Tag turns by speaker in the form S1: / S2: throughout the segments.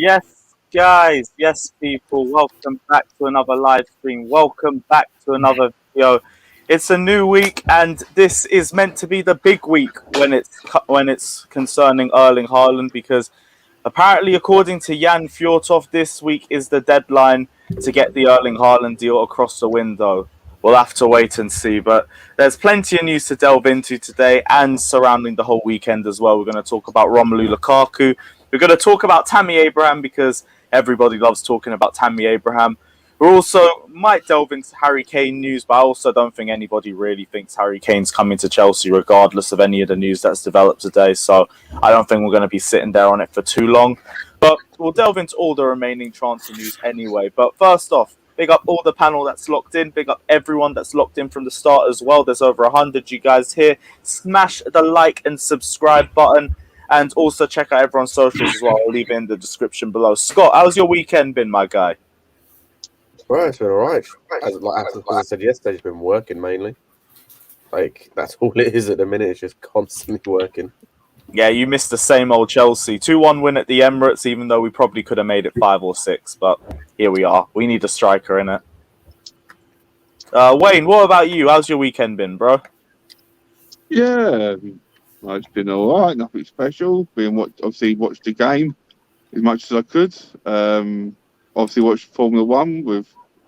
S1: Yes, guys, yes, people, welcome back to another live stream. Welcome back to another video. It's a new week, and this is meant to be the big week when it's concerning Erling Haaland, because apparently, according to Jan Fjortov, this week is the deadline to get the Erling Haaland deal across the window. We'll have to wait and see, but there's plenty of news to delve into today and surrounding the whole weekend as well. We're going to talk about Romelu Lukaku. We're going to talk about Tammy Abraham because everybody loves talking about Tammy Abraham. We also might delve into Harry Kane news, but I also don't think anybody really thinks Harry Kane's coming to Chelsea, regardless of any of the news that's developed today. So I don't think we're going to be sitting there on it for too long. But we'll delve into all the remaining transfer news anyway. But first off, big up all the panel that's locked in. Big up everyone that's locked in from the start as well. There's over 100 you guys here. Smash the like and subscribe button. And also check out everyone's socials as well. I'll leave it in the description below. Scott, how's your weekend been, my guy?
S2: Right, it's been all right. As I said yesterday, it's been working mainly. Like, that's all it is at the minute. It's just constantly working.
S1: Yeah, you missed the same old Chelsea. 2-1 win at the Emirates, even though we probably could have made it 5 or 6. But here we are. We need a striker, innit? Wayne, what about you? How's your weekend been, bro?
S3: Yeah, it's been all right. Nothing special. Obviously watched the game as much as I could. Obviously watched Formula One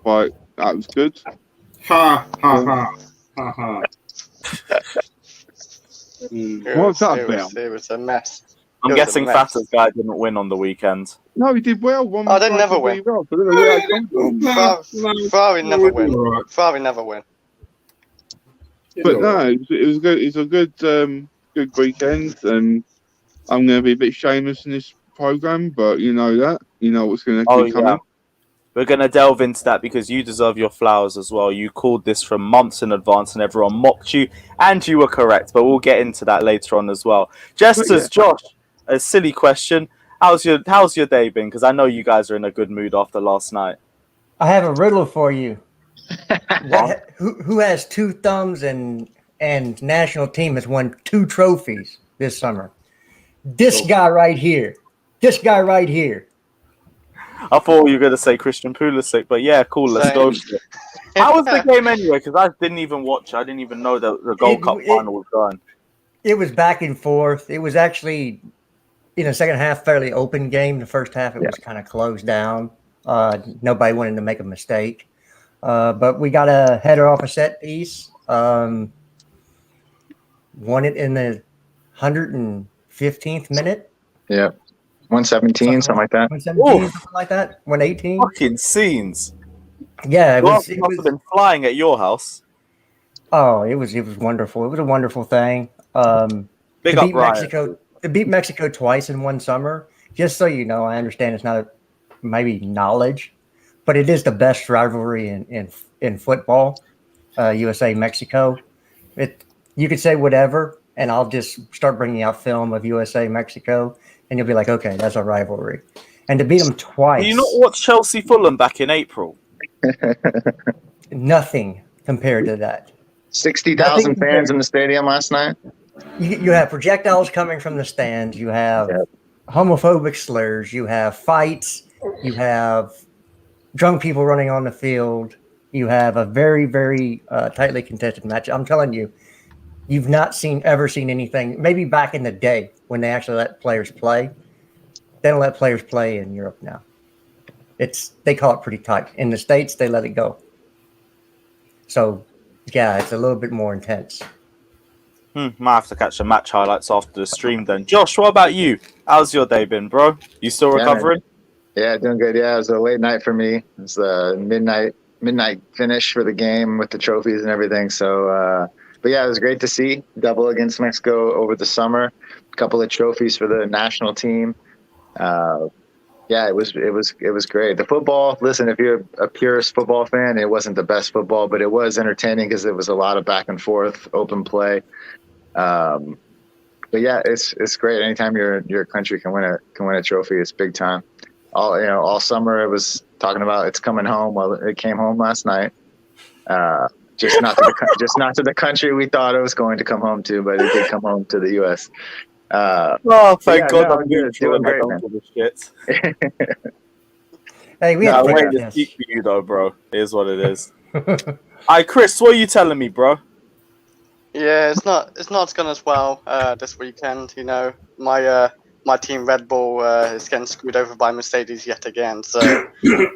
S3: that was good.
S4: Ha ha ha ha.
S3: What's that about?
S5: It was a mess.
S1: I'm guessing Fata's guy didn't win on the weekend.
S3: No, he did well.
S5: They never win. Ferrari never win. Ferrari never win.
S3: But no, it was good. It's a good weekend, and I'm going to be a bit shameless in this program, but you know that. You know what's going to be coming.
S1: Yeah. We're going to delve into that because you deserve your flowers as well. You called this from months in advance and everyone mocked you, and you were correct, but we'll get into that later on as well. Just as Josh, a silly question, how's your day been? Because I know you guys are in a good mood after last night.
S6: I have a riddle for you. Who has 2 thumbs and national team has won 2 trophies this summer? This guy right here. This guy right here.
S1: I thought you were going to say Christian Pulisic, but yeah, cool, let's go. How was the game anyway? Because I didn't even watch. I didn't even know that the Gold Cup final was going.
S6: It was back and forth. It was actually, in the second half, fairly open game. The first half, it was kind of closed down. Nobody wanted to make a mistake. But we got a header off a set piece. Won it in the 115th minute.
S7: Yeah. 117, something like that.
S6: 117, something like that. 118.
S1: Fucking scenes.
S6: Yeah, it
S1: must have been flying at your house.
S6: Oh, it was wonderful. It was a wonderful thing.
S1: Big up, Ryan.
S6: To beat Mexico twice in one summer. Just so you know, I understand it's not maybe knowledge, but it is the best rivalry in football. USA Mexico. You could say whatever, and I'll just start bringing out film of USA Mexico. And you'll be like, okay, that's a rivalry. And to beat them twice.
S1: Do you not watch Chelsea Fulham back in April?
S6: Nothing compared to that.
S7: 60,000 fans in the stadium last night.
S6: You have projectiles coming from the stands. You have homophobic slurs. You have fights. You have drunk people running on the field. You have a very, very tightly contested match. I'm telling you, you've not ever seen anything. Maybe back in the day when they actually let players play. They don't let players play in Europe now. They call it pretty tight. In the States, they let it go. So, yeah, it's a little bit more intense.
S1: Might have to catch the match highlights after the stream then. Josh, what about you? How's your day been, bro? You still recovering?
S7: Yeah, doing good. Yeah, it was a late night for me. It was a midnight finish for the game with the trophies and everything. So, but yeah, it was great to see double against Mexico over the summer. A couple of trophies for the national team. Yeah, it was great. The football. Listen, if you're a purist football fan, it wasn't the best football, but it was entertaining because it was a lot of back and forth, open play. But yeah, it's great. Anytime your country can win a trophy, it's big time. All summer it was talking about it's coming home. Well, it came home last night. Just not to the country we thought it was going to come home to, but it did come home to the U.S.
S1: Oh, thank
S7: yeah,
S1: God
S7: no,
S1: I'm
S7: good.
S1: neutral
S7: Doing
S1: and I
S7: great,
S1: don't
S7: man.
S1: give a shit.
S6: Hey, we
S1: Nah,
S6: have to
S1: way
S6: take
S1: to
S6: this.
S1: speak for you though, bro. It is what it is. Alright, Chris, what are you telling me, bro?
S5: Yeah, it's not gone as well this weekend. You know, my team Red Bull is getting screwed over by Mercedes yet again. So,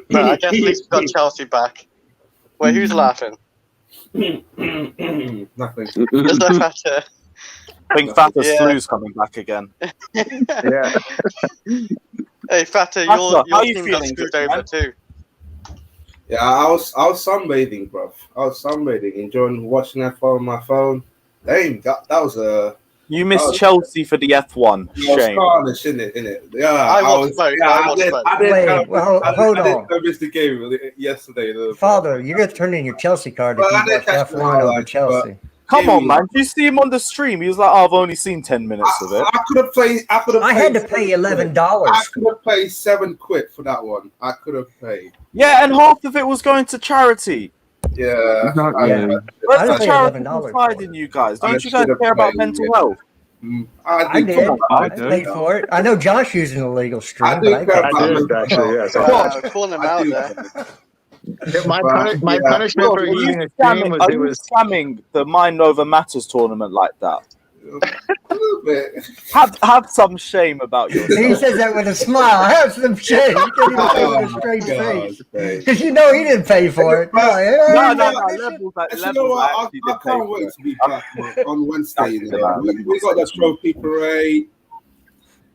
S5: but I guess at least we got Chelsea back. Wait, who's laughing?
S4: Nothing.
S5: There's no matter.
S1: I think Fatta's
S5: Yeah.
S1: flu's coming back again.
S7: Yeah.
S5: Hey, Fata,
S1: Fatta, how
S5: your
S1: you
S5: team got
S1: feeling,
S5: screwed
S1: man?
S5: over too.
S4: Yeah, I was sunbathing, bro. I was sunbathing, enjoying watching F1 on my phone. Damn, that was a
S1: You missed
S4: Oh.
S1: Chelsea for the F1. Shame.
S4: carnage, isn't it? Yeah,
S5: I watched both. I watched both.
S6: Hold on.
S4: I missed the game yesterday.
S6: Father, you're going to turn in your Chelsea card if
S4: Well, I
S6: you
S4: did
S6: watch
S4: catch the
S6: F1 over
S4: highlights,
S6: Chelsea.
S1: Come
S4: Give
S1: on,
S4: me-
S1: man. Did you see him on the stream? He was like, oh, I've only seen 10 minutes of it.
S4: I could have played.
S6: I had to pay $11.
S4: I could have paid £7 for that one. I could have paid.
S1: Yeah, and half of it was going to charity.
S4: Yeah.
S3: Exactly.
S6: Yeah.
S1: Where's
S6: I'd
S1: the
S6: pay
S1: charity
S6: $11
S1: side
S6: for
S1: in
S6: it.
S1: you guys?
S4: I
S1: Don't you guys
S4: should have
S1: care about
S4: played,
S1: mental
S4: yeah.
S1: health?
S6: I did.
S1: Come on,
S6: I
S1: man.
S6: paid for it. I know Josh used an illegal stream,
S4: I
S6: but I
S4: do care
S6: paid
S7: I
S4: about
S6: for it.
S7: did,
S4: mental
S7: actually,
S4: health.
S7: yes.
S5: Wow, calling him
S4: I
S5: out
S4: do
S5: there.
S4: care.
S7: My
S4: Yeah.
S7: punishment
S1: Bro,
S7: for
S1: are you
S7: using a stream was
S1: are
S7: it
S1: you
S7: was
S1: scamming the Mind Over Matters tournament like that?
S4: A little bit.
S1: Have some shame about
S6: He
S1: yourself.
S6: says that with a smile. Have some shame. You can't even say it with a straight face.
S4: face.
S6: Because you know he didn't pay for it. You're like, hey,
S1: No,
S6: you
S1: no,
S6: know,
S1: no.
S6: this shit-
S1: Levels,
S4: Actually, you know
S1: levels.
S4: what?
S1: I actually
S4: I
S1: did pay
S4: can't
S1: for
S4: wait
S1: it.
S4: to be back on Wednesday. You
S1: Actually,
S4: know,
S1: let me
S4: we got
S1: say
S4: the trophy parade.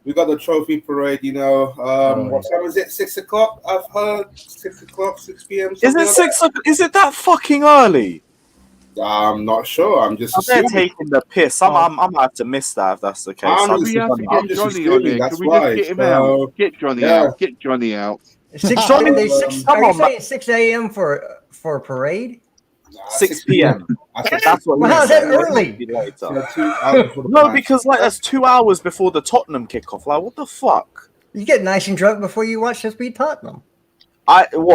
S4: We got the trophy parade. You know, what time is it? 6 o'clock. I've heard 6 o'clock, 6 p.m.
S1: Is
S4: something
S1: it
S4: like
S1: 6 o'clock? Is it that fucking early?
S4: that. I'm not sure. I'm just
S1: They're
S4: assuming.
S1: taking the piss. I'm gonna have to miss that if that's the case.
S4: I'm
S3: Can
S1: I'm
S3: we have to
S1: funny.
S3: get
S4: just
S3: Johnny on
S4: assuming
S3: there?
S4: that's
S3: Can we just
S4: why.
S3: get him
S4: So,
S3: out? Get Johnny
S4: yeah.
S3: out. Get Johnny out.
S6: 6
S1: Johnny,
S6: they six,
S1: come
S6: are you
S1: on, man.
S6: saying 6 a.m. for a parade?
S1: 6 p.m.
S4: I said
S1: That's what
S6: Well,
S1: he
S6: how's
S1: said.
S6: that
S1: It
S6: early?
S1: must be later.
S4: so 2 hours before the
S1: No,
S4: match.
S1: because like that's 2 hours before the Tottenham kickoff. Like, what the fuck?
S6: You get nice and drunk before you watch us beat Tottenham.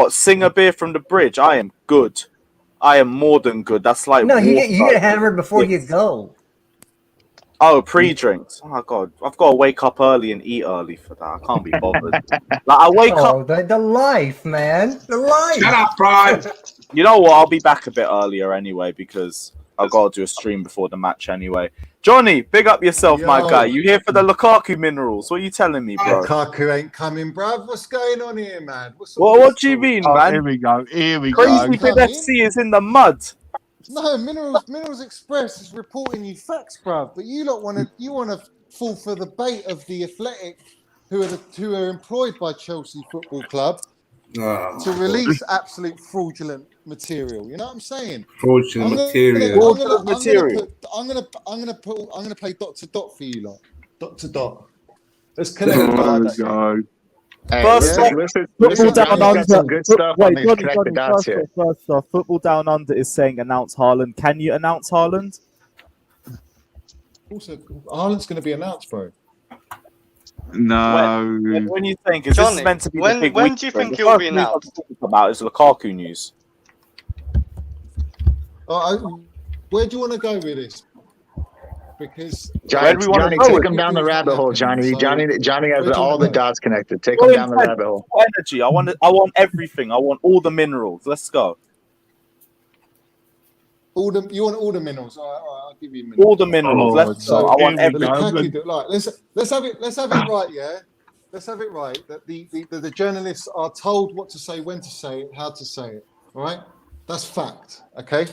S1: Sing a beer from the bridge? I am good. I am more than good. That's like
S6: No, you get
S1: water.
S6: hammered before you go.
S1: Oh, pre-drinks. Oh god, I've got to wake up early and eat early for that. I can't be bothered. Like I wake up.
S6: Oh, the life, man. The life.
S4: Shut up, Brian.
S1: You know what? I'll be back a bit earlier anyway because I've got to do a stream before the match anyway. Johnny, big up yourself, my
S8: Yo.
S1: guy. You here for the Lukaku minerals? What are you telling me, bro?
S8: Lukaku ain't coming, bruv. What's going on here, man? What's
S1: Well,
S8: all
S1: what
S8: this
S1: do you
S8: talk?
S1: mean,
S3: Oh,
S1: man?
S3: here we go. Here we
S1: Crazy
S3: go.
S1: Bit
S8: Come in.
S1: FC is in the mud.
S8: No, Minerals Express is reporting you facts, bruv. But you lot want to fall for the bait of the Athletic, who are employed by Chelsea Football Club to release absolute fraudulent material. You know what I'm saying?
S4: Fraudulent material.
S8: I'm gonna play dot to dot for you lot. Dot to dot. Let's connect the
S3: Oh,
S8: dots.
S3: God.
S7: Hey,
S1: First
S7: listen,
S8: Football
S7: Johnny's
S8: Down
S7: got some good stuff on these connect the dots here.
S1: First off, Football Down Under is saying announce Haaland. Can you announce Haaland?
S8: Also, Haaland's going to be announced, bro.
S3: No.
S1: When you think is
S5: Johnny,
S1: this meant to be
S5: when-
S1: the big
S5: when
S1: week
S5: do you
S1: for him?
S5: think
S1: The
S5: he'll
S1: first
S5: be
S1: news I'm
S5: announced?
S1: talking about is Lukaku news.
S8: Where do you want to go with this? Because
S1: Where do we wanna
S7: Johnny,
S1: go
S7: take
S1: with
S7: him down the rabbit hole, Johnny. Johnny has
S8: where do you
S7: all
S8: wanna
S7: the
S8: go?
S7: dots connected. Take
S1: Well,
S7: him down the
S1: intent,
S7: rabbit hole.
S1: energy. I want everything. I want all the minerals. Let's go.
S8: You want all the minerals. All right, I'll give you minerals.
S1: All the minerals. Let's go. I want
S3: here
S8: The
S3: we
S1: everything.
S3: go.
S8: Lukaku, like, let's have it right, yeah. Let's have it right that the journalists are told what to say, when to say it, how to say it. All right, that's fact. Okay,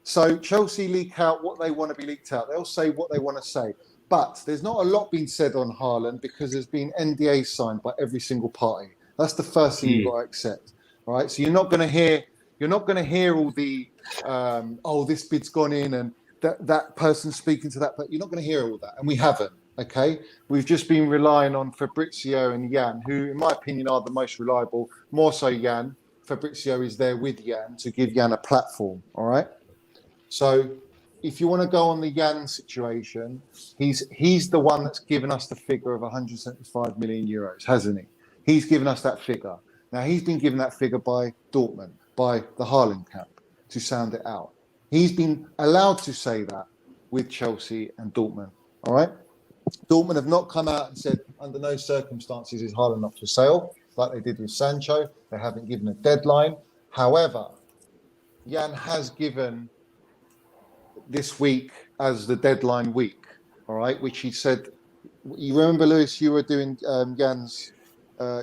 S8: so Chelsea leak out what they want to be leaked out. They'll say what they want to say, but there's not a lot being said on Haaland because there's been NDAs signed by every single party. That's the first thing you've got to accept. All right, so you're not going to hear all the this bid's gone in and that person's speaking to that, but you're not going to hear all that, and we haven't. Okay, we've just been relying on Fabrizio and Jan, who, in my opinion, are the most reliable. More so, Jan. Fabrizio is there with Jan to give Jan a platform. All right. So, if you want to go on the Jan situation, he's the one that's given us the figure of 175 million euros, hasn't he? He's given us that figure. Now he's been given that figure by Dortmund, by the Haaland camp, to sound it out. He's been allowed to say that with Chelsea and Dortmund. All right. Dortmund have not come out and said under no circumstances is Haaland not for sale, like they did with Sancho. They haven't given a deadline. However, Jan has given this week as the deadline week, all right, which he said. You remember, Lewis, you were doing Jan's,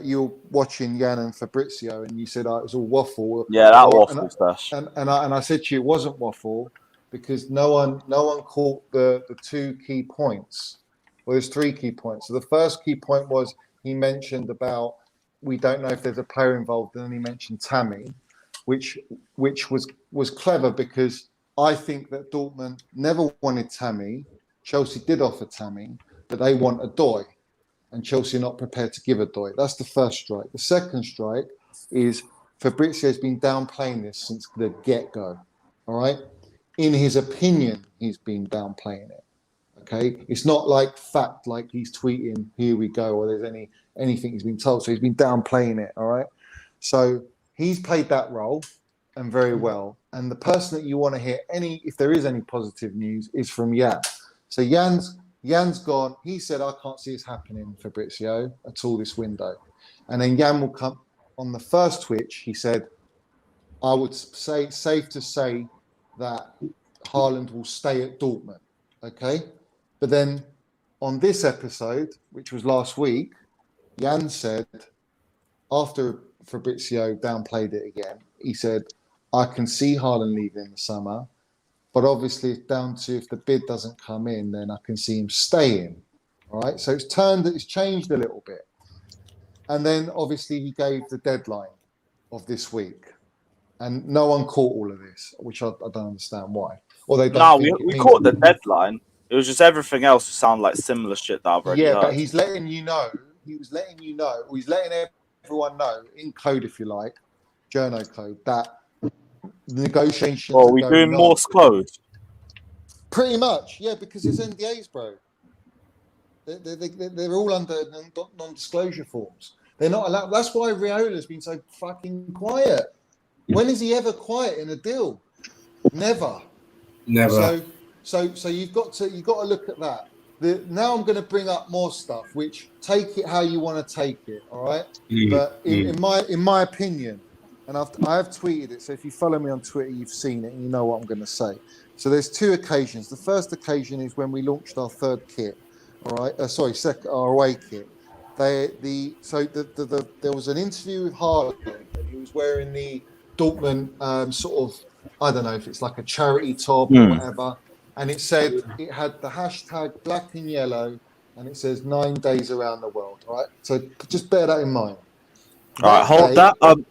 S8: you were watching Jan and Fabrizio, and you said it was all waffle.
S1: Yeah, that waffle stuff.
S8: And I said to you, it wasn't waffle because no one caught the 2 key points. Well, there's 3 key points. So the first key point was he mentioned about we don't know if there's a player involved, and then he mentioned Tammy, which was clever because I think that Dortmund never wanted Tammy. Chelsea did offer Tammy, but they want a Doy, and Chelsea are not prepared to give a Doy. That's the first strike. The second strike is Fabrizio's been downplaying this since the get-go, all right? In his opinion, he's been downplaying it, okay? It's not like fact, like he's tweeting, here we go, or there's anything he's been told. So he's been downplaying it, all right? So he's played that role, and very well. And the person that you want to hear if there is any positive news, is from Jan. So Jan's gone. He said, I can't see this happening, Fabrizio, at all this window. And then Jan will come on the first Twitch. He said, I would say safe to say that Haaland will stay at Dortmund. Okay. But then on this episode, which was last week, Jan said, after Fabrizio downplayed it again, he said, I can see Haaland leaving in the summer. But obviously, it's down to if the bid doesn't come in, then I can see him staying. All right. So it's changed a little bit. And then obviously he gave the deadline of this week. And no one caught all of this, which I don't understand why. Or they don't.
S1: No, we caught the deadline. It was just everything else sound like similar shit that I've already heard.
S8: But he's letting you know. He was letting you know. He's letting everyone know in code, if you like, journo code, that the negotiations.
S1: Well, we're doing Morse code.
S8: Pretty much, yeah, because it's NDAs, bro. They're all under non-disclosure forms. They're not allowed. That's why Riola's been so fucking quiet. When is he ever quiet in a deal? Never. So you've got to look at that. Now I'm going to bring up more stuff. Which take it how you want to take it. All right. But in my opinion, and I have tweeted it. So if you follow me on Twitter, you've seen it and you know what I'm going to say. So there's 2 occasions. The first occasion is when we launched our 3rd kit. All right. Our away kit. There was an interview with Haaland. He was wearing the Dortmund sort of, I don't know if it's like a charity top or whatever, and it said it had the hashtag black and yellow, and it says 9 days around the world. Right, so just bear that in mind.
S1: All right,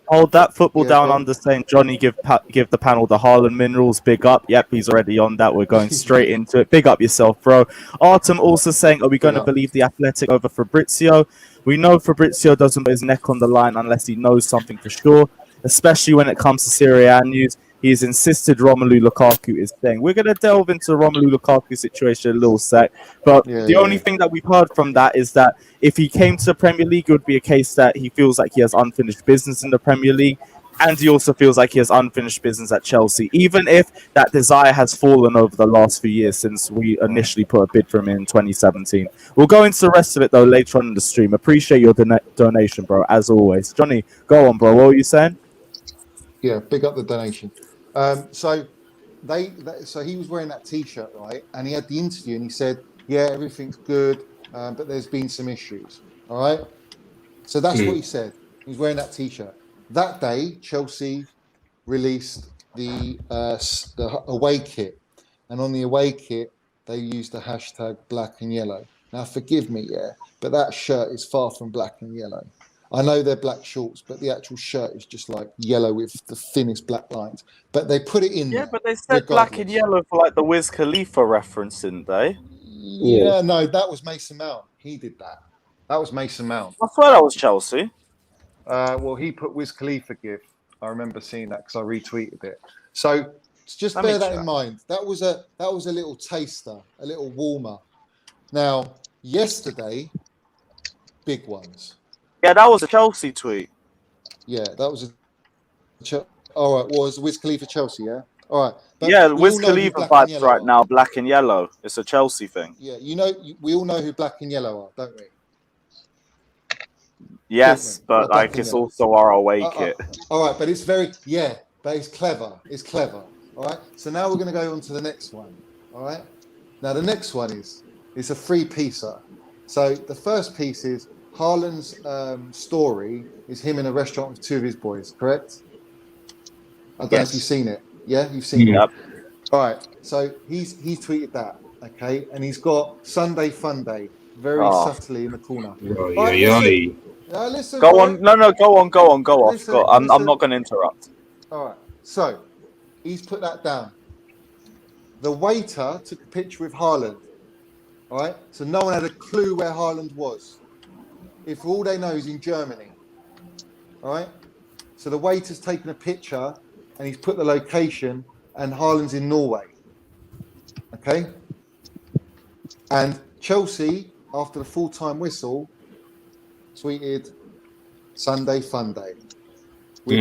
S1: hold that football down under saying Johnny give the panel the Haaland minerals. Big up. Yep, he's already on that. We're going straight into it. Big up yourself, bro. Artem also saying, are we going to believe the Athletic over Fabrizio? We know Fabrizio doesn't put his neck on the line unless he knows something for sure, especially when it comes to Serie A news. He has insisted Romelu Lukaku is staying. We're going to delve into Romelu Lukaku situation a little sec, but the only thing that we've heard from that is that if he came to the Premier League, it would be a case that he feels like he has unfinished business in the Premier League, and he also feels like he has unfinished business at Chelsea, even if that desire has fallen over the last few years since we initially put a bid for him in 2017. We'll go into the rest of it, though, later on in the stream. Appreciate your donation, bro, as always. Johnny, go on, bro. What were you saying?
S8: Yeah, big up the donation. So he was wearing that T-shirt, right? And he had the interview, and he said, "Yeah, everything's good, but there's been some issues." All right. So that's what he said. He was wearing that T-shirt. That day, Chelsea released the away kit, and on the away kit, they used the hashtag black and yellow. Now, forgive me, but that shirt is far from black and yellow. I know they're black shorts, but the actual shirt is just like yellow with the thinnest black lines. But they put it in there.
S1: Yeah, but they said black and yellow for like the Wiz Khalifa reference, didn't they?
S8: Yeah, no, that was Mason Mount. He did that. That was Mason Mount.
S1: I swear that was Chelsea.
S8: Well, he put Wiz Khalifa GIF. I remember seeing that because I retweeted it. So just bear that in mind. That was a little taster, a little warmer. Now, yesterday, big ones.
S1: Yeah, that was a Chelsea tweet.
S8: Yeah, that was all right. Was Wiz Khalifa Chelsea? Yeah. All right. But
S1: Yeah,
S8: we
S1: Wiz
S8: all know who
S1: Khalifa
S8: black and
S1: vibes
S8: yellow
S1: right
S8: are.
S1: now, black and yellow. It's a Chelsea thing.
S8: Yeah, we all know who black and yellow are, don't we?
S1: Yes,
S8: Dortmund are
S1: but
S8: black
S1: like
S8: and
S1: it's
S8: yellow.
S1: also our away kit.
S8: All right, but it's but it's clever. It's clever. All right. So now we're going to go on to the next one. All right. Now the next one is a three-piecer. So the first piece is Haaland's story is him in a restaurant with two of his boys. Correct? I don't know if you've seen it. Yeah, you've seen it.
S1: Yep.
S8: All right. So he's tweeted that. Okay, and he's got Sunday Fun Day very
S1: Oh.
S8: subtly in the corner.
S4: Oh,
S8: All right,
S4: yeah,
S8: listen. Listen.
S1: Go
S8: bro.
S1: on. No, go on. Go off.
S8: Listen,
S1: I'm
S8: listen.
S1: not going to interrupt.
S8: All right. So he's put that down. The waiter took a picture with Haaland. All right. So no one had a clue where Haaland was. If all they know is in Germany. All right. So the waiter's taken a picture and he's put the location, and Haaland's in Norway. Okay. And Chelsea, after the full-time whistle, tweeted Sunday Fun Day with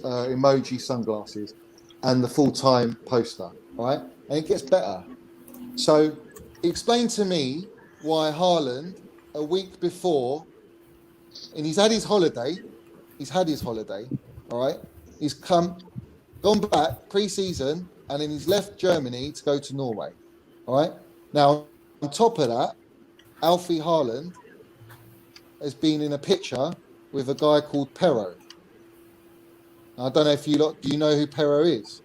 S8: emoji sunglasses and the full-time poster, right? And it gets better. So explain to me why Haaland, a week before, and he's had his holiday, all right? He's gone back pre-season, and then he's left Germany to go to Norway, all right? Now, on top of that, Alfie Haaland has been in a picture with a guy called Perro. I don't know if do you know who Perro is?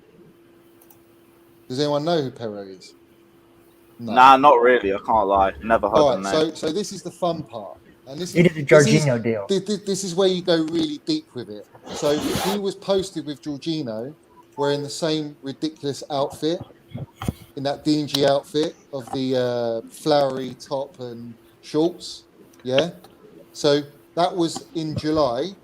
S8: Does anyone know who Perro is? No.
S1: Nah, not really. I can't lie. Never heard the name.
S8: So this is the fun part. And this
S6: He did the Jorginho deal.
S8: This is where you go really deep with it. So he was posted with Jorginho wearing the same ridiculous outfit, in that dingy outfit of the flowery top and shorts. Yeah. So that was in July.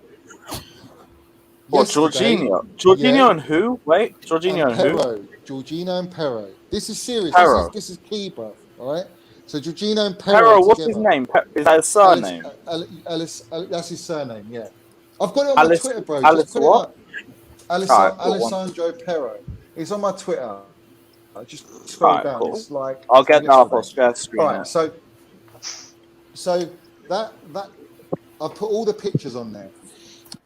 S1: What,
S8: Yesterday,
S1: Jorginho
S8: yeah,
S1: and who? Wait, Jorginho and who?
S8: Perro. Jorginho and Perro. This is serious.
S1: Perro.
S8: This is key, bro. All right. So Jorginho and Perro
S1: Perro, what's
S8: together.
S1: his name? Is that his surname?
S8: Alice, that's his surname. Yeah. I've got it on my Twitter, bro.
S1: Alice
S8: Just put
S1: what?
S8: it up.
S1: Alright, cool,
S8: Alessandro Perro. It's on my Twitter. I just scroll
S1: Alright,
S8: down.
S1: cool.
S8: It's like
S1: I'll get that up on
S8: yesterday.
S1: screen.
S8: All right. So that I put all the pictures on there.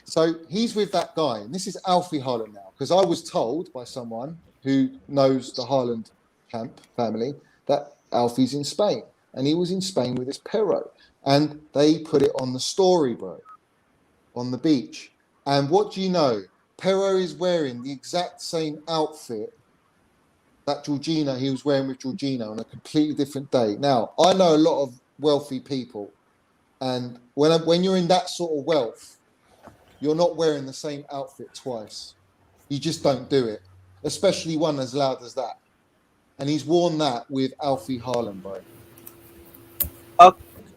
S8: So he's with that guy, and this is Alfie Haaland now, because I was told by someone who knows the Haaland camp family that Alfie's in Spain, and he was in Spain with this Perro, and they put it on the story, bro, on the beach. And what do you know? Perro is wearing the exact same outfit that Jorginho, he was wearing with Jorginho on a completely different day. Now, I know a lot of wealthy people, and when you're in that sort of wealth, you're not wearing the same outfit twice. You just don't do it, especially one as loud as that. And he's worn that with Alfie Haaland, bro.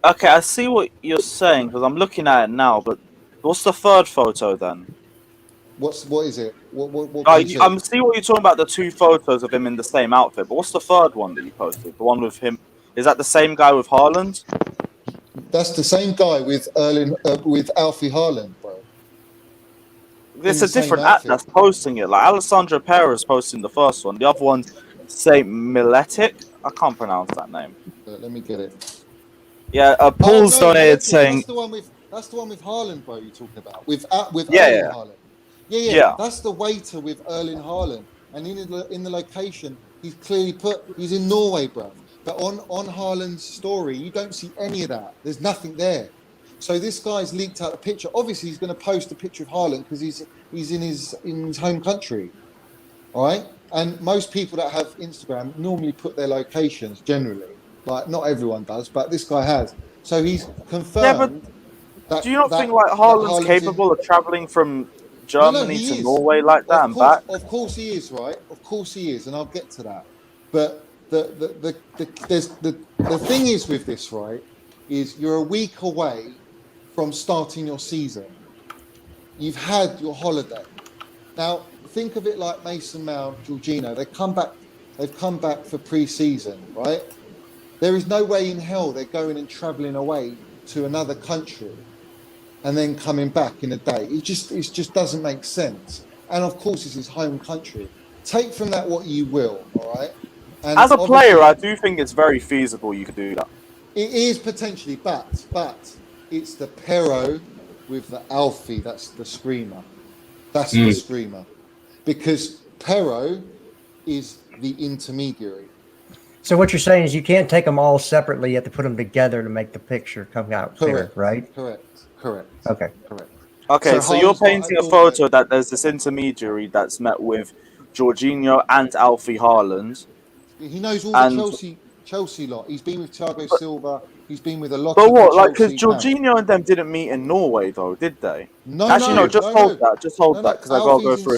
S1: Okay, I see what you're saying because I'm looking at it now. But what's the third photo then?
S8: What is it? What can you see?
S1: I'm seeing what you're talking about. The two photos of him in the same outfit. But what's the third one that you posted? The one with him. Is that the same guy with Haaland?
S8: That's the same guy with Alfie Haaland, bro.
S1: It's
S8: In
S1: a
S8: the same
S1: different app
S8: outfit.
S1: that's posting it. Like Alessandro Perez is posting the first one. The other one's Saint Miletic. I can't pronounce that name.
S8: Let me get it.
S1: Yeah, Paul's donated saying.
S8: That's the one with Haaland, bro. You're talking about with Erling Haaland. Yeah. That's the waiter with Erling Haaland, and in the location, he's clearly he's in Norway, bro. But on Haaland's story, you don't see any of that. There's nothing there. So this guy's leaked out a picture. Obviously, he's going to post a picture of Haaland because he's in his home country. All right. And most people that have Instagram normally put their locations generally. Like not everyone does, but this guy has. So he's confirmed. That,
S1: do you not think like Haaland's capable of traveling from Germany to Norway like that and back?
S8: Of course he is, right? Of course he is, and I'll get to that. But the thing is with this, right, is you're a week away from starting your season. You've had your holiday. Now think of it like Mason Mount, Jorginho. They've come back for pre-season, right? There is no way in hell they're going and travelling away to another country and then coming back in a day. It just doesn't make sense. And of course, it's his home country. take from that what you will. All right. And
S1: As a player,
S8: obviously,
S1: I do think it's very feasible you could do that.
S8: it is potentially, but it's the Pero with the Alfie. That's the screamer. That's the screamer, because Pero is the intermediary.
S6: So what you're saying is you can't take them all separately. You have to put them together to make the picture come out clear, right?
S8: Correct.
S6: Okay.
S1: Okay, so you're
S8: Haaland's not
S1: painting
S8: at
S1: a
S8: Dortmund.
S1: photo that there's this intermediary that's met with Jorginho and Alfie Haaland.
S8: He knows all
S1: And
S8: the Chelsea lot. He's been with Thiago Silva. He's been with a lot
S1: but
S8: of the
S1: what? Like, because
S8: Chelsea camp.
S1: Jorginho and them didn't meet in Norway, though, did they?
S8: No,
S1: Actually, no. Just hold that. Just hold
S8: No,
S1: that, because I gotta go
S8: Alfie's
S1: through.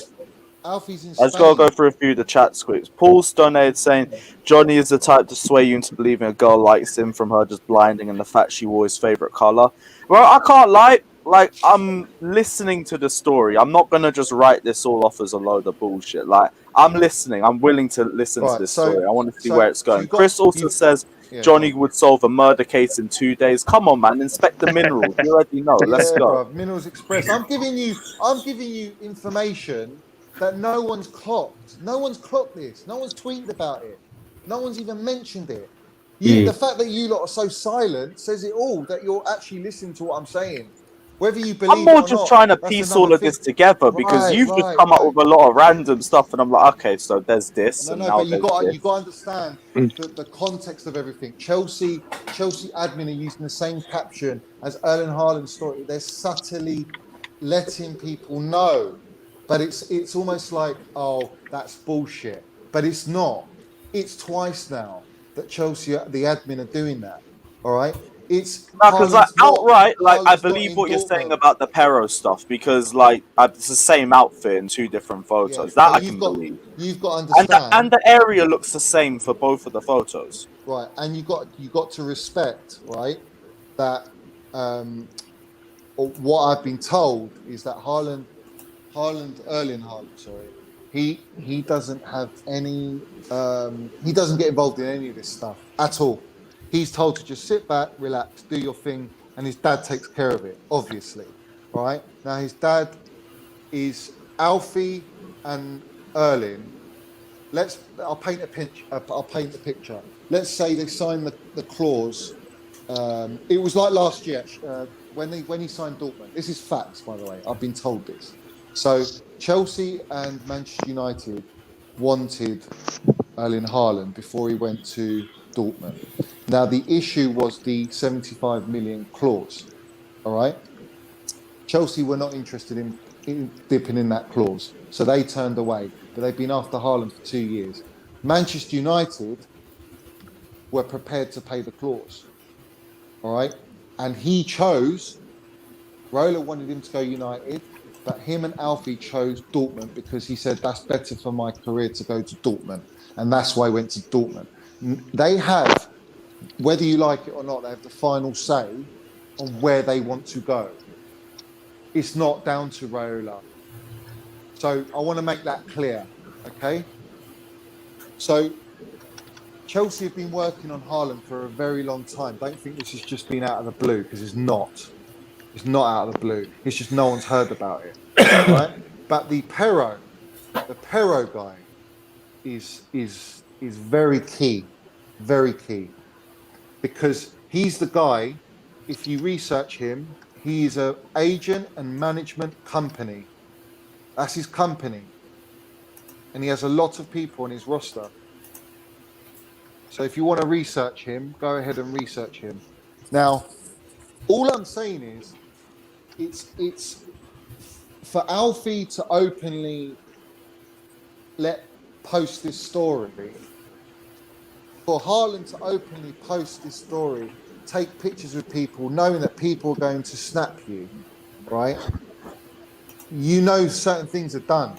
S8: Alfie's in
S1: I just gotta
S8: Spain.
S1: go through a few of the chats quick. Paul Stonade saying Johnny is the type to sway you into believing a girl likes him from her just blinding and the fact she wore his favorite color. Well, I can't lie. Like, I'm listening to the story. I'm not gonna just write this all off as a load of bullshit. Like, I'm listening. I'm willing to listen to this story. I want to see where it's going. Chris also says Johnny would solve a murder case in 2 days. Come on, man. Inspect the minerals. You already know. Let's go.
S8: Bruv, Minerals Express. I'm giving you information that no one's clocked. No one's clocked this. No one's tweeted about it. No one's even mentioned it. The fact that you lot are so silent says it all, that you're actually listening to what I'm saying. Whether you believe
S1: I'm more
S8: it or
S1: just
S8: not,
S1: trying to
S8: that's
S1: piece
S8: another
S1: all of
S8: thing.
S1: this together, because you've just come up with a lot of random stuff, and I'm like, okay, so there's this, and now
S8: But you
S1: there's
S8: got
S1: this.
S8: you got to understand the context of everything. Chelsea admin are using the same caption as Erling Haaland's story. They're subtly letting people know, but it's almost like, oh, that's bullshit. But it's not. It's twice now that Chelsea, the admin, are doing that. All right. It's
S1: Because like outright, like I
S8: Haaland's not
S1: believe
S8: in
S1: what you're saying
S8: Dortmund.
S1: about the Pero stuff, because like it's the same outfit in 2 different photos. That I can believe.
S8: You've got to understand.
S1: And the area looks the same for both of the photos.
S8: Right, and you got to respect, right, that or what I've been told is that Erling Haaland, sorry, he doesn't have any, he doesn't get involved in any of this stuff at all. He's told to just sit back, relax, do your thing, and his dad takes care of it, obviously, right? Now his dad is Alfie and Erling. I'll paint the picture. Let's say they signed the clause. It was like last year when he signed Dortmund. This is facts, by the way. I've been told this. So Chelsea and Manchester United wanted Erling Haaland before he went to Dortmund. Now the issue was the 75 million clause. All right. Chelsea were not interested in dipping in that clause, so they turned away. But they've been after Haaland for 2 years. Manchester United were prepared to pay the clause. All right. And he chose, Roller wanted him to go United, but him and Alfie chose Dortmund because he said that's better for my career to go to Dortmund. And that's why I went to Dortmund. They have, whether you like it or not, they have the final say on where they want to go. It's not down to Raiola. So I want to make that clear, okay? So Chelsea have been working on Haaland for a very long time. Don't think this has just been out of the blue, because it's not. It's not out of the blue. It's just no one's heard about it, right? But the Pero guy is very key, because he's the guy. If you research him, he's an agent and management company. That's his company, and he has a lot of people on his roster. So if you want to research him, go ahead and research him. Now, all I'm saying is, it's for Alfie to openly post this story, for Haaland to openly post this story, take pictures with people, knowing that people are going to snap you, right? You know certain things are done.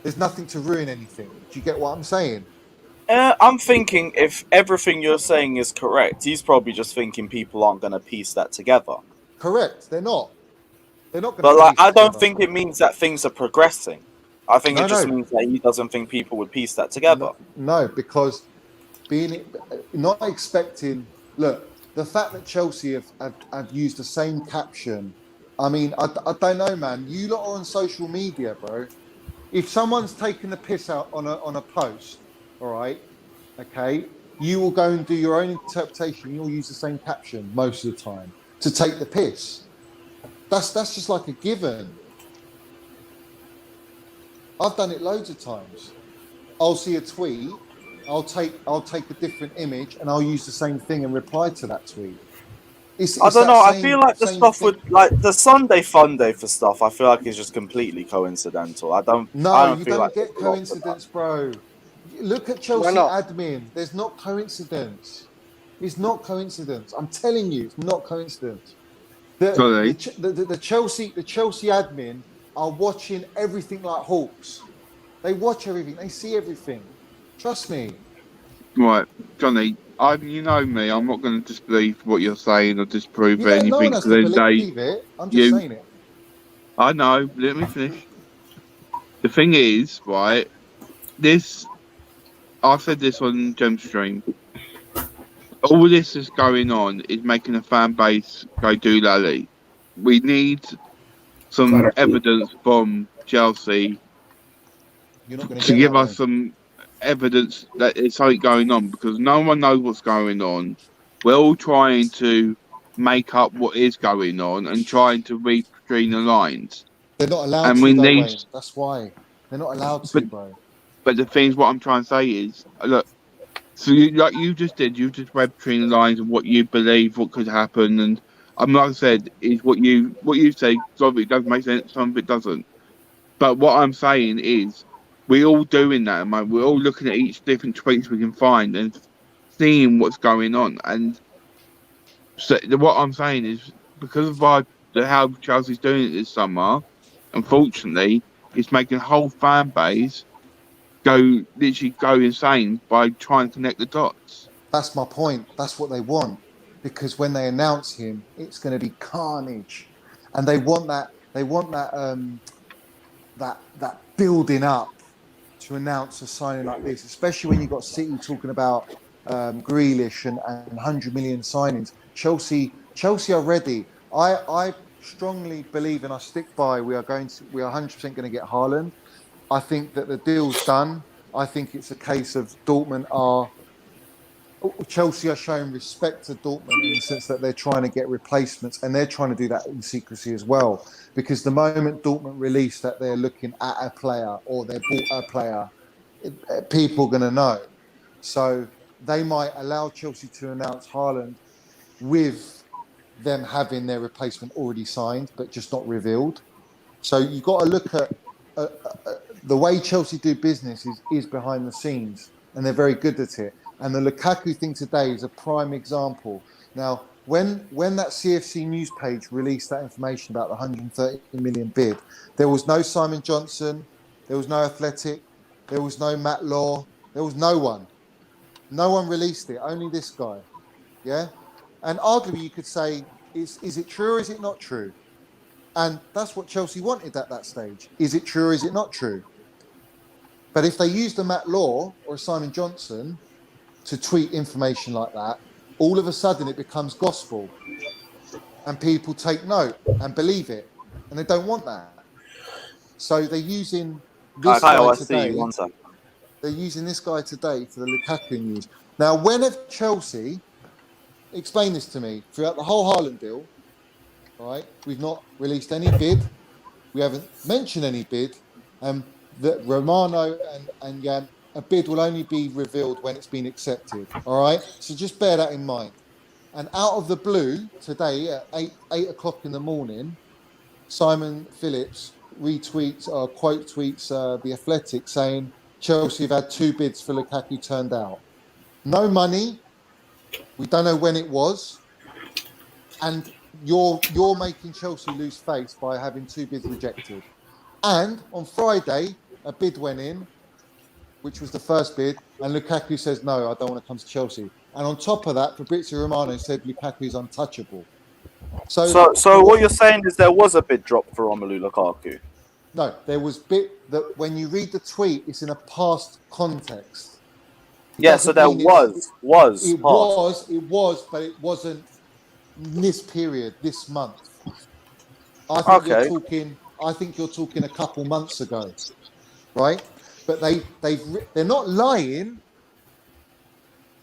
S8: There's nothing to ruin anything. Do you get what I'm saying?
S1: I'm thinking if everything you're saying is correct, he's probably just thinking people aren't going to piece that together.
S8: Correct. They're not. They're not going to.
S1: But like, I don't think it means that things are progressing. I think it just
S8: No.
S1: means that he doesn't think people would piece that together.
S8: No, because not expecting. Look, the fact that Chelsea have used the same caption. I mean, I don't know, man. You lot are on social media, bro. if someone's taken the piss out on a post, all right, okay, you will go and do your own interpretation. You'll use the same caption most of the time to take the piss. That's just like a given. I've done it loads of times. I'll see a tweet, I'll take a different image, and I'll use the same thing and reply to that tweet.
S1: I don't
S8: that
S1: know. I feel like the
S8: same
S1: stuff
S8: thing.
S1: with like the Sunday fun day for stuff. I feel like it's just completely coincidental. I don't
S8: No, you
S1: feel
S8: don't
S1: like
S8: get
S1: there's a lot for that.
S8: coincidence, bro. Look at
S5: Why
S8: Chelsea
S5: not?
S8: admin. There's not coincidence. It's not coincidence. I'm telling you, it's not coincidence.
S3: Sorry.
S8: The Chelsea admin are watching everything like hawks. They watch everything. They see everything. Trust me.
S3: Right, Johnny, you know me. I'm not going to disbelieve what you're saying or disprove
S8: No one
S3: anything.
S8: has
S3: Because
S8: to
S3: then
S8: believe it. I'm just saying it.
S3: I know. Let me finish. The thing is, right? I said this on Gem Stream. All this is going on is making a fan base go doolally. We need some evidence from Chelsea
S8: You're not going to
S3: to
S8: get
S3: give
S8: that
S3: us
S8: though.
S3: some evidence that there's something going on, because no one knows what's going on. We're all trying to make up what is going on and trying to read between the lines.
S8: They're not allowed
S3: And
S8: to
S3: we
S8: though,
S3: need,
S8: Wayne. That's why. They're not allowed
S3: but
S8: to, bro.
S3: but the thing is, what I'm trying to say is, look. So like you just did, you just read between the lines of what you believe, what could happen, and like I said, is what you say. Some of it does make sense, some of it doesn't. But what I'm saying is, we're all doing that at the moment. We're all looking at each different tweets we can find and seeing what's going on. And so what I'm saying is, because of how Chelsea's doing it this summer, unfortunately, it's making a whole fan base literally go insane by trying to connect the dots.
S8: That's my point. That's what they want. Because when they announce him, it's going to be carnage. And they want that. They want that building up to announce a signing like this, especially when you've got City talking about Grealish and 100 million signings. Chelsea are ready. I strongly believe, and I stick by, we are 100% going to get Haaland. I think that the deal's done. I think it's a case of Chelsea are showing respect to Dortmund in the sense that they're trying to get replacements, and they're trying to do that in secrecy as well. Because the moment Dortmund release that they're looking at a player or they bought a player, people are going to know. So they might allow Chelsea to announce Haaland with them having their replacement already signed, but just not revealed. So you've got to look at the way Chelsea do business is behind the scenes, and they're very good at it. And the Lukaku thing today is a prime example. Now, when that CFC news page released that information about the 130 million bid, there was no Simon Johnson, there was no Athletic, there was no Matt Law, there was no one. No one released it, only this guy. Yeah? And arguably you could say, is it true or is it not true? And that's what Chelsea wanted at that stage. Is it true or is it not true? But if they used a Matt Law or a Simon Johnson to tweet information like that, all of a sudden it becomes gospel. And people take note and believe it. And they don't want that. So they're using this guy today. They're using this guy today for the Lukaku news. Now, when have Chelsea, explain this to me, throughout the whole Haaland deal, right? We've not released any bid. We haven't mentioned any bid. That Romano and Jan, a bid will only be revealed when it's been accepted. All right. So just bear that in mind. And out of the blue today at 8 o'clock in the morning, Simon Phillips retweets or quote tweets the Athletic saying Chelsea have had 2 bids for Lukaku turned out. No money. We don't know when it was. And you're making Chelsea lose face by having 2 bids rejected. And on Friday, a bid went in, which was the first bid, and Lukaku says, no, I don't want to come to Chelsea. And on top of that, Fabrizio Romano said Lukaku is untouchable.
S1: So what you're saying is there was a bid drop for Romelu Lukaku?
S8: No, there was bit that when you read the tweet, it's in a past context.
S1: Yeah, so there was.
S8: It was, but it wasn't this period, this month. I think you're talking a couple months ago. right? But they're not lying.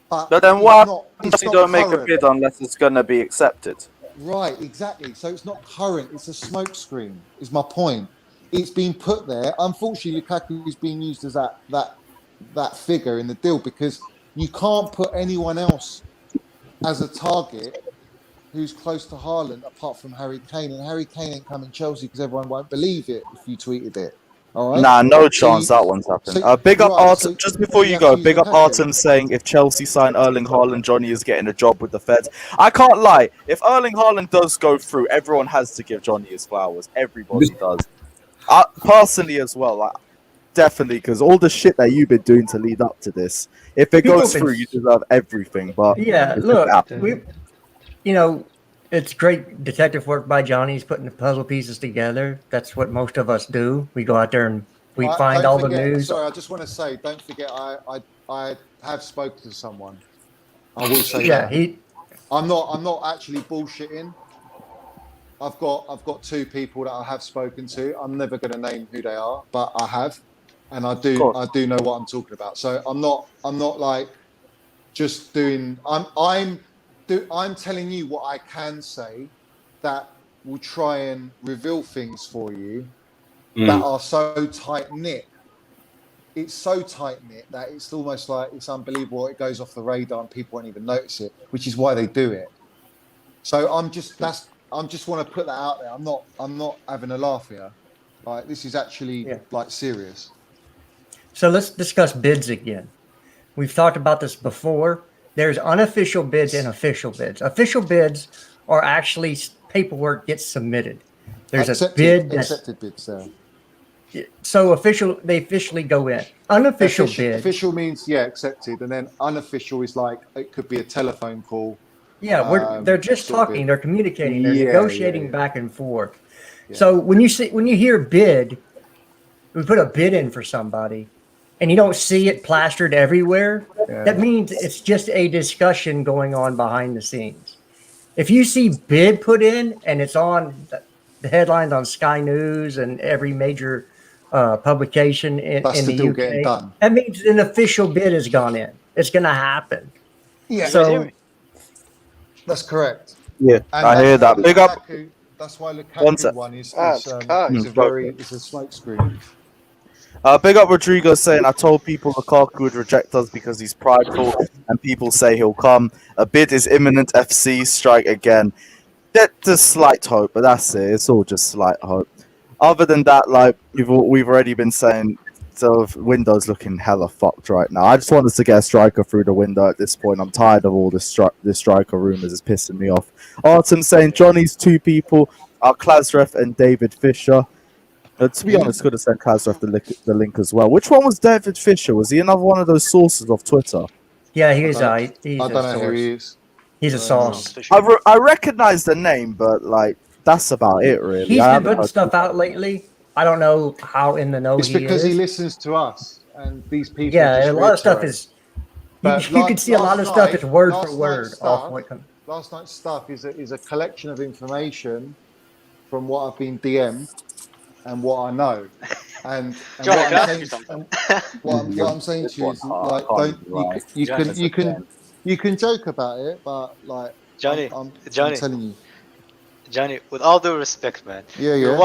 S8: But
S1: then
S8: it's
S1: why
S8: not,
S1: you
S8: it's not
S1: don't make a
S8: current.
S1: bid unless it's going to be accepted?
S8: Right, exactly. So it's not current. It's a smokescreen. Is my point. It's been put there. Unfortunately, Lukaku is being used as that figure in the deal because you can't put anyone else as a target who's close to Haaland apart from Harry Kane. And Harry Kane ain't coming Chelsea because everyone won't believe it if you tweeted it. All right.
S1: Nah, no
S8: So
S1: chance that one's happening. Big up
S8: right,
S1: Artem.
S8: so
S1: Just before you
S8: have
S1: go,
S8: to use
S1: big up
S8: Lukaku.
S1: Artem saying if Chelsea sign Erling Haaland, Johnny is getting a job with the Feds. I can't lie. If Erling Haaland does go through, everyone has to give Johnny his flowers. Everybody does. Personally as well, like, definitely, because all the shit that you've been doing to lead up to this, if it
S6: People
S1: goes
S6: can-
S1: through, you deserve everything. But
S6: Yeah,
S1: it's
S6: look,
S1: just
S6: it's great detective work by Johnny. He's putting the puzzle pieces together. That's what most of us do. We go out there and we find
S8: Don't
S6: all
S8: forget,
S6: the news.
S8: Sorry, I just want to say, don't forget, I have spoken to someone. I will say
S6: Yeah,
S8: that. I'm not actually bullshitting. I've got two people that I have spoken to. I'm never going to name who they are, but I have, and I do know what I'm talking about. So I'm not like just doing. I'm telling you what I can say that will try and reveal things for you that are so tight knit. It's so tight knit that it's almost like it's unbelievable. It goes off the radar and people won't even notice it, which is why they do it. So I'm just want to put that out there. I'm not having a laugh here. Like this is actually like serious.
S6: So let's discuss bids again. We've talked about this before. There's unofficial bids and official bids. Official bids are actually paperwork gets submitted. There's a bid
S8: accepted bids there.
S6: So they officially go in. Unofficial bids.
S8: Official means accepted, and then unofficial is like it could be a telephone call.
S6: Yeah, they're just talking, they're communicating, they're negotiating back and forth. Yeah. So when you hear bid, we put a bid in for somebody, and you don't see it plastered everywhere. Yeah. That means it's just a discussion going on behind the scenes. If you see bid put in and it's on the headlines on Sky News and every major publication in the UK, that means an official bid has gone in. It's going to happen.
S8: Yeah.
S6: So
S8: that's correct.
S1: Yeah, and I hear that. Big up.
S8: That's why Lukaku one is a smokescreen.
S1: Big up Rodrigo saying, I told people Lukaku would reject us because he's prideful and people say he'll come. A bid is imminent. FC strike again. There's slight hope, but that's it. It's all just slight hope. Other than that, like we've already been saying, so window's looking hella fucked right now. I just wanted to get a striker through the window at this point. I'm tired of all this striker rumours. It's pissing me off. Artem saying Johnny's two people are Klasrev and David Fisher. To be honest, could have sent Klasrev the link as well. Which one was David Fisher? Was he another one of those sources of Twitter?
S6: Yeah, he's
S8: I don't know who he is.
S6: He's a source.
S1: I recognize the name, but like that's about it, really.
S6: He's been putting stuff out lately. I don't know how in the know
S8: it's because he listens to us and these people.
S6: Yeah, a lot of stuff is. You can see a lot of stuff is word for word.
S8: Last night's stuff is a collection of information from what I've been DM'd and what I know. And what I'm saying to you is like you can joke about it, but like
S9: Johnny,
S8: I'm telling you.
S9: Johnny, with all due respect, man.
S8: Yeah.
S9: You're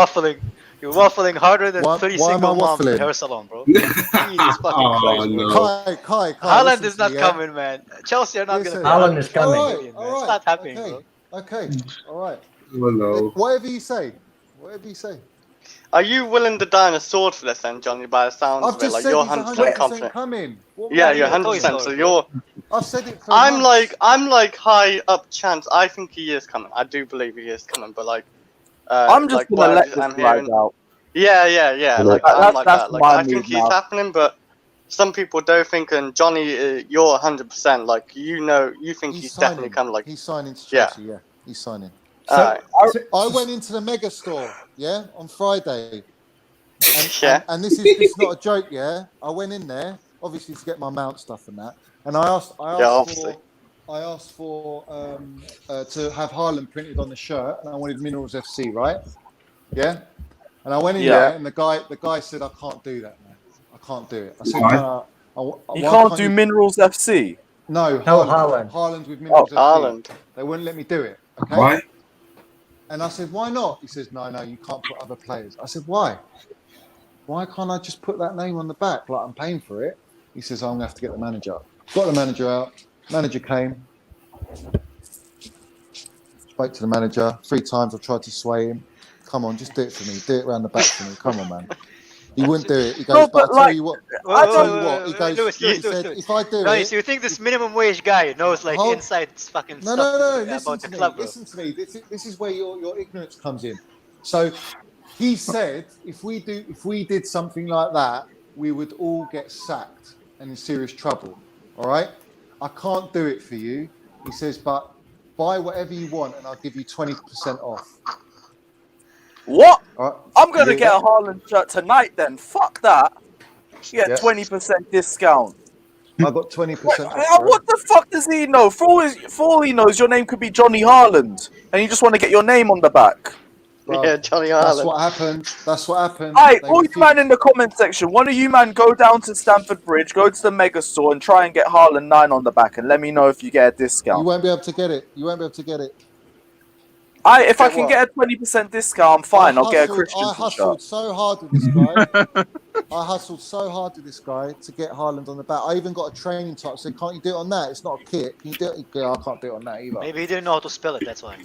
S9: waffling harder than 30 single moms in hair salon, bro. Jesus fucking Christ,
S8: no. Kai,
S9: Haaland is not coming, man. Chelsea are not going to.
S6: Haaland is coming.
S8: All right.
S9: It's not happening, bro.
S8: Okay. All right.
S4: Oh, no.
S8: Whatever you say.
S5: Are you willing to die on a sword for this, then, Johnny? By the sounds of it, like you're 100% confident.
S8: Coming.
S5: Yeah, you're 100%. So you're.
S8: I've said it.
S5: I'm like high up chance. I think he is coming. I do believe he is coming, but like.
S1: I'm just gonna let this ride out.
S5: Yeah. Like I'm like that. Like I think he's happening, but some people don't think. And Johnny, you're 100%. Like you think he's definitely coming. Like
S8: he's signing to Chelsea. Yeah, he's signing.
S5: So,
S8: I went into the mega store, on Friday. And this is not a joke, I went in there, obviously to get my mount stuff and that. And I asked for to have Haaland printed on the shirt, and I wanted Minerals FC, right? Yeah. And I went in there, and the guy said, "I can't do that, man." can't do it. I said,
S4: Why?
S1: You can't do Minerals FC.
S8: No,
S6: Haaland.
S8: Haaland with Minerals FC.
S5: Haaland.
S8: They wouldn't let me do it. Okay.
S4: Why?
S8: And I said, why not? He says, no, you can't put other players. I said, why? Why can't I just put that name on the back like I'm paying for it? He says, I'm going to have to get the manager out. Got the manager out. Manager came. Spoke to the manager 3 times. I tried to sway him. Come on, just do it for me. Do it around the back for me. Come on, man. He wouldn't do it. He goes,
S1: No,
S8: but
S1: but
S8: I'll tell you what.
S9: Wait,
S8: He goes,
S9: Lewis,
S8: he said, if I do
S9: Ronnie,
S8: it.
S9: so you think this minimum wage guy knows like
S8: Hold-
S9: inside fucking
S8: No,
S9: stuff
S8: listen
S9: about
S8: to
S9: the
S8: me.
S9: club, bro?
S8: Listen to me. This is where your ignorance comes in. So he said if we did something like that, we would all get sacked and in serious trouble. All right? I can't do it for you. He says, but buy whatever you want and I'll give you 20% off.
S1: What?
S8: All right?
S1: I'm gonna
S8: You
S1: get a
S8: hear
S1: Haaland shirt tonight then. Fuck that. You get
S8: Yeah.
S1: 20% discount.
S8: that? I got 20% off. bro.
S1: What the fuck does he know? For all he knows, your name could be Johnny Haaland, and you just want to get your name on the back.
S8: Bro,
S5: Yeah, Johnny
S8: That's
S5: Haaland.
S8: what happened. That's what happened.
S1: Hey,
S8: They
S1: all you
S8: refused-
S1: man in the comment section, one of you man go down to Stamford Bridge, go to the Mega Store, and try and get Haaland 9 on the back, and let me know if you get a
S8: You
S1: discount.
S8: won't be able to get it. You won't be able to get it.
S1: If I
S5: Get
S1: can
S5: what?
S1: get a 20% discount, I'm fine. I'll get a
S8: I
S1: Christian
S8: hustled
S1: shirt.
S8: so hard with this guy. I hustled so hard with this guy to get Haaland on the back. I even got a training type. I said, can't you do it on that? It's not a kit. Can you do it? Yeah, I can't do it on that either.
S9: Maybe he didn't know how to spell it, that's why.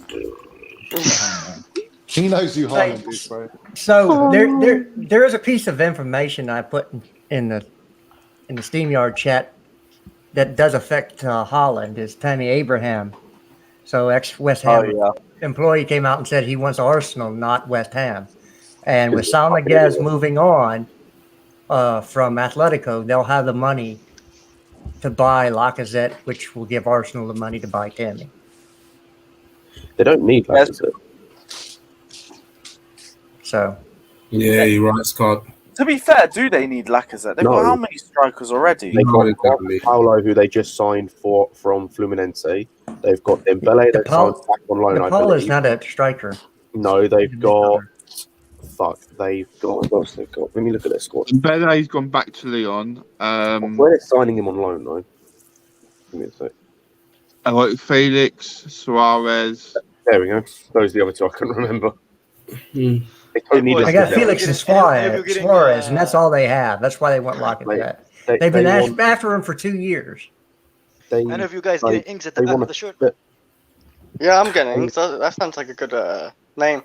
S8: He knows who
S6: Right.
S8: Haaland is, bro.
S6: So there is a piece of information I put in the SteamYard chat that does affect Holland is Tammy Abraham. So ex-West Ham employee came out and said he wants Arsenal, not West Ham. And with Salmaguez moving on from Atletico, they'll have the money to buy Lacazette, which will give Arsenal the money to buy Tammy.
S2: They don't need Lacazette.
S6: So
S4: Yeah, you're right, Scott.
S1: To be fair, do they need Lacazette? They've
S2: No.
S1: got how many strikers already?
S2: They've got
S4: Exactly.
S2: Paulo, who they just signed from Fluminense. They've got Dembele, they've signed back on loan, I
S6: Paul is
S2: believe.
S6: not a striker.
S2: No, they've got... They've got... What else they've got? Let me look at their squad.
S3: Bele's gone back to Leon.
S2: Where they're signing him on loan, though? Give me a sec.
S3: Felix, Suarez.
S2: There we go. Those are the other two I couldn't remember. They don't need
S6: I got
S2: Lacazette.
S6: Felix and Suarez, and that's all they have. That's why they want Lacazette. They've been after him for 2 years.
S3: Any of you guys getting inks at the back of the shirt?
S5: Yeah, I'm getting. So that sounds like a good name.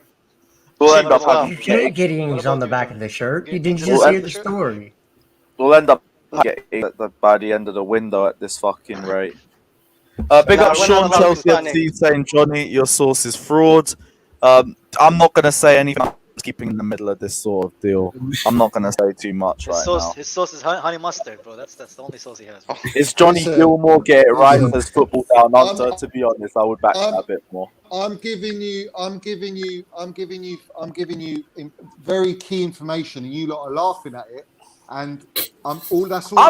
S1: We'll end up
S6: You can't get Ings on the back of the shirt. You didn't just hear the story.
S1: We'll end up getting by the end of the window at this fucking rate. Big up
S5: we're
S1: Sean
S5: not allowed to
S1: Chelsea
S5: sign
S1: FC saying, Johnny, your source is fraud. I'm not going to say anything. I'm keeping in the middle of this sort of deal. I'm not going to say too much right now.
S9: His sauce is honey mustard, bro. That's the only sauce he has. Bro.
S1: It's Johnny Gilmore get it right as football down under. To be honest, I would back that a bit more.
S8: I'm giving you very key information, and you lot are laughing at it. And I'm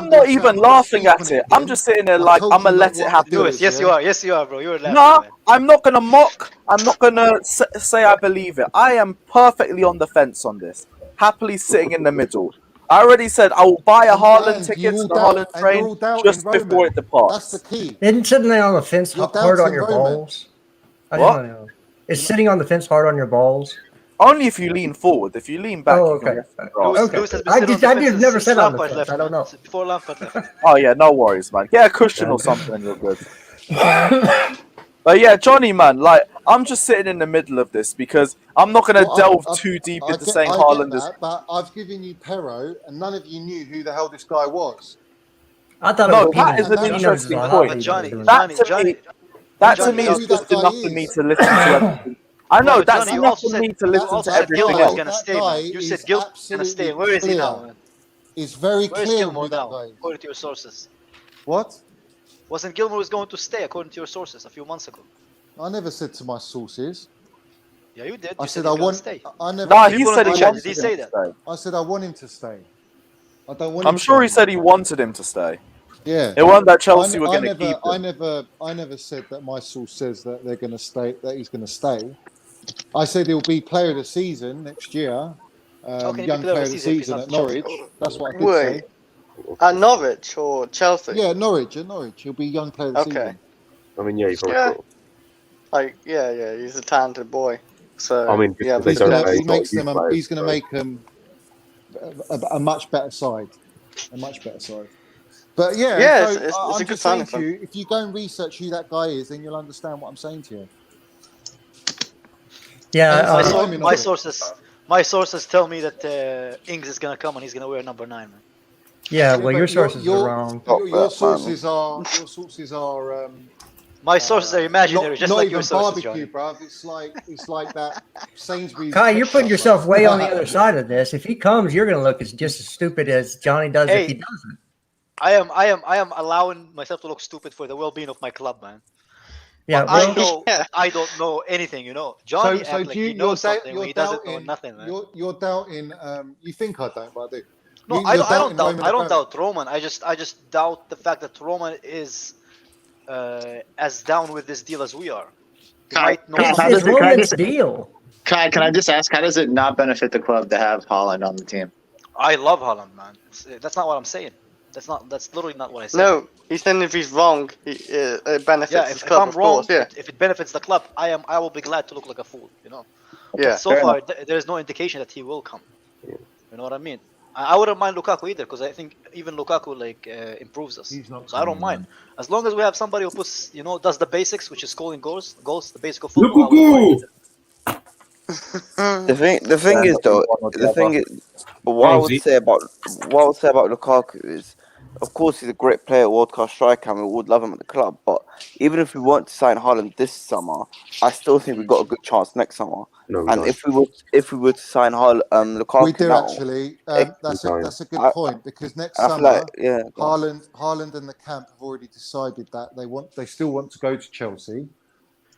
S1: not even laughing at it. I'm just sitting there like I'm gonna let it happen.
S9: Yes, you are. Yes, you are, bro. You were laughing.
S1: No,
S9: man.
S1: I'm not gonna mock. I'm not gonna say I believe it. I am perfectly on the fence on this. Happily sitting in the middle. I already said I will buy a Haaland ticket to the Haaland train just before it departs.
S8: That's the key.
S6: Isn't sitting there on the fence
S8: You're
S6: hard on
S8: doubting
S6: your
S8: Roman.
S6: balls? I just
S1: What?
S6: wanna know. Is sitting on the fence hard on your balls?
S1: Only if you lean forward. If you lean back,
S6: Oh,
S1: you can
S6: okay.
S1: rest the grass.
S6: Okay.
S9: Lewis has been
S6: I
S9: sitting
S6: just-
S9: on the
S6: I just
S9: fence
S6: never
S9: since
S6: said on the
S9: Lampard
S6: fence.
S9: left.
S6: I don't know.
S9: Before Lampard left.
S1: Oh yeah, no worries, man. Get a cushion or something and you're good. But yeah, Johnny, man, like I'm just sitting in the middle of this because I'm not gonna delve too deep into saying Haaland is.
S8: But I've given you Pero, and none of you knew who the hell this guy was.
S6: I thought
S1: No,
S6: it was
S1: that is an
S6: Johnny
S1: interesting
S6: knows
S1: point.
S6: Johnny
S9: Johnny,
S6: doing
S1: That
S9: Johnny,
S1: to me
S8: Johnny
S1: is
S8: knows
S1: just
S8: who that
S1: enough
S8: guy
S1: for me
S8: is.
S1: to listen to everything. I know
S9: No,
S1: that's
S9: Johnny, you
S1: enough
S9: also
S1: for
S9: said-
S1: me to
S9: you
S1: listen
S9: also
S1: to
S9: said
S1: everything
S9: Gilmore's
S1: else.
S9: gonna
S8: That
S9: stay,
S8: guy
S9: man. You said
S8: is
S9: Gilmore's gonna stay. Where is he now,
S8: clear.
S9: man?
S8: It's very
S9: Where is
S8: clear
S9: Gilmore
S8: who that
S9: now,
S8: guy is.
S9: according to your sources?
S8: What?
S9: Wasn't Gilmore was going to stay, according to your sources, a few months ago?
S8: I never said to my sources.
S9: Yeah, you did.
S8: I
S9: You
S8: said
S9: he's
S8: I
S9: gonna
S8: want.
S9: stay.
S8: I never.
S1: Nah,
S8: said-
S1: he said he
S9: Did
S1: wanted
S9: he
S1: him
S9: say
S1: to
S9: that?
S1: stay.
S8: I said I want him to stay. I don't want.
S1: I'm
S8: him
S1: sure
S8: to
S1: he said he wanted him to stay.
S8: Yeah.
S1: It wasn't that Chelsea were going to keep
S8: I
S1: him.
S8: never said that my source says that they're going to stay. That he's going to stay. I said he'll be player of the season next year.
S9: How can he be
S8: Young
S9: player
S8: player
S9: of
S8: of
S9: the
S8: the
S9: season if he's
S8: season
S9: not
S8: at
S9: Chelsea?
S8: Norwich. That's what I did
S5: Wait.
S8: say.
S5: At Norwich or Chelsea?
S8: Yeah, Norwich. At Norwich, he'll be young player of the
S5: Okay.
S8: season.
S2: I mean, yeah, you probably
S5: Yeah.
S2: will.
S5: Like, yeah, he's a talented boy. So
S2: I mean,
S5: yeah,
S2: because they
S8: He's
S2: don't
S8: gonna.
S2: pay
S8: He makes them.
S2: players,
S8: He's gonna
S2: so-
S8: make them a much better side. A much better side. But yeah,
S5: Yeah,
S8: so
S5: it's a
S8: I'm
S5: good
S8: just saying
S5: signing
S8: to you, if you go and research who that guy is, then you'll understand what I'm saying to you.
S6: Yeah,
S8: And
S9: My sources tell me that Ings is gonna come and he's gonna wear number 9, man.
S6: yeah. Well,
S8: but
S6: your sources are wrong.
S8: Your sources are. Your sources are.
S9: My sources are imaginary, just
S8: not
S9: like
S8: even
S9: your sources,
S8: barbecue,
S9: Johnny.
S8: bruv. It's like that Sainsbury's.
S6: Kai, you're putting
S8: ketchup,
S6: yourself
S8: bruv.
S6: way on the other side of this. If he comes, you're gonna look as just as stupid as Johnny does if he doesn't.
S9: I am allowing myself to look stupid for the well-being of my club, man.
S6: Yeah,
S9: But
S6: well,
S9: I don't know anything, Johnny
S8: So
S9: act like
S8: do
S9: he
S8: you,
S9: knows something when he doesn't know nothing, man.
S8: You're doubting. You think I don't, but I do.
S9: No,
S8: You're
S9: I don't doubt.
S8: Roman
S9: I don't
S8: Abramovich.
S9: doubt Roman. I just doubt the fact that Roman is as down with this deal as we are. He
S7: Kai,
S9: might know
S7: Kai,
S9: something.
S7: how does
S6: it's
S7: it- can I
S6: Roman's
S7: just-
S6: deal.
S7: Kai, can I just ask, how does it not benefit the club to have Haaland on the team?
S9: I love Haaland, man. That's not what I'm saying. That's literally not what I said.
S5: No, he's saying if he's wrong, it benefits
S9: Yeah,
S5: his
S9: if
S5: club,
S9: I'm
S5: of
S9: wrong,
S5: course. Yeah,
S9: if it benefits the club, I will be glad to look like a fool.
S5: yeah.
S9: So
S7: fair
S9: far, there's no indication that he will come.
S2: Yeah.
S9: You know what I mean? I wouldn't mind Lukaku either, because I think even Lukaku improves us.
S8: He's not
S9: So I don't
S8: coming,
S9: mind
S8: man.
S9: as long as we have somebody who puts does the basics, which is scoring goals, the basic of football. I wouldn't mind
S4: Lukaku!
S9: either.
S10: The thing is though, the thing is, what I would say about Lukaku is, of course he's a great player, world class striker, and we would love him at the club. But even if we weren't to sign Haaland this summer, I still think we've got a good chance next summer.
S2: No, we
S10: And
S2: don't.
S10: if we were to sign Lukaku
S8: We do
S10: now,
S8: actually.
S10: it-
S8: That's a good
S10: I-
S8: point because next
S10: I feel
S8: summer,
S10: like go on.
S8: Haaland and the camp have already decided that they still want to go to Chelsea.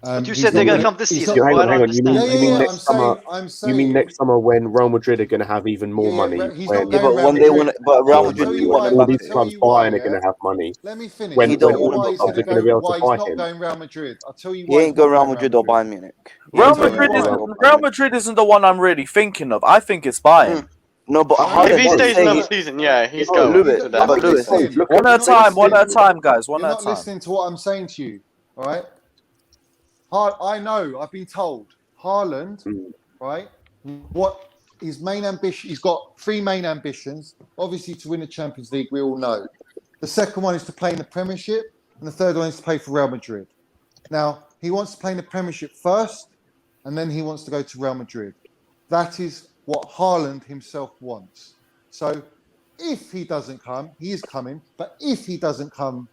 S9: But you
S8: He's
S9: said they're
S8: not
S9: gonna come this
S8: he's
S9: season.
S8: not-
S2: Hang
S9: bro. I
S2: on,
S9: don't
S2: hang on. You mean,
S9: understand.
S2: you mean
S8: I'm
S2: next summer?
S8: saying.
S2: You mean next summer when Real Madrid are going to have even more money?
S8: He's
S2: when,
S8: not
S10: Yeah,
S8: going
S10: but
S8: Real
S10: when they
S8: Madrid.
S10: want, but Real
S8: I'll
S10: Madrid
S8: tell
S10: do
S8: you
S10: want
S8: why.
S10: him
S2: all
S10: back.
S2: these
S8: I'll tell
S2: clubs
S8: you why,
S2: buying are
S8: yeah?
S2: going to have money.
S8: Let me finish.
S2: When-
S8: I'll tell
S10: when
S8: you
S10: all the
S8: why he's
S2: clubs are
S8: going
S2: gonna be able to
S8: why
S2: buy
S8: he's not
S2: him.
S8: going Real Madrid. I'll tell you
S10: He
S8: why.
S10: ain't going Real Madrid or Bayern Munich. He
S1: Real
S10: ain't going
S1: Madrid
S8: why.
S10: Real
S1: isn't
S10: Madrid or
S1: Real
S10: Bayern Munich.
S1: Madrid isn't the one I'm really thinking of. I think it's Bayern.
S10: No, but
S8: If
S5: If
S10: Haaland
S5: he
S10: did
S5: stays
S10: say
S5: another
S10: he-
S5: season, yeah, he's
S2: No,
S5: going.
S2: look
S5: to
S2: at-
S5: that.
S10: but Lewis,
S1: One at a time, one at a time, guys. One
S8: You're
S1: at a
S8: not
S1: time.
S8: listening to what I'm saying to you. All right. I know. I've been told. Haaland, right? What his main ambition? He's got three main ambitions. Obviously, to win the Champions League, we all know. The second one is to play in the Premiership, and the third one is to play for Real Madrid. Now, he wants to play in the Premiership first, and then he wants to go to Real Madrid. That is what Haaland himself wants. So, if he doesn't come, he is coming. But if he doesn't come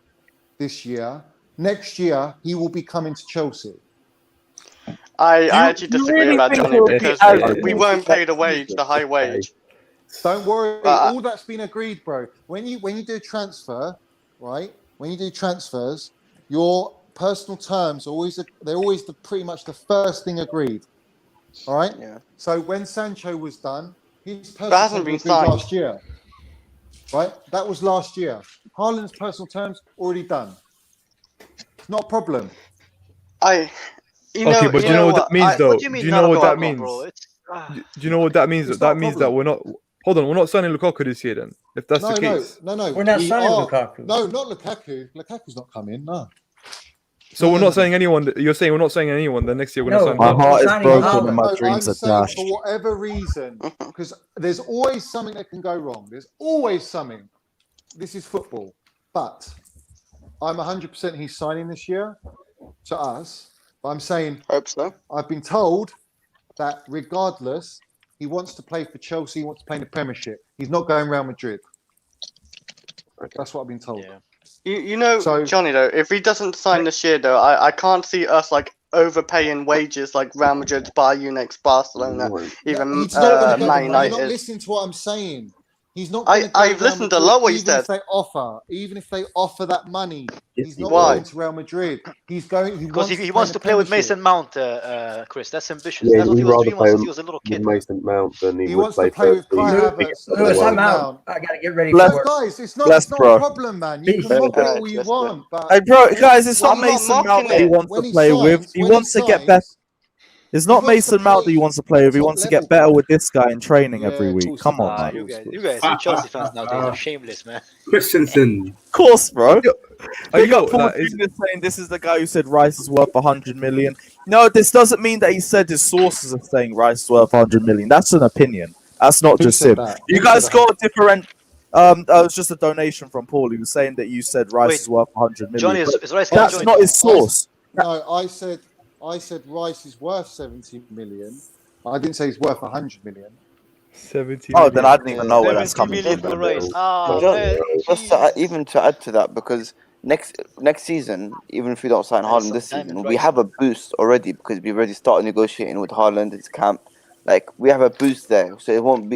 S8: this year, next year he will be coming to Chelsea.
S5: I actually
S1: you
S5: disagree
S1: really
S5: with that,
S1: think
S5: Johnny,
S1: he'll be
S5: because
S1: as
S5: we
S1: good
S5: weren't paid a
S1: next
S5: wage,
S1: season?
S5: the high wage.
S8: Don't worry,
S5: But-
S8: all that's been agreed, bro. When you do a transfer, right? When you do transfers, your personal terms are always pretty much the first thing agreed. All right.
S10: Yeah.
S8: So when Sancho was done, his personal
S5: That hasn't
S8: terms
S5: been
S8: were agreed
S5: signed.
S8: last year. Right. That was last year. Haaland's personal terms already done. It's not a problem.
S11: Okay, but do you know what that means, though?
S9: What do you mean?
S11: Do you know what that
S9: Bro,
S11: means?
S9: it's,
S11: Do you know what that means?
S8: It's
S11: That
S8: not a
S11: means that
S8: problem.
S11: we're not. Hold on, we're not signing Lukaku this year. Then, if that's the case,
S8: No.
S6: We're not
S8: we
S6: signing
S8: are-
S6: Lukaku.
S8: No, not Lukaku. Lukaku's not coming. No.
S11: so we're not signing anyone. You're saying we're not signing anyone. Then next year we're not
S6: No,
S11: signing.
S6: my
S11: anyone.
S6: heart is
S12: broken
S6: Haaland.
S12: and my
S8: No,
S12: dreams
S8: I'm
S12: are
S8: saying
S12: dashed.
S8: for whatever reason, because there's always something that can go wrong. There's always something. This is football. But I'm 100% he's signing this year to us. But I'm saying
S5: Hope so.
S8: I've been told that regardless, he wants to play for Chelsea, he wants to play in the Premiership. He's not going Real Madrid. That's what I've been told.
S9: Yeah.
S5: You know,
S8: So-
S5: Johnny, though, if he doesn't sign this year, though, I can't see us like overpaying wages like Real Madrid, Bayern Munich, Barcelona, even
S8: He's not gonna go-
S5: Man
S8: You're not
S5: United.
S8: listening to what I'm saying. He's not.
S5: I-
S8: gonna go
S5: I've
S8: Real
S5: listened a
S8: Madrid,
S5: lot what you
S8: even if
S5: said.
S8: even if they offer that money, he's not
S5: Why?
S8: going to Real Madrid. He's going.
S9: because he wants to play with Mason Mount, Chris. That's ambitious.
S2: Yeah,
S9: That's what
S2: he'd
S9: he was
S2: rather
S9: dreaming
S2: play
S9: since he was a little
S2: with
S9: kid.
S2: Mason Mount than he
S8: He
S2: would
S8: wants
S2: play
S8: to play
S2: for
S8: with Kai Havertz.
S6: Lewis,
S2: Well,
S6: I'm out.
S8: Mount.
S6: I gotta get ready
S1: Bless-
S6: for work.
S8: Guys, it's not
S1: Bless,
S8: a
S1: bro.
S8: problem, man. You can mock it all you
S5: Bless,
S8: want, but
S1: Hey, bro, guys, it's not
S5: I'm not
S1: Mason Mount
S5: mocking
S1: that he
S5: it.
S1: wants
S8: when
S1: to
S8: he
S1: play
S8: signs,
S1: with. He
S8: when
S1: wants to get
S8: signs-
S1: better. It's not
S8: wants to
S1: Mason Mount that he
S8: play
S1: wants to play with. He
S8: top
S1: wants to
S8: level,
S1: get better
S8: bro.
S1: with this guy in training
S8: Yeah,
S1: every
S8: of
S1: week.
S8: course
S1: Come
S8: he
S1: on,
S8: does,
S1: man.
S8: of
S9: You
S8: course
S9: guys,
S8: he
S9: you
S8: does.
S9: guys, you Chelsea fans nowadays are shameless, man.
S4: Christensen.
S1: Of course, bro. Big
S11: yo,
S1: up Paul
S11: like,
S1: Jr. saying this is the guy who said Rice is worth 100 million. No, this doesn't mean that he said his sources are saying Rice is worth 100 million. That's an opinion. That's not
S8: Who
S1: just
S8: said
S1: him.
S8: that?
S1: You
S8: Who said
S1: guys
S8: that?
S1: got different. It was just a donation from Paul. He was saying that you said Rice
S9: Wait,
S1: is worth 100 million.
S9: Johnny,
S1: But
S9: is Rice
S8: I
S9: gonna
S1: that's
S9: join?
S8: said
S1: not
S8: that.
S1: his source.
S8: No, I said Rice is worth 70 million. I didn't say he's worth 100 million.
S11: 70
S1: Oh, then
S11: million.
S1: I didn't even know where that's
S9: 70
S1: coming
S9: million
S1: from.
S9: for
S1: Then.
S9: Rice. Ah,
S10: Just,
S9: man,
S10: just
S9: jeez.
S10: even to add to that, because next season, even if we don't sign
S9: That is
S10: Haaland
S9: some
S10: this
S9: diamond
S10: season, we
S9: Rice,
S10: have
S9: man.
S10: a boost already because we already started negotiating with Haaland. His camp, like we have a boost there, so it won't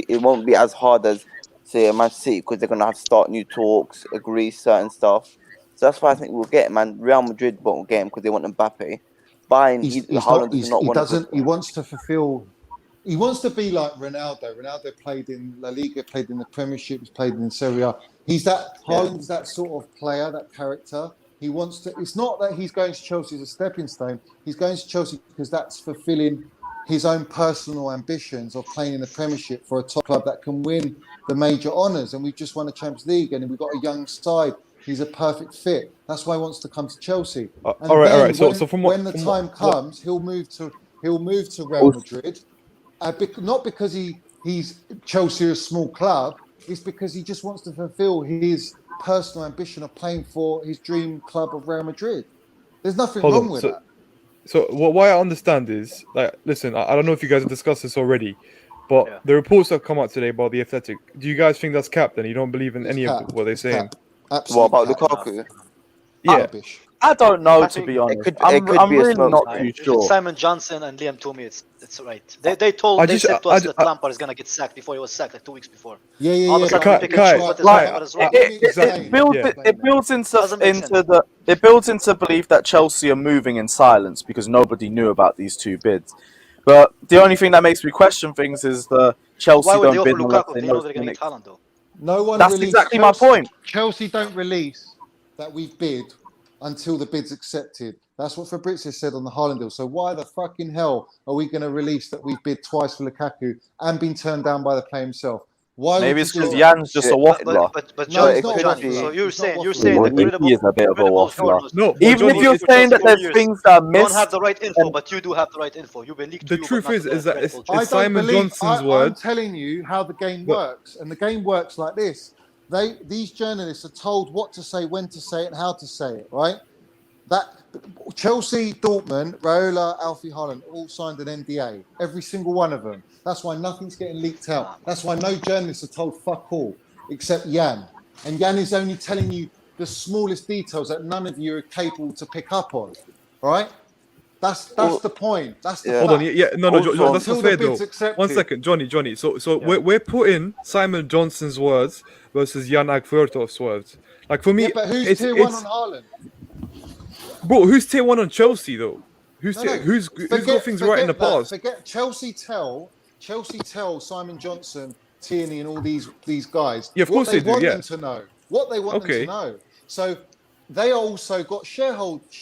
S10: be as hard as say a Man City because they're gonna have to start new talks, agree certain stuff. So that's why I think we'll get him. Man, Real Madrid won't get him because they want Mbappe. Bayern,
S8: He's
S10: Haaland
S8: not.
S10: does not
S8: He
S10: want to go
S8: doesn't. He
S10: there.
S8: wants to fulfill. He wants to be like Ronaldo. Ronaldo played in La Liga, played in the Premiership, he's played in Serie A. He's that.
S10: Yeah.
S8: Haaland's that sort of player, that character. He wants to. It's not that he's going to Chelsea as a stepping stone. He's going to Chelsea because that's fulfilling his own personal ambitions of playing in the Premiership for a top club that can win the major honours. And we've just won a Champions League, and we've got a young side. He's a perfect fit. That's why he wants to come to Chelsea.
S11: All
S8: And
S11: right,
S8: then
S11: So from what
S8: when the
S11: from
S8: time
S11: what
S8: comes, he'll move to Real Madrid. Not because he's Chelsea a small club. It's because he just wants to fulfil his personal ambition of playing for his dream club of Real Madrid. There's nothing
S11: hold
S8: wrong
S11: on.
S8: with that.
S11: So what I understand is like, listen, I don't know if you guys have discussed this already, but
S9: Yeah.
S11: the reports that come out today about the Athletic, do you guys think that's capped? And you don't believe in
S8: It's
S11: any of
S8: cap.
S11: what they're
S8: It's
S11: saying?
S8: cap.
S10: What
S8: Absolute
S10: about
S8: cap.
S10: Lukaku?
S11: Yeah.
S8: Rubbish.
S1: I don't know,
S5: I
S1: to
S5: think
S1: be
S10: It
S1: honest.
S10: could
S1: I'm
S10: be a
S1: really
S10: smoke
S1: not
S10: screen.
S1: too
S9: If it's
S1: sure.
S9: Simon Johnson and Liam Toomey, it's right. They said to us that Lampard is gonna get sacked before he was sacked like 2 weeks before.
S8: Yeah.
S9: All of a sudden we pick and
S11: Kai,
S9: choose what is
S1: Like
S9: right, what is wrong.
S8: Let me explain.
S1: it builds
S11: Yeah.
S1: it builds
S9: Doesn't make sense.
S1: it builds into belief that Chelsea are moving in silence because nobody knew about these two bids. But the only thing that makes me question things is the
S9: Why
S1: Chelsea
S9: would they
S1: don't
S9: offer
S1: bid unless
S9: Lukaku
S1: they
S9: if they
S1: know
S9: know
S1: it's
S9: they're gonna
S1: been
S9: get Haaland though?
S8: No one
S1: That's
S8: released
S1: exactly my
S8: Chelsea.
S1: point.
S8: Chelsea don't release that we've bid until the bid's accepted. That's what Fabrizio said on the Haaland deal. So why the fucking hell are we going to release that we've bid twice for Lukaku and been turned down by the player himself? Why
S1: Maybe
S8: would
S1: it's
S8: you
S1: because
S8: do that?
S1: Jan's just
S10: Yeah.
S1: a waffler.
S9: But
S8: No,
S9: Johnny,
S8: he's not a
S9: Johnny.
S8: waffler.
S9: So you're
S8: He's not
S9: saying
S8: a
S9: you're
S8: waffler.
S9: saying that
S1: He is a bit of a
S9: credible
S1: waffler.
S9: journalists,
S11: No, but
S1: Even
S11: Johnny,
S1: if you're
S9: for
S1: saying that
S9: Chelsea
S1: there's
S9: years
S1: things that are
S9: don't
S1: missed,
S9: have the right info,
S1: and
S9: but you do have the right info. You've been leaked to
S11: the
S9: you,
S11: truth
S9: but not
S11: is that
S9: credible
S11: it's
S8: I don't
S11: Simon
S8: believe.
S11: Johnson's
S8: I'm
S11: word.
S8: telling you how the game
S11: But-
S8: works, and the game works like this. These journalists are told what to say, when to say it, and how to say it. Right? That Chelsea, Dortmund, Raiola, Alfie Haaland all signed an NDA. Every single one of them. That's why nothing's getting leaked out. That's why no journalists are told fuck all, except Jan. And Jan is only telling you the smallest details that none of you are capable to pick up on. Right? That's the point. That's the
S10: Yeah.
S8: fact.
S11: Hold on, no,
S10: Also,
S11: that's
S8: Until
S11: not
S8: the
S11: fair though.
S8: bid's accepted.
S11: 1 second, Johnny. So
S9: Yeah.
S11: we're putting Simon Johnson's words versus Jan Agvertov's words. Like for me,
S8: Yeah, but who's
S11: it's
S8: tier one on Haaland?
S11: bro. Who's tier one on Chelsea though? Who's
S8: No,
S11: who's got things right in the past?
S8: Forget Chelsea. Tell Simon Johnson, Tierney, and all these guys
S11: Yeah, of
S8: what
S11: course
S8: they
S11: they do,
S8: want
S11: yeah.
S8: them to know. What they want them
S11: Okay.
S8: to know. So they also got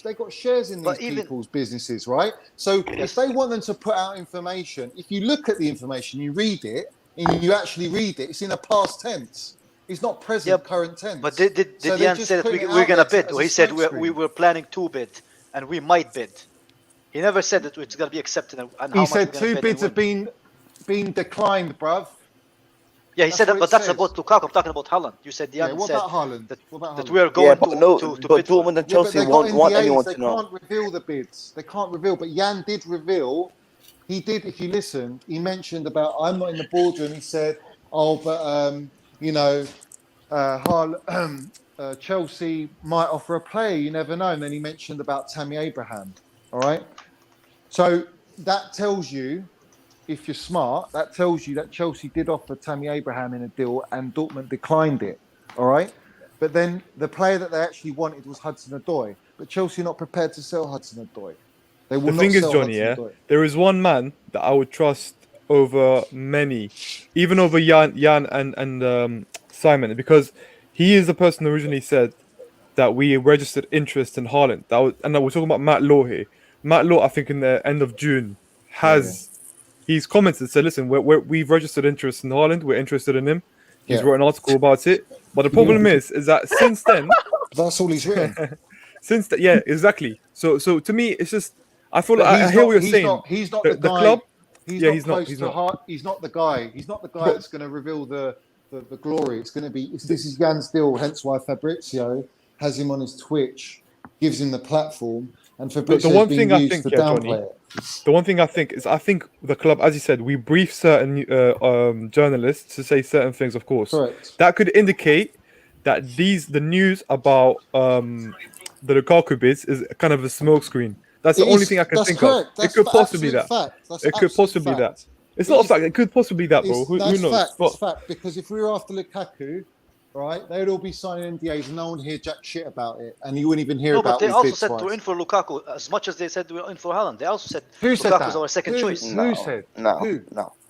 S8: They got shares in these
S9: But even-
S8: people's businesses, right? So if they want them to put out information, if you look at the information, you read it, and you actually read it, it's in a past tense. It's not present, current tense.
S9: But did
S8: So they're
S9: Jan
S8: just
S9: say that
S8: putting it
S9: we're
S8: out
S9: gonna
S8: there
S9: bid?
S8: as
S9: Or
S8: a
S9: he said we
S8: smokescreen.
S9: were planning to bid and we might bid. He never said that it's gonna be accepted and how
S8: He
S9: much
S8: said
S9: we're gonna
S8: two
S9: bid
S8: bids
S9: and
S8: have
S9: when.
S8: been declined, bruv.
S9: Yeah, he
S8: That's
S9: said that,
S8: what
S9: but
S8: it
S9: that's
S8: says.
S9: about Lukaku. I'm talking about Haaland. You said
S8: Yeah,
S9: Jan
S8: what
S9: said
S8: about Haaland?
S9: that,
S8: What about
S9: that
S8: Haaland?
S9: we are
S10: yeah,
S9: going
S10: but no,
S9: to
S10: but
S9: bid for.
S10: Dortmund and
S8: Yeah, but
S10: Chelsea
S8: they got
S10: want
S8: NDAs.
S10: anyone
S8: They
S10: to know.
S8: can't reveal the bids. They can't reveal. But Jan did reveal. He did. If you listen, he mentioned about I'm not in the boardroom. He said, "Oh, but you know, Chelsea might offer a player. You never know." And then he mentioned about Tammy Abraham. All right. So that tells you, if you're smart, that tells you that Chelsea did offer Tammy Abraham in a deal and Dortmund declined it. All right. But then the player that they actually wanted was Hudson-Odoi. But Chelsea are not prepared to sell Hudson-Odoi. They will
S11: The
S8: not
S11: thing is,
S8: sell
S11: Johnny, yeah,
S8: Hudson-Odoi.
S11: there is one man that I would trust over many, even over Jan and Simon, because he is the person who originally said that we registered interest in Haaland. And we're talking about Matt Law here. Matt Law, I think in the end of June, has he's commented said, listen, we've registered interest in Haaland. We're interested in him. He's wrote an article about it. But the problem is that since then,
S8: that's all he's written.
S11: Since that, yeah, exactly. So to me, it's just I feel like I hear what you're saying.
S8: He's not the guy.
S11: Club.
S8: He's
S11: Yeah,
S8: not
S11: he's not.
S8: close
S11: He's
S8: to
S11: not.
S8: heart. He's not the guy. He's not the guy that's going to reveal the glory. It's going to be. This is Jan Still. Hence why Fabrizio has him on his Twitch, gives him the platform, and Fabrizio's
S11: one
S8: being
S11: thing I
S8: used
S11: think,
S8: to
S11: yeah,
S8: downplay
S11: Johnny,
S8: it.
S11: The one thing I think is the club, as you said, we brief certain journalists to say certain things. Of course,
S8: Correct.
S11: that could indicate that the news about the Lukaku bids is kind of a smokescreen. That's the only thing I can think of. It could possibly that. It could possibly that. It's not a fact. It could possibly that, bro. Who knows?
S8: Fact.
S11: But
S8: It's fact. Because if we were after Lukaku, right, they'd all be signing NDAs and no one would hear jack shit about it, and you wouldn't even hear
S9: No,
S8: about
S9: but they
S8: his
S9: also
S8: bids
S9: said
S8: twice.
S9: we're in for Lukaku as much as they said we're in for Haaland. They also said
S8: Who said
S9: Lukaku's
S8: that?
S9: our second choice.
S8: Who said?
S10: No.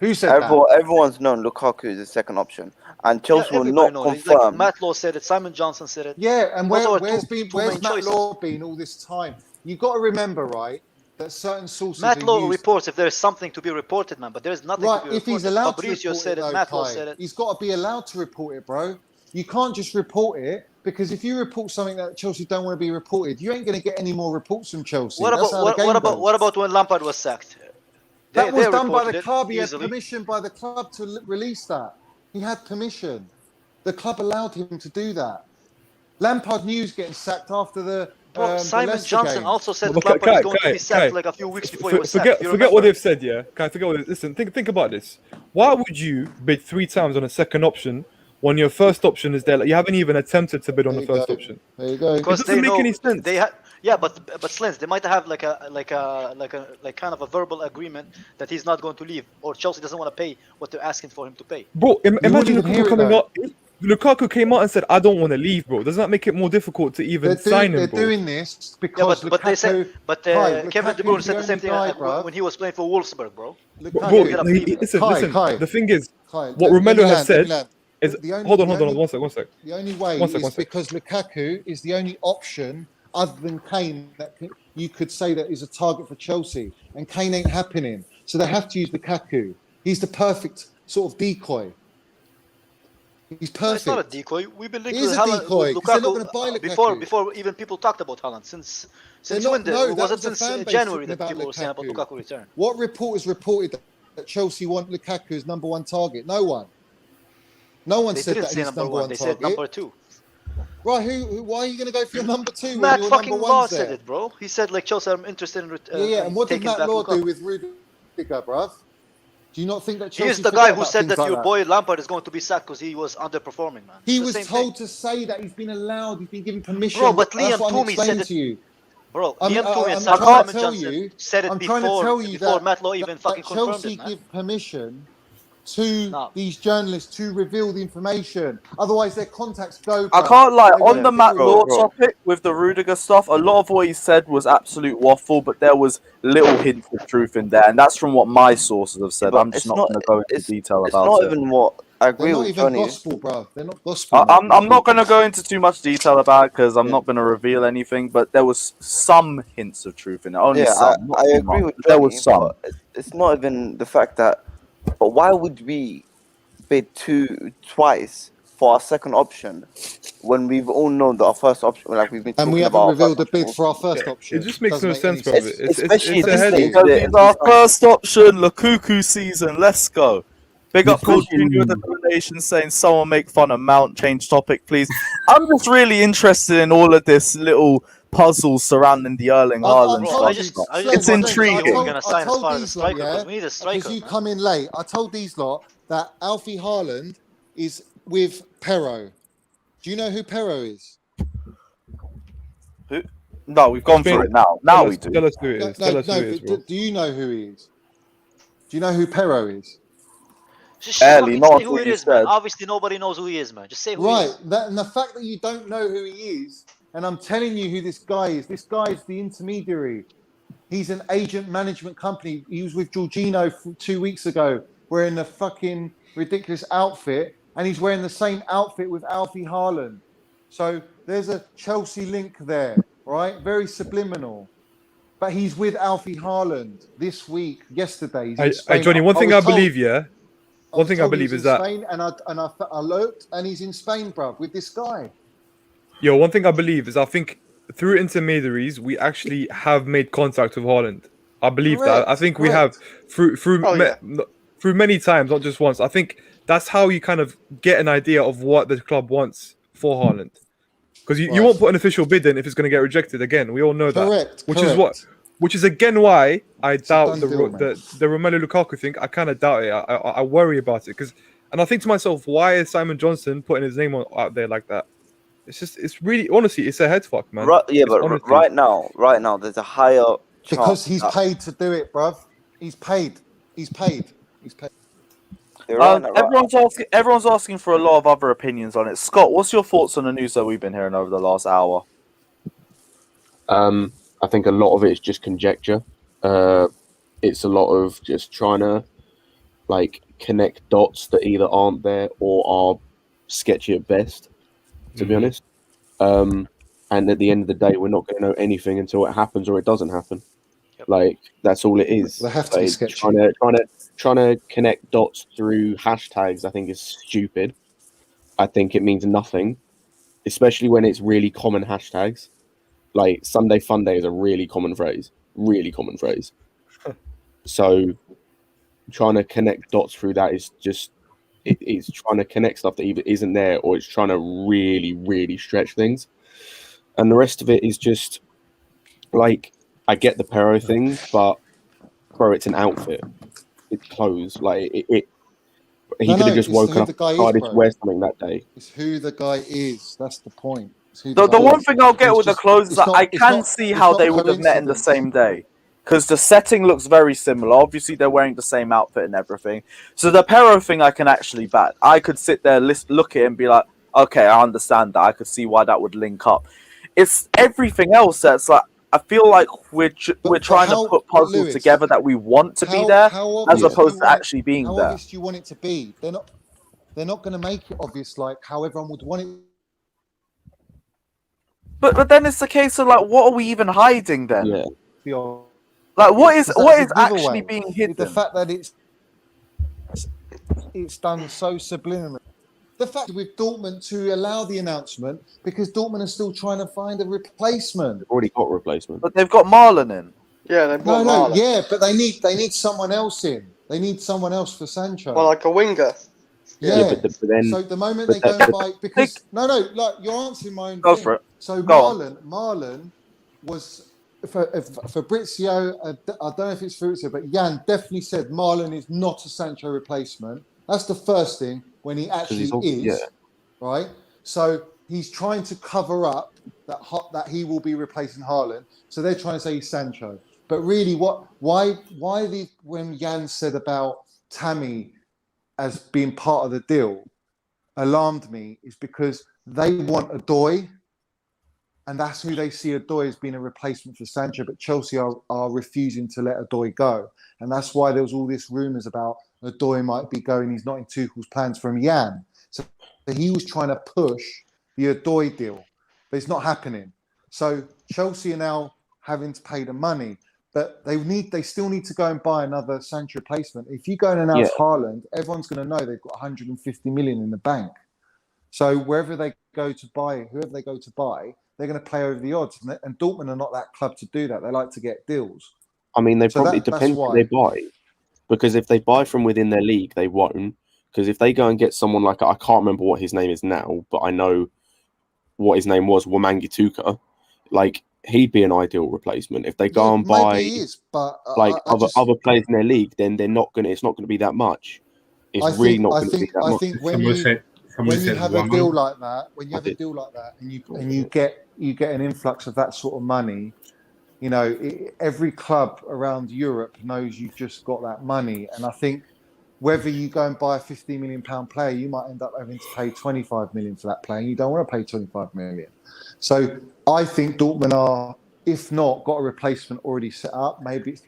S8: Who said that?
S10: Everyone's known Lukaku is the second option, and Chelsea will
S9: everybody
S10: not
S9: knows. Like
S10: confirm.
S9: Matt Law said it. Simon Johnson said it.
S8: Yeah, and
S9: Those are
S8: where's
S9: two
S8: Matt
S9: main choices.
S8: Law been all this time? You've got to remember, right, that certain sources
S9: Matt
S8: are
S9: Law
S8: used...
S9: reports if there is something to be reported, man. But there is nothing
S8: Right,
S9: to be
S8: if
S9: reported.
S8: he's allowed
S9: Fabrizio
S8: to report
S9: said it.
S8: though,
S9: Matt Law
S8: Kai,
S9: said it.
S8: he's got to be allowed to report it, bro. You can't just report it, because if you report something that Chelsea don't want to be reported, you ain't going to get any more reports from Chelsea.
S9: What
S8: That's
S9: about
S8: how the game goes.
S9: what about when Lampard was sacked?
S8: That was
S9: They
S8: done by the
S9: reported it
S8: club. He had
S9: easily.
S8: permission by the club to release that. He had permission. The club allowed him to do that. Lampard knew he was getting sacked after the
S9: Simon
S8: Leicester
S9: Johnson
S8: game.
S9: also said
S11: Look,
S9: Lampard is going to
S11: Kai,
S9: be sacked
S11: Kai,
S9: like a few weeks before he was sacked. if you
S11: forget what
S9: remember.
S11: they've said. Yeah, Kai, forget what. Listen, think about this. Why would you bid 3 times on a second option when your first option is there? Like, you haven't even attempted to bid on the first option.
S8: There you go.
S9: Because
S11: It doesn't make any sense.
S9: They but Slens, they might have like kind of a verbal agreement that he's not going to leave, or Chelsea doesn't want to pay what they're asking for him to pay.
S11: Bro, imagine
S8: wouldn't even hear
S11: Lukaku
S8: it,
S11: coming
S8: though.
S11: up. Lukaku came out and said, "I don't want to leave, bro." Doesn't that make it more difficult to even sign him,
S8: They're
S11: bro?
S8: doing this because
S9: but they said,
S8: Lukaku-
S9: Kevin De
S8: Lukaku's
S9: Bruyne said the
S8: the
S9: same thing
S8: only guy,
S9: when he was playing for Wolfsburg, bro.
S11: Bro,
S9: Get up, leave him.
S11: listen.
S8: Kai.
S11: The thing is,
S8: Kai,
S11: what
S8: let me
S11: Romelu has
S8: land, let me
S11: said
S8: land.
S11: is,
S8: The only-
S11: hold on,
S8: the only-
S11: one sec.
S8: The only way
S11: One sec.
S8: is because Lukaku is the only option other than Kane that you could say that is a target for Chelsea, and Kane ain't happening. So they have to use Lukaku. He's the perfect sort of decoy. He's
S9: No, it's not a
S8: perfect.
S9: decoy. We've been linked
S8: It is
S9: with
S8: a
S9: Haaland,
S8: decoy,
S9: with
S8: 'cause they're not
S9: Lukaku
S8: gonna buy
S9: before
S8: Lukaku.
S9: even people talked about Haaland. Since
S8: not-
S9: when?
S8: no, that
S9: Was it
S8: was the
S9: since
S8: fan base
S9: January
S8: talking
S9: that
S8: about
S9: people were saying about
S8: Lukaku.
S9: Lukaku return?
S8: What reporters reported that Chelsea want Lukaku as number one target? No one. No one
S9: They
S8: said
S9: didn't
S8: that
S9: say
S8: he's
S9: number
S8: number
S9: one.
S8: one
S9: They
S8: target.
S9: said number two.
S8: Right, why are you going to go for your number two when
S9: Matt
S8: your
S9: fucking
S8: number
S9: Law
S8: one's
S9: said
S8: there?
S9: it, bro. He said like Chelsea are interested in
S8: Yeah, and what did
S9: taking
S8: Matt
S9: back
S8: Law
S9: Lukaku.
S8: do with Rudiger, bruv? Do you not think that Chelsea
S9: He's the
S8: forget
S9: guy who
S8: about
S9: said
S8: things
S9: that
S8: like
S9: your
S8: that?
S9: boy Lampard is going to be sacked because he was underperforming, man.
S8: He
S9: It's the
S8: was
S9: same
S8: told
S9: thing.
S8: to say that he's been allowed, he's been given permission.
S9: Bro, but
S8: That's
S9: Liam
S8: what I'm
S9: Toomey said
S8: explaining
S9: it.
S8: to you.
S9: Bro,
S8: I'm
S9: Liam Toomey and
S8: trying
S9: Simon
S8: to tell
S9: Johnson
S8: you.
S9: said it
S8: I'm trying to tell you
S9: before
S8: that,
S9: Matt Law even fucking confirmed
S8: Chelsea
S9: it, man.
S8: give permission to
S9: No.
S8: these journalists to reveal the information. Otherwise, their contacts go.
S1: I
S8: bruv.
S1: can't lie,
S8: They
S1: on
S8: won't
S1: the
S8: do
S1: Matt
S8: it.
S1: Law
S10: Bro.
S1: topic with the Rudiger stuff, a lot of what he said was absolute waffle, but there was little hints of truth in there, and that's from what my sources have said.
S10: But
S1: I'm just not going to go into detail
S10: It's
S1: about
S10: not
S1: it.
S10: even what I
S8: They're
S10: agree
S8: not
S10: with
S8: even
S10: Johnny.
S8: gospel, bro. They're not gospel.
S1: I'm not going to go into too much detail about it because I'm
S8: Yeah.
S1: not going to reveal anything, but there was some hints of truth in it. Only
S10: Yeah,
S1: some, not
S10: I
S1: too
S10: agree
S1: much.
S10: with
S1: But there
S10: Johnny,
S1: was some.
S10: but it's not even the fact that. But why would we bid twice for our second option when we've all known that our first option, like we've been talking
S8: And we haven't
S10: about, our
S8: revealed
S10: first
S8: a bid
S10: option
S8: for our
S10: was-
S8: first
S11: It
S8: option.
S11: just makes
S8: Doesn't
S11: no
S8: make
S11: sense,
S8: any
S11: bro.
S8: sense.
S10: Especially
S11: It's a
S10: these
S11: headache.
S10: days.
S1: Because he's our first option, Lukaku season. Let's go. Big up Coach Junior with the donation saying someone make fun of Mount. Change topic, please. I'm just really interested in all of this little puzzle surrounding the Erling Haaland
S9: Bro,
S8: told
S1: stuff.
S9: I
S8: you,
S9: just
S1: It's
S9: want to see
S1: intriguing.
S9: who we're gonna sign as far as a
S8: these lot,
S9: striker because we need a striker.
S8: because you
S9: Man.
S8: come in late. I told these lot that Alfie Haaland is with Pero. Do you know who Pero is?
S1: No, we've gone through it now. Now we do.
S11: Tell us who it is. Tell us who it is,
S8: but
S11: bro.
S8: do you know who he is? Do you know who Pero is?
S9: Just
S1: Barely,
S9: fucking
S1: not
S9: say who
S1: what
S9: it
S1: you
S9: is, man.
S1: said.
S9: Obviously, nobody knows who he is, man. Just say who he
S8: Right.
S9: is.
S8: And the fact that you don't know who he is, and I'm telling you who this guy is. This guy is the intermediary. He's an agent management company. He was with Jorginho 2 weeks ago, wearing a fucking ridiculous outfit, and he's wearing the same outfit with Alfie Haaland. So there's a Chelsea link there, right? Very subliminal. But he's with Alfie Haaland this week. Yesterday, he's in Spain.
S11: Hey, Johnny, one thing I believe, yeah. One thing I
S8: told
S11: believe
S8: he
S11: is
S8: was in
S11: that.
S8: Spain, and I looked, and he's in Spain, bruv, with this guy.
S11: Yo, one thing I believe is I think through intermediaries we actually have made contact with Haaland. I believe that. I think we have through many times, not just once. I think that's how you kind of get an idea of what the club wants for Haaland. Because you won't put an official bid in if it's going to get rejected again. We all know that. Which is again why I doubt the Romelu Lukaku thing. I kind of doubt it. I worry about it and I think to myself, why is Simon Johnson putting his name out there like that? It's really, honestly, it's a head fuck, man.
S10: Right, yeah, but honestly, right now, there's a higher chance
S8: because he's paid to do it, bruv. He's paid.
S1: Everyone's asking for a lot of other opinions on it. Scott, what's your thoughts on the news that we've been hearing over the last hour?
S2: I think a lot of it is just conjecture. It's a lot of just trying to connect dots that either aren't there or are sketchy at best, to be honest. And at the end of the day, we're not going to know anything until it happens or it doesn't happen. Yep. That's all it is.
S8: They have to be sketchy.
S2: Trying to connect dots through hashtags, I think, is stupid. I think it means nothing, especially when it's really common hashtags. Like Sunday Fun Day is a really common phrase. So trying to connect dots through that is just it's trying to connect stuff that either isn't there or it's trying to really, really stretch things. And the rest of it is just I get the Pero thing, but bro, it's an outfit. It's clothes. He could have just woken up and decided to wear something that day.
S8: It's who the guy is. That's the point.
S1: The one thing I'll get with the clothes is that I can see how they would have met in the same day. Because the setting looks very similar. Obviously, they're wearing the same outfit and everything. So the Pero thing I can actually back. I could sit there, look at it and be like, okay, I understand that. I could see why that would link up. It's everything else that's like, I feel like we're trying to put puzzles together that we want to be there, as opposed to actually being there.
S8: How obvious do you want it to be? They're not going to make it obvious like how everyone would want it.
S1: But then it's the case of what are we even hiding then?
S8: Yeah.
S1: What is actually being hidden?
S8: The fact that it's done so subliminally. The fact with Dortmund to allow the announcement because Dortmund are still trying to find a replacement.
S2: They've already got a replacement.
S1: But they've got Marlon in.
S5: Yeah, they've got Marlon.
S8: Yeah, but they need someone else in. They need someone else for Sancho.
S5: Well, like a winger.
S8: Yeah.
S2: But then,
S8: so the moment they go and buy because you're answering my own
S1: Go
S8: thing.
S1: for it.
S8: So Marlon was for Fabrizio. I don't know if it's Fabrizio, but Jan definitely said Marlon is not a Sancho replacement. That's the first thing when he actually is, right? So he's trying to cover up that he will be replacing Haaland. So they're trying to say he's Sancho. But really, when Jan said about Tammy as being part of the deal alarmed me is because they want Odoi, and that's who they see Odoi as being a replacement for Sancho. But Chelsea are refusing to let Odoi go, and that's why there was all this rumours about Odoi might be going. He's not in Tuchel's plans from Jan. So he was trying to push the Odoi deal, but it's not happening. So Chelsea are now having to pay the money, but they still need to go and buy another Sancho replacement. If you go and announce Haaland, everyone's going to know they've got 150 million in the bank. So whoever they go to buy, they're going to play over the odds. And Dortmund are not that club to do that. They like to get deals.
S2: I mean, it depends who they buy. Because if they buy from within their league, they won't. Because if they go and get someone I can't remember what his name is now, but I know what his name was, Wamangituka, he'd be an ideal replacement. If they go and buy other players in their league, then they're not gonna. It's not going to be that much. It's really not going to be that much.
S8: I think when you have a deal like that, and you get an influx of that sort of money. Every club around Europe knows you've just got that money. And I think whether you go and buy a £15 million player, you might end up having to pay 25 million for that player. And you don't want to pay 25 million. So I think Dortmund are, if not, got a replacement already set up. Maybe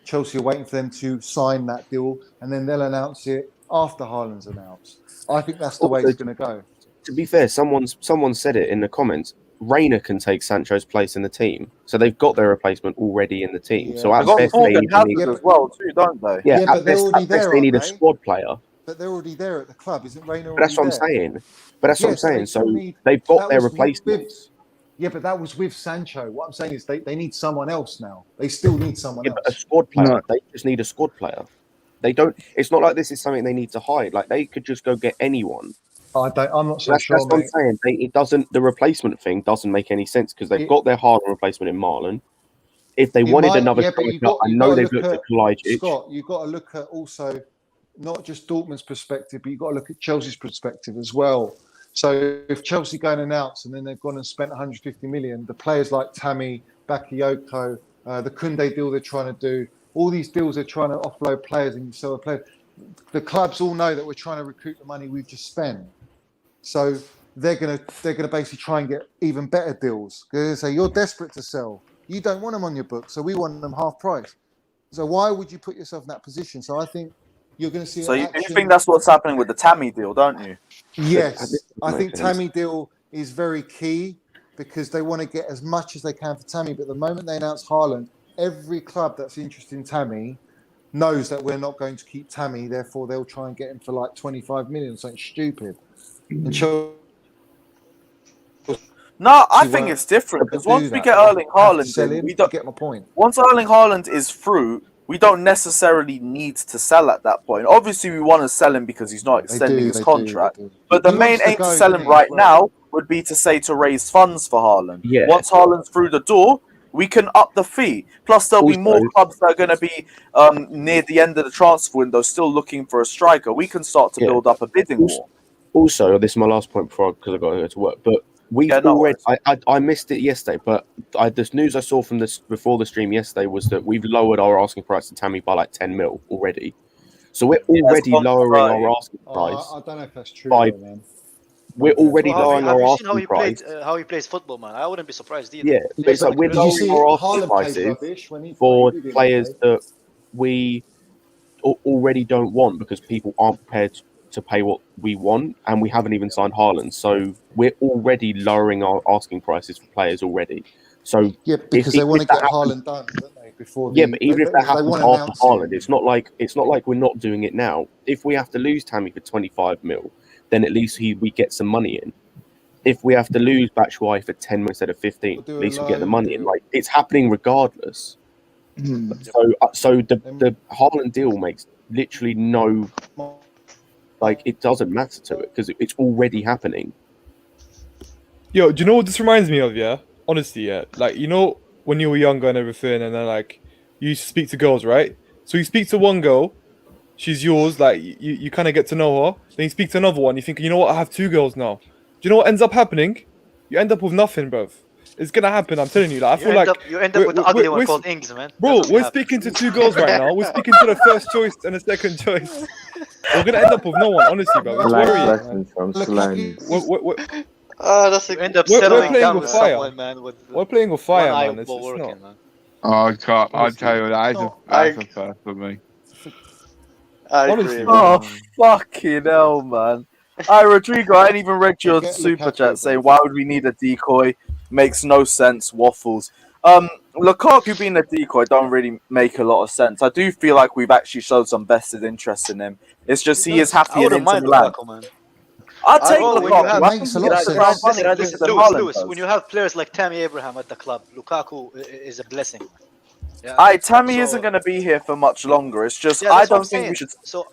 S8: Chelsea are waiting for them to sign that deal and then they'll announce it after Haaland's announced. I think that's the way it's going to go.
S2: To be fair, someone said it in the comments. Reina can take Sancho's place in the team, so they've got their replacement already in the team.
S8: Yeah,
S2: So
S8: but
S2: at
S1: They got
S2: best, they
S1: Morgan
S2: either need,
S1: Hazard as well too, don't they?
S2: yeah,
S8: but they're already
S2: at best
S8: there,
S2: they
S8: aren't
S2: need a
S8: they?
S2: squad player.
S8: But they're already there at the club. Isn't Reina
S2: But that's
S8: already
S2: what I'm
S8: there?
S2: saying. But that's what I'm
S8: Yes, they
S2: saying.
S8: still
S2: So
S8: need.
S2: they've got
S8: That
S2: their
S8: was with.
S2: replacements.
S8: Yeah, but that was with Sancho. What I'm saying is they need someone else now. They still need someone
S2: Yeah, but a
S8: else.
S2: squad player.
S3: No.
S2: They just need a squad player. They don't. It's not like this is something they need to hide. Like they could just go get anyone.
S8: I'm not so
S2: That's
S8: sure,
S2: what I'm
S8: mate.
S2: saying. It doesn't. The replacement thing doesn't make any sense because they've
S8: It-
S2: got their Haaland replacement in Marlon. If they
S8: It
S2: wanted
S8: might,
S2: another
S8: yeah, but
S2: striker, I know they've looked at Kalajdzic.
S8: Scott. You've got to look at also not just Dortmund's perspective, but you've got to look at Chelsea's perspective as well. So if Chelsea go and announce and then they've gone and spent 150 million, the players like Tammy, Bakayoko, the Koundé deal they're trying to do, all these deals they're trying to offload players and sell a player. The clubs all know that we're trying to recoup the money we've just spent. So they're gonna basically try and get even better deals. They're gonna say you're desperate to sell. You don't want them on your book, so we want them half price. So why would you put yourself in that position? So I think you're going to see.
S1: So you think that's what's happening with the Tammy deal, don't you?
S8: Yes, I think Tammy deal is very key because they want to get as much as they can for Tammy. But the moment they announce Haaland, every club that's interested in Tammy knows that we're not going to keep Tammy. Therefore, they'll try and get him for like 25 million, something stupid. And
S1: No, I think it's different because once we get Erling Haaland in, we don't
S8: get my point.
S1: Once Erling Haaland is through, we don't necessarily need to sell at that point. Obviously, we want to sell him because he's not extending his contract. But the main aim to sell him right now would be to say to raise funds for Haaland.
S2: Yeah.
S1: Once Haaland's through the door, we can up the fee. Plus, there'll be more clubs that are going to be near the end of the transfer window still looking for a striker. We can start to build up a bidding war.
S2: Also, this is my last point because I've got to go to work. But we've already. I missed it yesterday, but this news I saw from this before the stream yesterday was that we've lowered our asking price to Tammy by like 10 mil already. So we're already lowering our asking price.
S8: I don't know if that's true, man.
S2: We're already lowering our asking price.
S9: How he plays football, man? I wouldn't be surprised either.
S2: Yeah, but it's like we're lowering our asking prices for players that we already don't want because people aren't prepared to pay what we want, and we haven't even signed Haaland. So we're already lowering our asking prices for players already. So
S8: yeah, because they want to get Haaland done, don't they? Before
S2: but even if that happens after Haaland, it's not like we're not doing it now. If we have to lose Tammy for 25 mil, then at least we get some money in. If we have to lose Batshuayi for 10 mil instead of 15, at least we get the money in. Like it's happening regardless. So the Haaland deal makes literally no. Like, it doesn't matter to it because it's already happening.
S11: Yo, do you know what this reminds me of, yeah? Honestly, yeah. Like, you know, when you were younger and everything, and then, like, you used to speak to girls, right? So you speak to one girl, she's yours, like, you kind of get to know her. Then you speak to another one, you think, you know what, I have two girls now. Do you know what ends up happening? You end up with nothing, bruv. It's gonna happen, I'm telling you. Like, I feel like
S9: you end up with the ugly one called Ings, man.
S11: Bro, we're speaking to two girls right now. We're speaking to the first choice and the second choice. We're gonna end up with no one, honestly, bro. It's worrying.
S5: That's
S9: you end up settling down with someone, man.
S11: We're playing with fire, man. It's not.
S3: Man. Oh, I can't. I tell you, that's a first for me.
S5: I
S11: Honestly,
S5: agree.
S1: Oh, fucking hell, man. Rodrigo, I ain't even read your super chat saying why would we need a decoy? Makes no sense, waffles. Lukaku being a decoy don't really make a lot of sense. I do feel like we've actually showed some vested interest in him. It's just he is happy in Inter Milan. I'll take Lukaku.
S8: It makes a lot of sense.
S9: Lewis, when you have players like Tammy Abraham at the club, Lukaku is a blessing.
S1: Yeah, Tammy isn't going to be here for much longer. It's just I don't think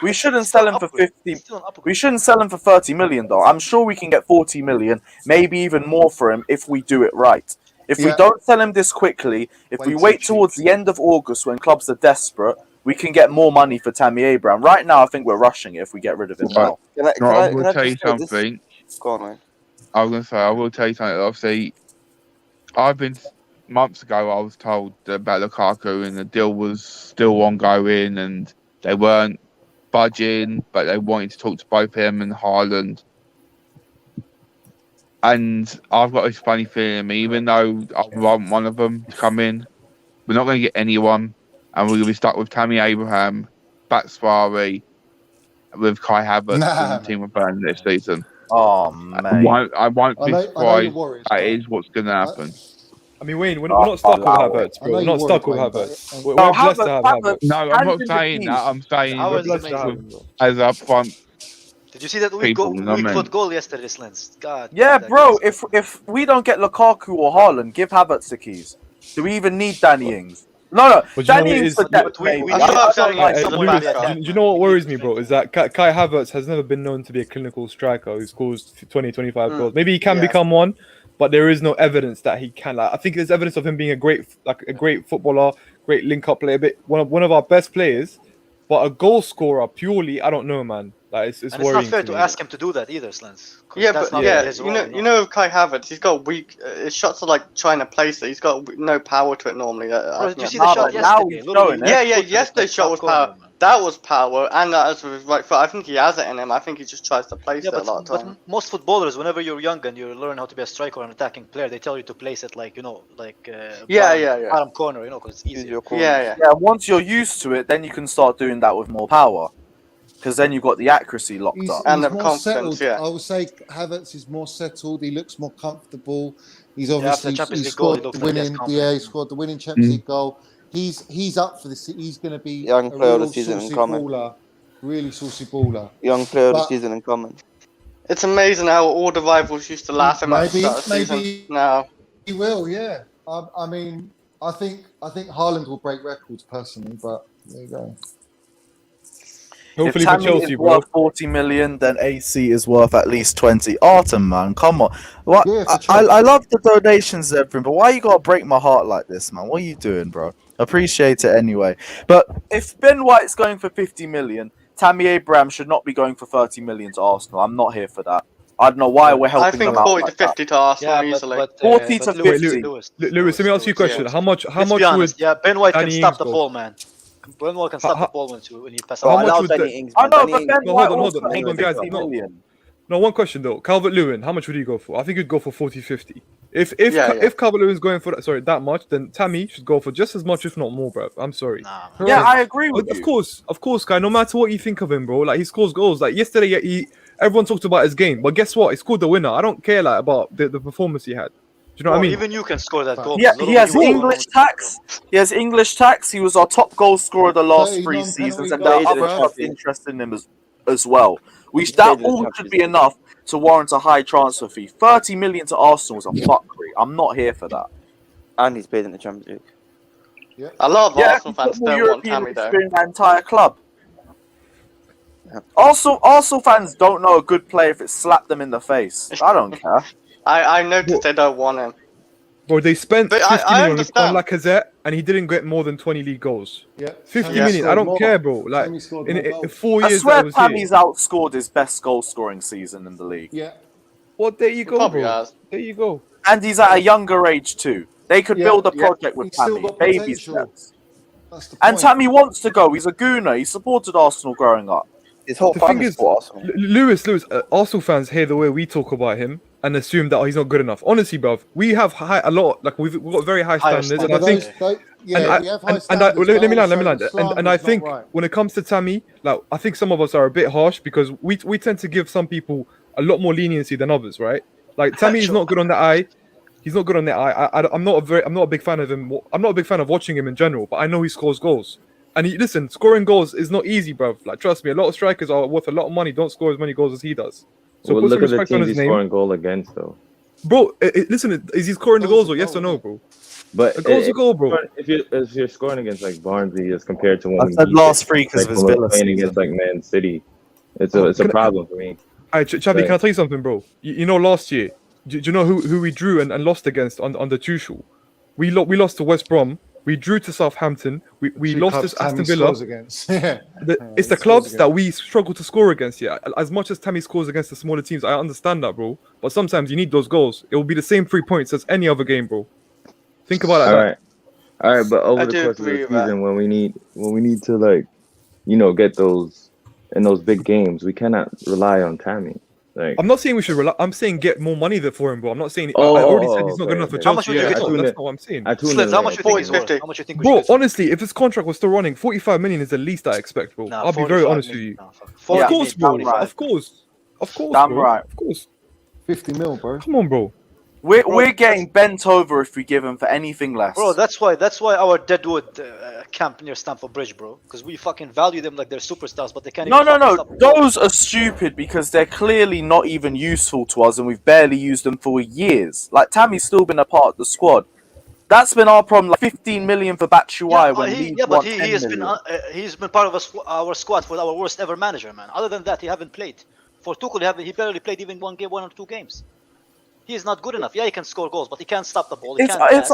S1: we shouldn't sell him for 50. We shouldn't sell him for 30 million though. I'm sure we can get 40 million, maybe even more for him if we do it right. If we don't sell him this quickly, if we wait towards the end of August when clubs are desperate, we can get more money for Tammy Abraham. Right now, I think we're rushing it if we get rid of him now.
S3: I will tell you something.
S10: Go on, man.
S3: I was going to say, I will tell you something. Obviously, months ago, I was told about Lukaku and the deal was still ongoing and they weren't budging, but they wanted to talk to both him and Haaland. And I've got this funny feeling, even though I want one of them to come in, we're not going to get anyone, and we're going to be stuck with Tammy Abraham, Batshuayi, with Kai Havertz and the team of Burnley this season.
S1: Oh
S3: I
S1: man.
S3: won't
S8: I
S3: be
S8: know you're
S3: surprised.
S8: worried.
S3: That
S8: but
S3: is what's going to happen.
S11: I mean, Wayne, we're not stuck with Havertz,
S8: I
S11: bro.
S8: know
S11: We're
S8: you're
S11: not stuck with
S8: worried, Wayne,
S11: Havertz.
S8: but
S11: We're
S1: No,
S11: blessed to have Havertz.
S3: No, I'm not
S1: hand in the
S3: saying
S1: keys.
S3: that. I'm saying
S9: How
S11: We're
S9: is
S11: blessed to have
S3: with,
S11: him, bro.
S3: as a front
S9: Did you see that
S3: people, you know what I
S9: weak
S3: mean?
S9: foot goal yesterday, Slins? God.
S1: Yeah,
S9: that
S1: bro.
S9: guy's-
S1: If we don't get Lukaku or Haaland, give Havertz the keys. Do we even need Danny Ings? No.
S11: But you know
S1: Danny
S11: what it
S1: Ings
S11: is?
S1: for depth,
S9: But we
S1: maybe.
S9: need
S5: I thought
S9: somebody
S5: Danny Ings
S9: else
S5: someone
S9: in
S5: back
S9: the
S11: Lewis,
S5: up.
S9: attack,
S11: do you
S9: man.
S11: know what
S9: We need
S11: worries
S9: to
S11: me, bro?
S9: strengthen
S11: Is that Kai Havertz has never been known to be a clinical striker who scores 20, 25 goals. Maybe he can
S5: Yeah.
S11: become one, but there is no evidence that he can. Like, I think there's evidence of him being a great footballer, great link-up player, but one of our best players. But a goal scorer purely, I don't know, man. Like it's
S9: And it's
S11: worrying
S9: not fair
S11: to
S9: to
S11: me.
S9: ask him to do that either, Slins.
S5: Yeah,
S9: That's
S5: but
S9: not
S5: yeah,
S9: his
S5: you
S9: role,
S5: know, you know, Kai Havertz, he's got weak. His shots are like trying to place it. He's got no power to it normally.
S9: Bro, did you see
S1: now-
S9: the shot
S1: now
S9: yesterday?
S1: he's
S9: Literally,
S1: showing it.
S9: left
S5: Yeah,
S9: foot to the,
S5: yesterday's shot
S9: top
S5: was
S9: corner,
S5: power.
S9: man.
S5: That was power, and that was with his right foot. I think he has it in him. I think he just tries to place
S9: Yeah,
S5: it a lot of
S9: but
S5: time.
S9: most footballers, whenever you're young and you learn how to be a striker or an attacking player, they tell you to place it like bottom corner, because it's easier.
S5: Yeah.
S1: Yeah, once you're used to it, then you can start doing that with more power. Because then you've got the accuracy locked
S8: He's,
S1: up.
S5: And
S8: he's
S5: the
S8: more
S5: confidence,
S8: settled.
S5: yeah.
S8: I would say Havertz is more settled. He looks more comfortable. He's
S9: after the
S8: obviously
S9: Champions
S8: he
S9: League goal, he
S8: scored
S9: looks
S8: the
S9: like he has
S8: winning.
S9: confidence.
S8: He scored the winning Champions League goal. He's up for this. He's going to be
S10: Young
S8: a
S10: player of
S8: real
S10: the season
S8: saucy
S10: incoming.
S8: baller. Really saucy baller.
S10: Young player of the
S8: But-
S10: season incoming.
S5: It's amazing how all the rivals used to laugh him at the start of the season.
S8: Maybe
S5: Now,
S8: he will. Yeah. I mean, I think Haaland will break records personally, but there you go.
S11: Hopefully
S1: if
S11: for
S1: Tammy
S11: Chelsea,
S1: is
S11: bro.
S1: worth 40 million, then AC is worth at least 20. Artem, man, come on. What?
S8: Yeah, for
S1: I
S8: Chelsea.
S1: love the donations and everything, but why you gotta break my heart like this, man? What are you doing, bro? Appreciate it anyway. But if Ben White's going for 50 million, Tammy Abraham should not be going for 30 million to Arsenal. I'm not here for that. I don't know why we're
S5: I
S1: helping
S5: think
S1: them out
S5: 40
S1: like
S5: to 50 to Arsenal easily.
S1: 40 to
S9: but Lewis,
S1: 50.
S9: Lewis,
S11: Lewis, let me ask you a question.
S9: Lewis.
S11: How much
S9: Let's be
S11: would
S9: honest. Yeah, Ben White can
S11: Danny
S9: stop
S11: Ings
S9: the
S11: go?
S9: ball, man. Ben White can stop the ball when he passes.
S11: How
S10: Bro,
S11: much
S10: allow
S11: would
S10: Danny
S11: the-
S10: Ings,
S1: I
S10: man.
S1: know,
S10: Danny
S1: but
S10: Ings-
S1: Ben
S11: No,
S1: White
S11: hold
S1: also
S11: on,
S1: ain't
S11: guys.
S1: 50 million.
S11: No, one question though. Calvert-Lewin, how much would he go for? I think he'd go for 40-50. If
S5: Yeah.
S11: Calvert-Lewin's going for that much, then Tammy should go for just as much, if not more, bro. I'm sorry.
S9: Nah.
S1: Yeah, I agree with
S11: Of
S1: you.
S11: course, guy. No matter what you think of him, bro, like he scores goals. Like yesterday, everyone talked about his game, but guess what? He scored the winner. I don't care like about the performance he had. Do you know what I mean?
S9: Even you can score that goal.
S1: Yeah,
S9: man.
S1: he has
S9: Literally, you
S1: English
S9: won't-
S1: tax. He has English tax. He was our top goal scorer the last
S8: 30
S1: three
S8: non-penalty
S1: seasons, and
S8: goals,
S1: there are
S10: Played in
S1: other
S10: the
S1: clubs
S10: Champions.
S1: interested in him as well.
S10: He played
S1: That
S10: in the
S1: all
S10: Champions
S1: should be
S10: League.
S1: enough to warrant a high transfer fee. 30 million to Arsenal is a fuckery. I'm not here for that.
S10: And he's played in the Champions League.
S5: A lot of
S1: Yeah,
S5: Arsenal fans
S1: football
S5: don't want
S1: European
S5: Tammy though.
S1: experience my entire club. Arsenal fans don't know a good player if it slapped them in the face. I don't care.
S5: I noticed they don't want him.
S11: Bro, they spent
S5: But
S11: 50
S5: I
S11: million on
S5: understand.
S11: Lacazette, and he didn't get more than 20 league goals.
S8: Yeah.
S11: 50
S5: Yeah.
S11: million. I don't care, bro. Like
S8: Tammy scored
S11: in
S8: more goals.
S11: 4
S1: I
S11: years that
S1: swear
S11: I was
S1: Tammy's
S11: here.
S1: outscored his best goal scoring season in the league.
S8: Yeah.
S11: Well, there you go,
S5: Probably
S11: bro.
S5: has.
S11: There you go.
S1: And he's at a younger age too. They could
S8: Yeah,
S1: build a
S8: yeah.
S1: project with
S8: He's still
S1: Tammy.
S8: got
S1: Baby
S8: potential.
S1: steps.
S8: That's the
S1: And
S8: point.
S1: Tammy wants to go. He's a gooner. He supported Arsenal growing up.
S10: His whole
S11: The thing
S10: family
S11: is,
S10: support Arsenal.
S11: Lewis, Arsenal fans hear the way we talk about him and assume that he's not good enough. Honestly, bruv, we have we've got very high
S9: Higher
S11: standards, and
S8: But
S11: I think.
S8: we have high
S11: And
S8: standards.
S11: let me
S8: but
S11: land.
S8: also the
S11: And I
S8: slander's
S11: think
S8: not right.
S11: when it comes to Tammy, like I think some of us are a bit harsh because we tend to give some people a lot more leniency than others, right? Like Tammy is not good on the eye. He's not good on the eye. I'm not a big fan of him. I'm not a big fan of watching him in general, but I know he scores goals. And listen, scoring goals is not easy, bruv. Like trust me, a lot of strikers are worth a lot of money. Don't score as many goals as he does. So
S12: Well,
S11: put some
S12: look at the
S11: respect on
S12: teams
S11: his
S12: he's
S11: name,
S12: scoring goal against, though.
S11: bro. Listen, is he scoring the
S8: Goals
S11: goals
S8: are
S11: or yes or
S8: goals,
S11: no,
S8: yeah.
S11: bro?
S12: But
S11: A goal's a goal, bro.
S12: if you're scoring against like Barnsley as compared to when
S1: I
S12: we
S1: said
S12: beat
S1: last three because
S12: like
S1: of his
S12: when we're
S1: Villa
S12: playing
S1: season.
S12: against like Man City, it's
S11: Oh,
S12: a
S11: can I-
S12: problem for me.
S11: Hey, Chavi,
S12: Right.
S11: can I tell you something, bro? You know, last year, do you know who we drew and lost against under Tuchel? We lost to West Brom. We drew to Southampton. We
S8: Two
S11: lost
S8: clubs
S11: to Aston
S8: Tammy
S11: Villa.
S8: scores against. Yeah.
S11: It's the
S8: he
S11: clubs
S8: scores
S11: that
S8: against.
S11: we struggle to score against. Yeah, as much as Tammy scores against the smaller teams, I understand that, bro. But sometimes you need those goals. It will be the same 3 points as any other game, bro. Think about it.
S12: All
S11: like that.
S12: right, but over
S5: I
S12: the
S5: do
S12: course of the
S5: agree with that.
S12: season, when we need to like, get those in those big games, we cannot rely on Tammy. Like,
S11: I'm not saying we should rely. I'm saying get more money there for him, bro. I'm not saying.
S12: Oh,
S11: I already said he's not good
S12: okay,
S11: enough for
S12: okay.
S9: How much
S11: Chelsea.
S9: would you
S11: That's
S9: get?
S11: not what I'm saying.
S12: I tuned
S9: Slins,
S12: in
S9: how
S12: late.
S9: much you think he's
S5: 40,
S9: worth?
S5: 50.
S9: How much you think we
S11: Bro,
S9: should get?
S11: honestly, if his contract was still running, 45 million is the least I expect, bro.
S9: Nah,
S11: I'll be very
S9: 45
S11: honest with
S9: million.
S11: you.
S9: Nah, fuck.
S11: Of
S9: 40
S11: course,
S9: million,
S11: bro.
S9: 45.
S11: Of course. Of course,
S1: Damn
S11: bro.
S1: right.
S11: Of course.
S8: 50 mil, bro.
S11: Come on, bro.
S1: We're getting bent over if we give him for anything less.
S9: Bro, that's why our Deadwood camp near Stamford Bridge, bro. Because we fucking value them like they're superstars, but they can't
S1: No,
S9: even
S1: no,
S9: fucking
S1: no.
S9: stop the ball.
S1: Those are stupid because they're clearly not even useful to us, and we've barely used them for years. Like Tammy's still been a part of the squad. That's been our problem. Like 15 million for Batshuayi when Leeds
S9: but
S1: want
S9: he
S1: 10
S9: has
S1: million.
S9: he's been part of our squad for our worst ever manager, man. Other than that, he haven't played. For Tuchel, he barely played even one or two games. He is not good enough. Yeah, he can score goals, but he can't stop the ball. He can't pass.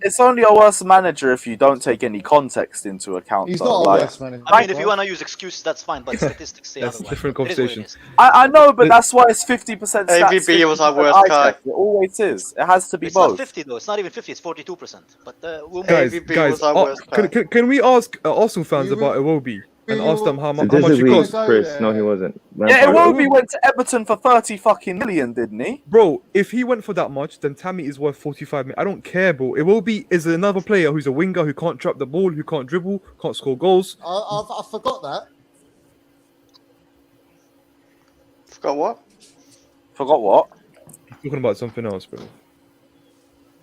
S1: It's only a worse manager if you don't take any context into account.
S8: He's
S1: though.
S8: not a
S1: Like,
S8: worse manager.
S9: I mean, if you want to use excuses, that's fine, but statistics say
S11: That's a
S9: otherwise.
S11: different
S9: It is what it
S11: conversation.
S9: is.
S1: I know, but that's why it's 50% stats.
S5: AVB was our
S1: 50%
S5: worst
S1: eye
S5: guy.
S1: test. It always is. It has to be
S9: It's
S1: both.
S9: not 50 though. It's not even 50. It's 42%. But we'll
S11: Guys,
S5: AVB was our worst guy.
S11: can we ask Arsenal fans
S8: We
S11: about
S8: were-
S11: Iwobi and
S8: we
S11: ask
S8: were-
S11: them how much it
S12: Statistically,
S11: costs?
S8: go
S12: Chris,
S8: there.
S12: no, he wasn't.
S1: Yeah,
S12: Lampard was.
S1: Iwobi went to Everton for 30 fucking million, didn't he?
S11: Bro, if he went for that much, then Tammy is worth 45 million. I don't care, bro. Iwobi is another player who's a winger who can't trap the ball, who can't dribble, can't score goals.
S8: I forgot that.
S5: Forgot what?
S1: Forgot what?
S11: Talking about something else, bro.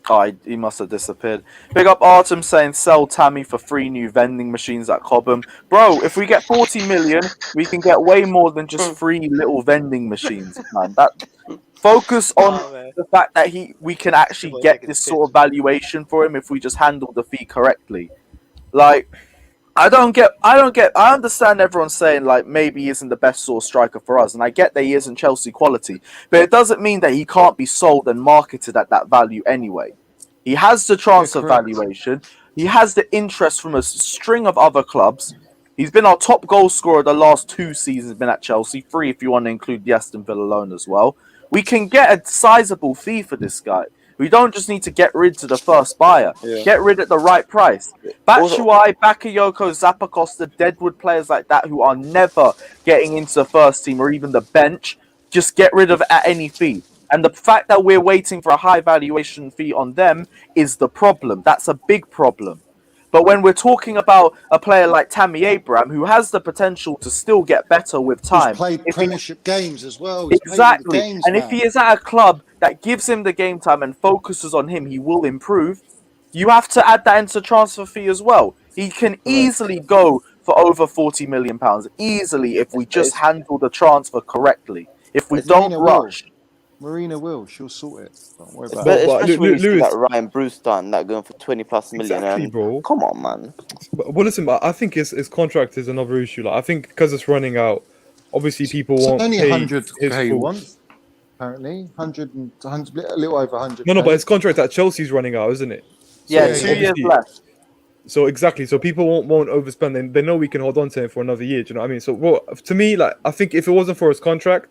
S1: Oh, he must have disappeared. Big up Artem saying sell Tammy for 3 new vending machines at Cobham. Bro, if we get 40 million, we can get way more than just 3 little vending machines, man. Focus on the fact that we can actually get this sort of valuation for him if we just handle the fee correctly. Like, I understand everyone saying like maybe he isn't the best sort of striker for us, and I get that he isn't Chelsea quality, but it doesn't mean that he can't be sold and marketed at that value anyway. He has the transfer valuation, he has the interest from a string of other clubs. He's been our top goal scorer the last 2 seasons, been at Chelsea, 3 if you want to include the Aston Villa loan as well. We can get a sizable fee for this guy. We don't just need to get rid of the first buyer.
S10: Yeah.
S1: Get rid at the right price. Batshuayi, Bakayoko, Zappacosta, Deadwood, players like that who are never getting into the first team or even the bench, just get rid of at any fee. And the fact that we're waiting for a high valuation fee on them is the problem. That's a big problem. But when we're talking about a player like Tammy Abraham, who has the potential to still get better with time,
S8: He's played Premiership games as well. He's
S1: exactly.
S8: played the games,
S1: And
S8: man.
S1: if he is at a club that gives him the game time and focuses on him, he will improve. You have to add that into transfer fee as well. He can easily go for over £40 million, easily, if we just handle the transfer correctly. If we don't rush.
S8: Marina will. She'll sort it. Don't worry about
S10: But
S8: it.
S10: especially when you see like Ryan Brewster and that going for 20+ million.
S11: Exactly,
S10: and
S11: bro.
S10: Come on, man.
S11: Well, listen, I think his contract is another issue. Like, I think because it's running out, obviously people
S8: It's
S11: won't
S8: only
S11: pay
S8: 100k he
S11: full.
S8: wants, apparently. 100, a little over 100.
S11: No, but his contract at Chelsea's running out, isn't it?
S1: Yeah, 2 years left.
S11: So exactly, so people won't overspend. They know we can hold on to him for another year. Do you know what I mean? So, well, to me, like, I think if it wasn't for his contract,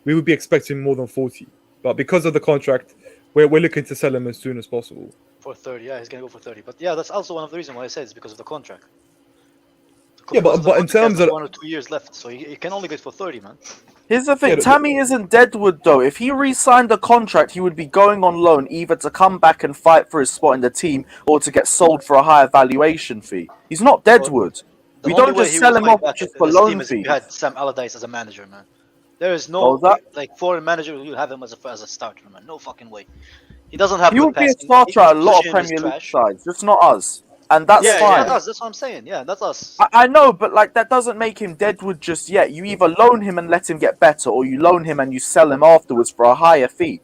S11: we would be expecting more than 40. But because of the contract, we're looking to sell him as soon as possible.
S9: For 30, yeah, he's gonna go for 30. But yeah, that's also one of the reasons why I said it's because of the contract.
S11: Yeah, but in terms of
S9: 1 or 2 years left, so he can only get for 30, man.
S1: Here's the thing, Tammy isn't Deadwood though. If he re-signed the contract, he would be going on loan either to come back and fight for his spot in the team or to get sold for a higher valuation fee. He's not Deadwood. We don't just sell him off just for loan fees.
S9: You had Sam Allardyce as a manager, man. There is no like foreign manager who will have him as a starter, man. No fucking way. He doesn't have.
S1: He would be a starter at a lot of Premier League sides, just not us. And that's fine.
S9: Yeah, that's what I'm saying. Yeah, that's us.
S1: I know, but like that doesn't make him Deadwood just yet. You either loan him and let him get better, or you loan him and you sell him afterwards for a higher fee.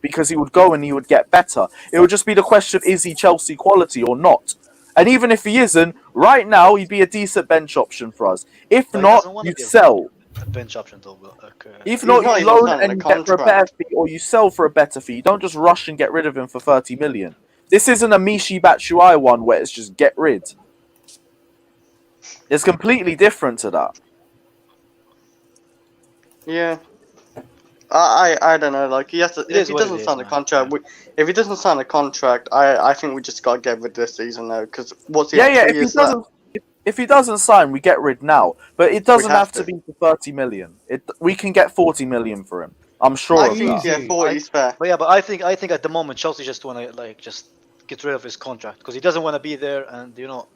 S1: Because he would go and he would get better. It would just be the question of is he Chelsea quality or not? And even if he isn't, right now he'd be a decent bench option for us. If not, you sell.
S9: A bench option though.
S1: If not, you loan and get for a better fee, or you sell for a better fee. You don't just rush and get rid of him for 30 million. This isn't a Michy Batshuayi one where it's just get rid. It's completely different to that.
S5: Yeah. I don't know. Like he has to. If he doesn't sign a contract, if he doesn't sign a contract, I think we just gotta get rid this season now. Because what's the
S1: If he doesn't sign, we get rid now. But it doesn't have to be for 30 million. We can get 40 million for him. I'm sure of that.
S5: Yeah, 40 is fair.
S9: But yeah, but I think at the moment Chelsea just wanna just get rid of his contract because he doesn't want to be there, and you know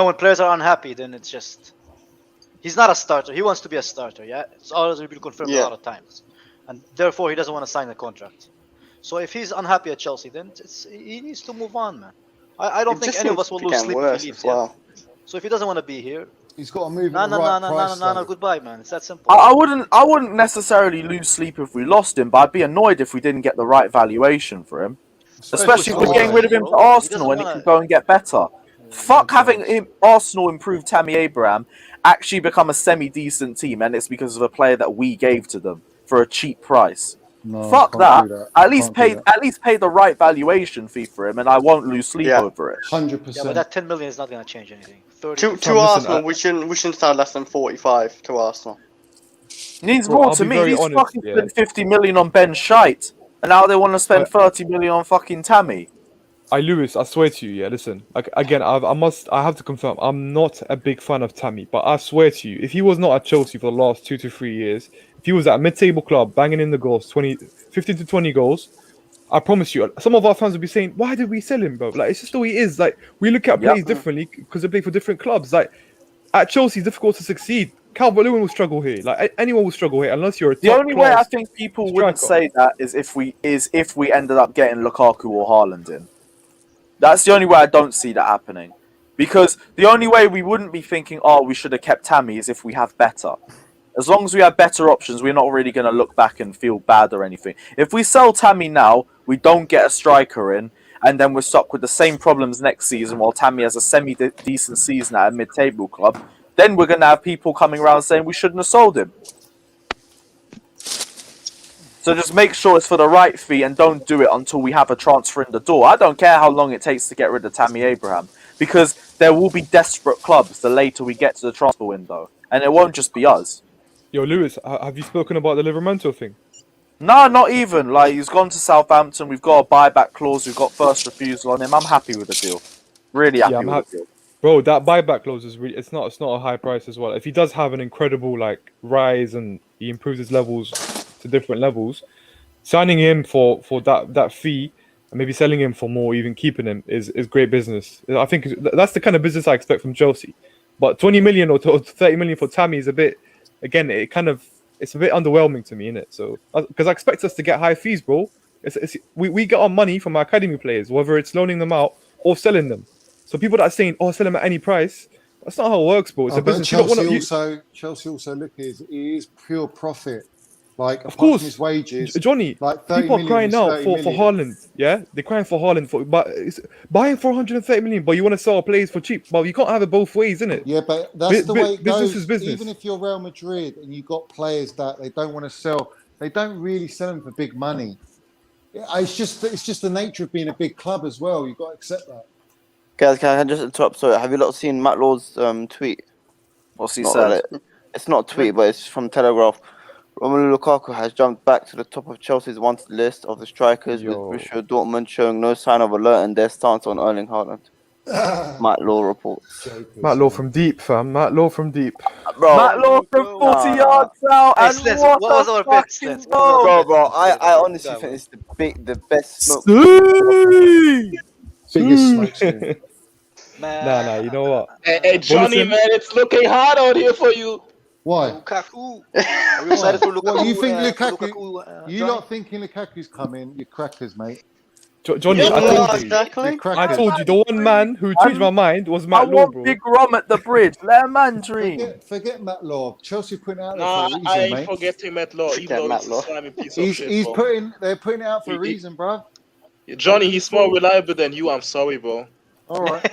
S9: when players are unhappy, then it's just He's not a starter. He wants to be a starter. Yeah, it's already been confirmed a lot of times, and therefore he doesn't want to sign a contract. So if he's unhappy at Chelsea, then he needs to move on, man. I don't think any of us will lose sleep if he leaves. Yeah. So if he doesn't want to be here,
S8: he's got to move.
S9: No, goodbye, man. It's that simple.
S1: I wouldn't necessarily lose sleep if we lost him, but I'd be annoyed if we didn't get the right valuation for him. Especially if we're getting rid of him to Arsenal and he can go and get better. Fuck having Arsenal improve Tammy Abraham, actually become a semi-decent team, and it's because of a player that we gave to them for a cheap price.
S8: No,
S1: fuck that. At least pay the right valuation fee for him, and I won't lose sleep over it.
S8: 100%.
S9: Yeah, but that 10 million is not going to change anything.
S5: To Arsenal, we shouldn't start less than 45 to Arsenal.
S1: Needs more to me. He's fucking spent 50 million on Ben Shite, and now they want to spend 30 million on fucking Tammy.
S11: Lewis, I swear to you, yeah, listen. Like, again, I have to confirm, I'm not a big fan of Tammy, but I swear to you, if he was not at Chelsea for the last 2 to 3 years, if he was at a mid-table club banging in the goals, 15 to 20 goals, I promise you, some of our fans would be saying, why did we sell him, bro? Like, it's just the way he is. Like, we look at players differently because they play for different clubs. Like, at Chelsea, it's difficult to succeed. Calvert-Lewin will struggle here. Like, anyone will struggle here unless you're a top
S1: The only way I think
S11: striker.
S1: people wouldn't say that is if we ended up getting Lukaku or Haaland in. That's the only way I don't see that happening. Because the only way we wouldn't be thinking, oh, we should have kept Tammy is if we have better. As long as we have better options, we're not really going to look back and feel bad or anything. If we sell Tammy now, we don't get a striker in, and then we're stuck with the same problems next season while Tammy has a semi-decent season at a mid-table club, then we're going to have people coming around saying we shouldn't have sold him. So just make sure it's for the right fee and don't do it until we have a transfer in the door. I don't care how long it takes to get rid of Tammy Abraham, because there will be desperate clubs the later we get to the transfer window, and it won't just be us.
S11: Yo, Lewis, have you spoken about the Livramento thing?
S1: No, not even. Like, he's gone to Southampton. We've got a buyback clause. We've got first refusal on him. I'm happy with the deal. Really happy with the deal.
S11: Bro, that buyback clause is really it's not a high price as well. If he does have an incredible rise and he improves his levels to different levels, signing him for that fee and maybe selling him for more, even keeping him is great business. I think that's the kind of business I expect from Chelsea. But 20 million or 30 million for Tammy is a bit, again, it's a bit underwhelming to me, innit? So because I expect us to get high fees, bro. We get our money from our academy players, whether it's loaning them out or selling them. So people that are saying, "Oh, sell them at any price," that's not how it works, bro. It's a business.
S8: Chelsea also look it is pure profit. Like,
S11: of course,
S8: his wages,
S11: Johnny.
S8: Like
S11: people are crying out for Haaland. Yeah, they're crying for Haaland but it's buying for 130 million. But you want to sell players for cheap. Well, you can't have it both ways, innit?
S8: Yeah, but that's the way it goes.
S11: Business is business.
S8: Even if you're Real Madrid and you got players that they don't want to sell, they don't really sell them for big money. It's just the nature of being a big club as well. You've got to accept that.
S10: Guys, can I just interrupt? So, have you lot seen Matt Law's tweet?
S1: What's he said?
S10: It's not a tweet, but it's from Telegraph. Romelu Lukaku has jumped back to the top of Chelsea's wanted list of the strikers, with Borussia Dortmund showing no sign of alerting their stance on Erling Haaland. Matt Law reports.
S11: Matt Law from deep, fam. Matt Law from deep.
S10: Bro,
S1: Matt Law from 40 yards out, and what a fucking goal!
S10: Bro, I honestly think it's the best smoke.
S8: Biggest smoke screen.
S11: Nah, you know what?
S13: Hey, Johnny, man, it's looking hard out here for you.
S8: Why?
S9: Lukaku. Are we excited for Lukaku?
S8: What, you think Lukaku? You not thinking Lukaku's coming? You're crackers, mate.
S11: Johnny, I told you the one man who changed my mind was Matt Law, bro.
S1: Big Rom at the bridge. Let a man dream.
S8: Forget Matt Law. Chelsea putting it out there for a reason,
S13: I ain't
S8: mate.
S13: forgetting Matt Law.
S8: He's putting it out for a reason, bro.
S13: Johnny, he's more reliable than you. I'm sorry, bro.
S8: All right.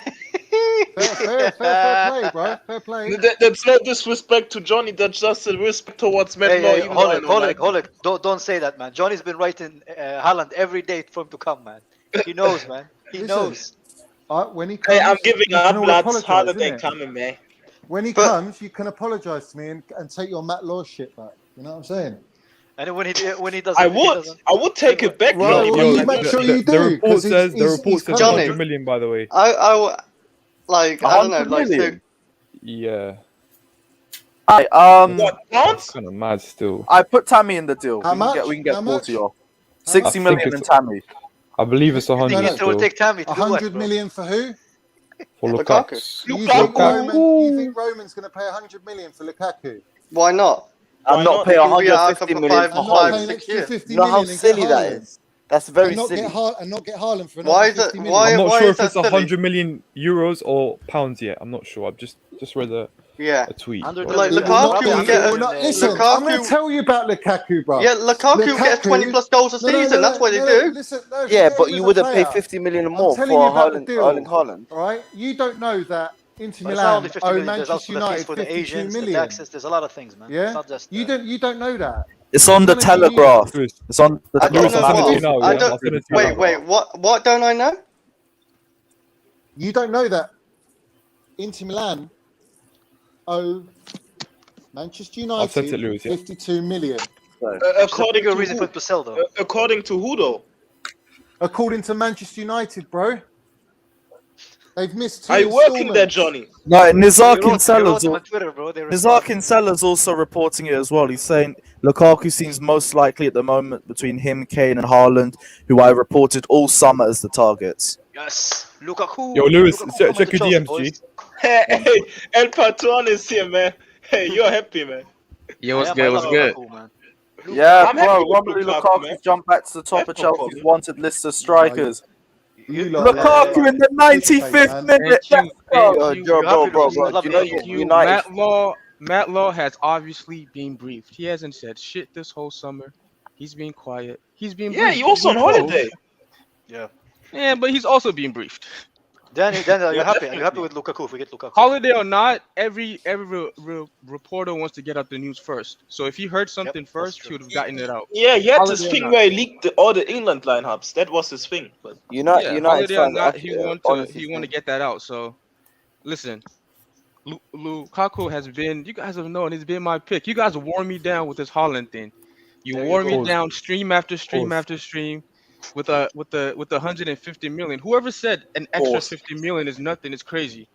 S8: fair play, bro. Fair play.
S13: That's no disrespect to Johnny. That's just a respect towards Matt Law.
S9: Hold it. Don't say that, man. Johnny's been writing Haaland every day for him to come, man. He knows, man. He knows.
S8: When he comes,
S13: I'm giving up, lads. Haaland ain't coming, man.
S8: When he comes, you can apologise to me and take your Matt Law shit back. You know what I'm saying?
S9: And when he doesn't,
S13: I would take it back.
S8: Well, you make sure you do.
S11: The report says 100 million, by the way.
S5: I don't know, like
S11: yeah.
S13: What pounds?
S11: Kind of mad still.
S1: I put Tammy in the deal. We can get 40 off. 60 million in Tammy.
S11: I believe it's 100.
S9: It will take Tammy.
S8: 100 million for who?
S11: For
S5: Lukaku.
S8: You think Roman's going to pay 100 million for Lukaku?
S5: Why not?
S10: I'm not paying 150 million for Haaland. You know how silly that is? That's very silly.
S8: And not get Haaland for another 50 million.
S11: I'm not sure if it's 100 million euros or pounds yet. I'm not sure. I've just read a tweet.
S5: Like Lukaku will get.
S8: Listen, I'm going to tell you about Lukaku, bro.
S5: Yeah, Lukaku gets 20 plus goals a season. That's what they do.
S8: Listen,
S10: yeah, but you wouldn't pay 50 million more for Haaland.
S8: All right, you don't know that Inter
S9: But it's not
S8: Milan
S9: only 50
S8: owe
S9: million. There's
S8: Manchester
S9: also the fees
S8: United
S9: for the
S8: 52
S9: agents, the
S8: million.
S9: taxes. There's a lot of things, man.
S8: Yeah,
S9: It's not just.
S8: you don't know that.
S1: It's on the Telegraph. It's on the
S5: I don't
S1: Telegraph.
S5: know what. I don't. Wait. What don't I know?
S8: You don't know that Inter Milan owe Manchester United 52 million.
S13: According to
S9: reason for it to sell, though.
S13: According to who, though?
S8: According to Manchester United, bro. They've missed 2
S13: Are you working there, Johnny?
S1: No, Nizar Kinsella's
S9: on Twitter, bro.
S1: Nizar Kinsella's also reporting it as well. He's saying Lukaku seems most likely at the moment between him, Kane, and Haaland, who I reported all summer as the targets.
S9: Yes, Lukaku.
S11: Yo, Lewis,
S9: Lukaku
S11: check your
S9: Chelsea,
S11: DMs, G.
S13: Hey, El Patron is here, man. Hey, you're happy, man.
S14: Yeah, what's good? What's good?
S1: Yeah,
S13: I'm
S1: bro,
S13: happy with
S1: Romelu
S13: Lukaku,
S1: Lukaku's
S13: man.
S1: jumped back to the top of Chelsea's wanted list of strikers.
S8: Lukaku
S1: in the 95th minute.
S14: Matt Law has obviously been briefed. He hasn't said shit this whole summer. He's been quiet. He's been
S13: Yeah,
S14: briefed.
S13: he was on holiday.
S14: Yeah, but he's also being briefed.
S9: Daniel, you're happy. Are you happy with Lukaku? If we get Lukaku,
S14: Holiday or not, every reporter wants to get out the news first. So if he heard something first, he would have gotten it out.
S13: Yeah, he had
S14: Holiday
S13: this
S14: or
S13: thing
S14: not.
S13: where he leaked all the England lineups. That was his thing. But
S14: Holiday or not, he want to get that out. So listen, Lukaku has been. You guys have known he's been my pick. You guys wore me down with this Haaland thing. You wore me down stream after stream after stream. With the 150 million. Whoever said an extra 50 million is nothing is crazy.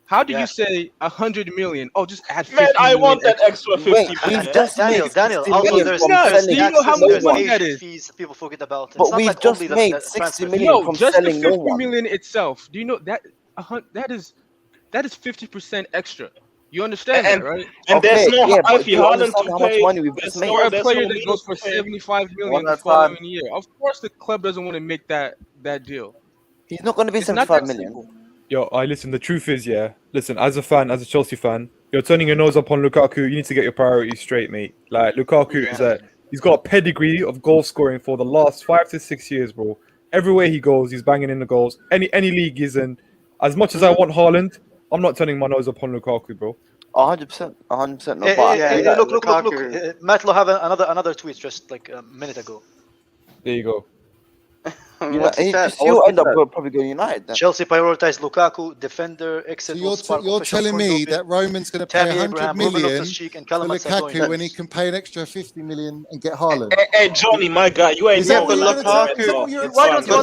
S14: How do you say 100 million? Oh, just add 50
S13: man, I
S14: million
S13: want that extra 50
S14: Wait,
S13: million.
S14: we've just
S9: Daniel. Also, there's
S14: do you know how much money that
S9: agent
S14: is?
S9: fees people forget about. It's
S10: But
S9: not
S10: we've
S9: like
S10: just
S9: only
S10: made
S9: the
S10: 60
S9: transfer
S10: million
S9: fee.
S10: from
S14: just the
S10: selling
S14: 50
S10: no one.
S14: million itself. Do you know that that is 50% extra? You understand that, right?
S13: And there's no
S10: yeah, but
S13: Alfie
S10: do you
S13: Haaland
S10: understand
S13: to
S10: how much
S13: pay.
S10: money we've just made?
S14: For a
S13: there's
S14: player
S13: no
S14: that goes for
S13: Milos to pay.
S14: 75 million
S1: One
S14: the
S1: at a time.
S14: following year, of course the club doesn't want to make that deal.
S10: He's not going to be
S14: It's not
S10: 75
S14: that
S10: million.
S14: simple.
S11: Yo, listen, the truth is, listen, as a fan, as a Chelsea fan, you're turning your nose up on Lukaku. You need to get your priorities straight, mate. Like, Lukaku he's got a pedigree of goal scoring for the last 5 to 6 years, bro. Everywhere he goes, he's banging in the goals. Any league he's in. As much as I want Haaland, I'm not turning my nose up on Lukaku, bro.
S10: 100%. No,
S9: Look. Matt Law have another tweet just like a minute ago.
S11: There you go.
S10: He'll end up probably going United then.
S9: Chelsea prioritize Lukaku, defender, exit.
S8: So you're telling me that Roman's going to pay 100 million for Lukaku when he can pay an extra 50 million and get Haaland?
S13: Hey, Johnny, my guy, you ain't
S8: Is
S13: going
S8: that what you're
S13: Lukaku.
S8: saying?
S9: Why don't you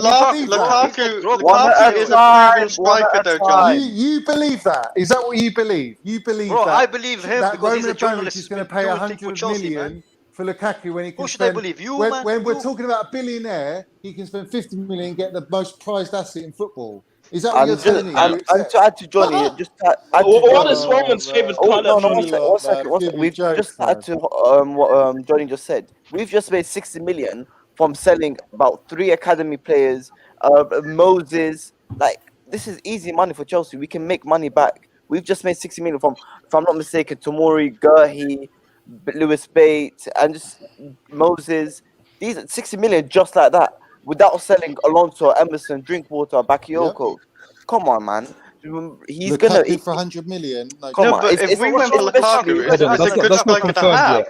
S9: Lukaku is a proven striker, though, Johnny.
S8: You believe that? Is that what you believe? You believe
S9: Bro,
S8: that?
S9: I believe him
S8: that
S9: because he's
S8: Roman
S9: a journalist.
S8: is going to pay 100 million for Lukaku when he can
S9: Who should I believe? You, man?
S8: when we're talking about a billionaire, he can spend 50 million and get the most prized asset in football. Is that what you're telling me?
S10: And to add to Johnny,
S13: What is Roman's favorite color?
S10: One second. We've just add to what Johnny just said. We've just made 60 million from selling about 3 academy players. Moses, like this is easy money for Chelsea. We can make money back. We've just made 60 million from, if I'm not mistaken, Tomori, Gurhi, Lewis Bates, and just Moses. These 60 million just like that, without selling Alonso, Emerson, Drinkwater, Bakayoko. Yep. Come on, man. He's
S8: gonna for 100 million.
S10: Come on,
S9: but if we went for Lukaku, it's a good striker to have.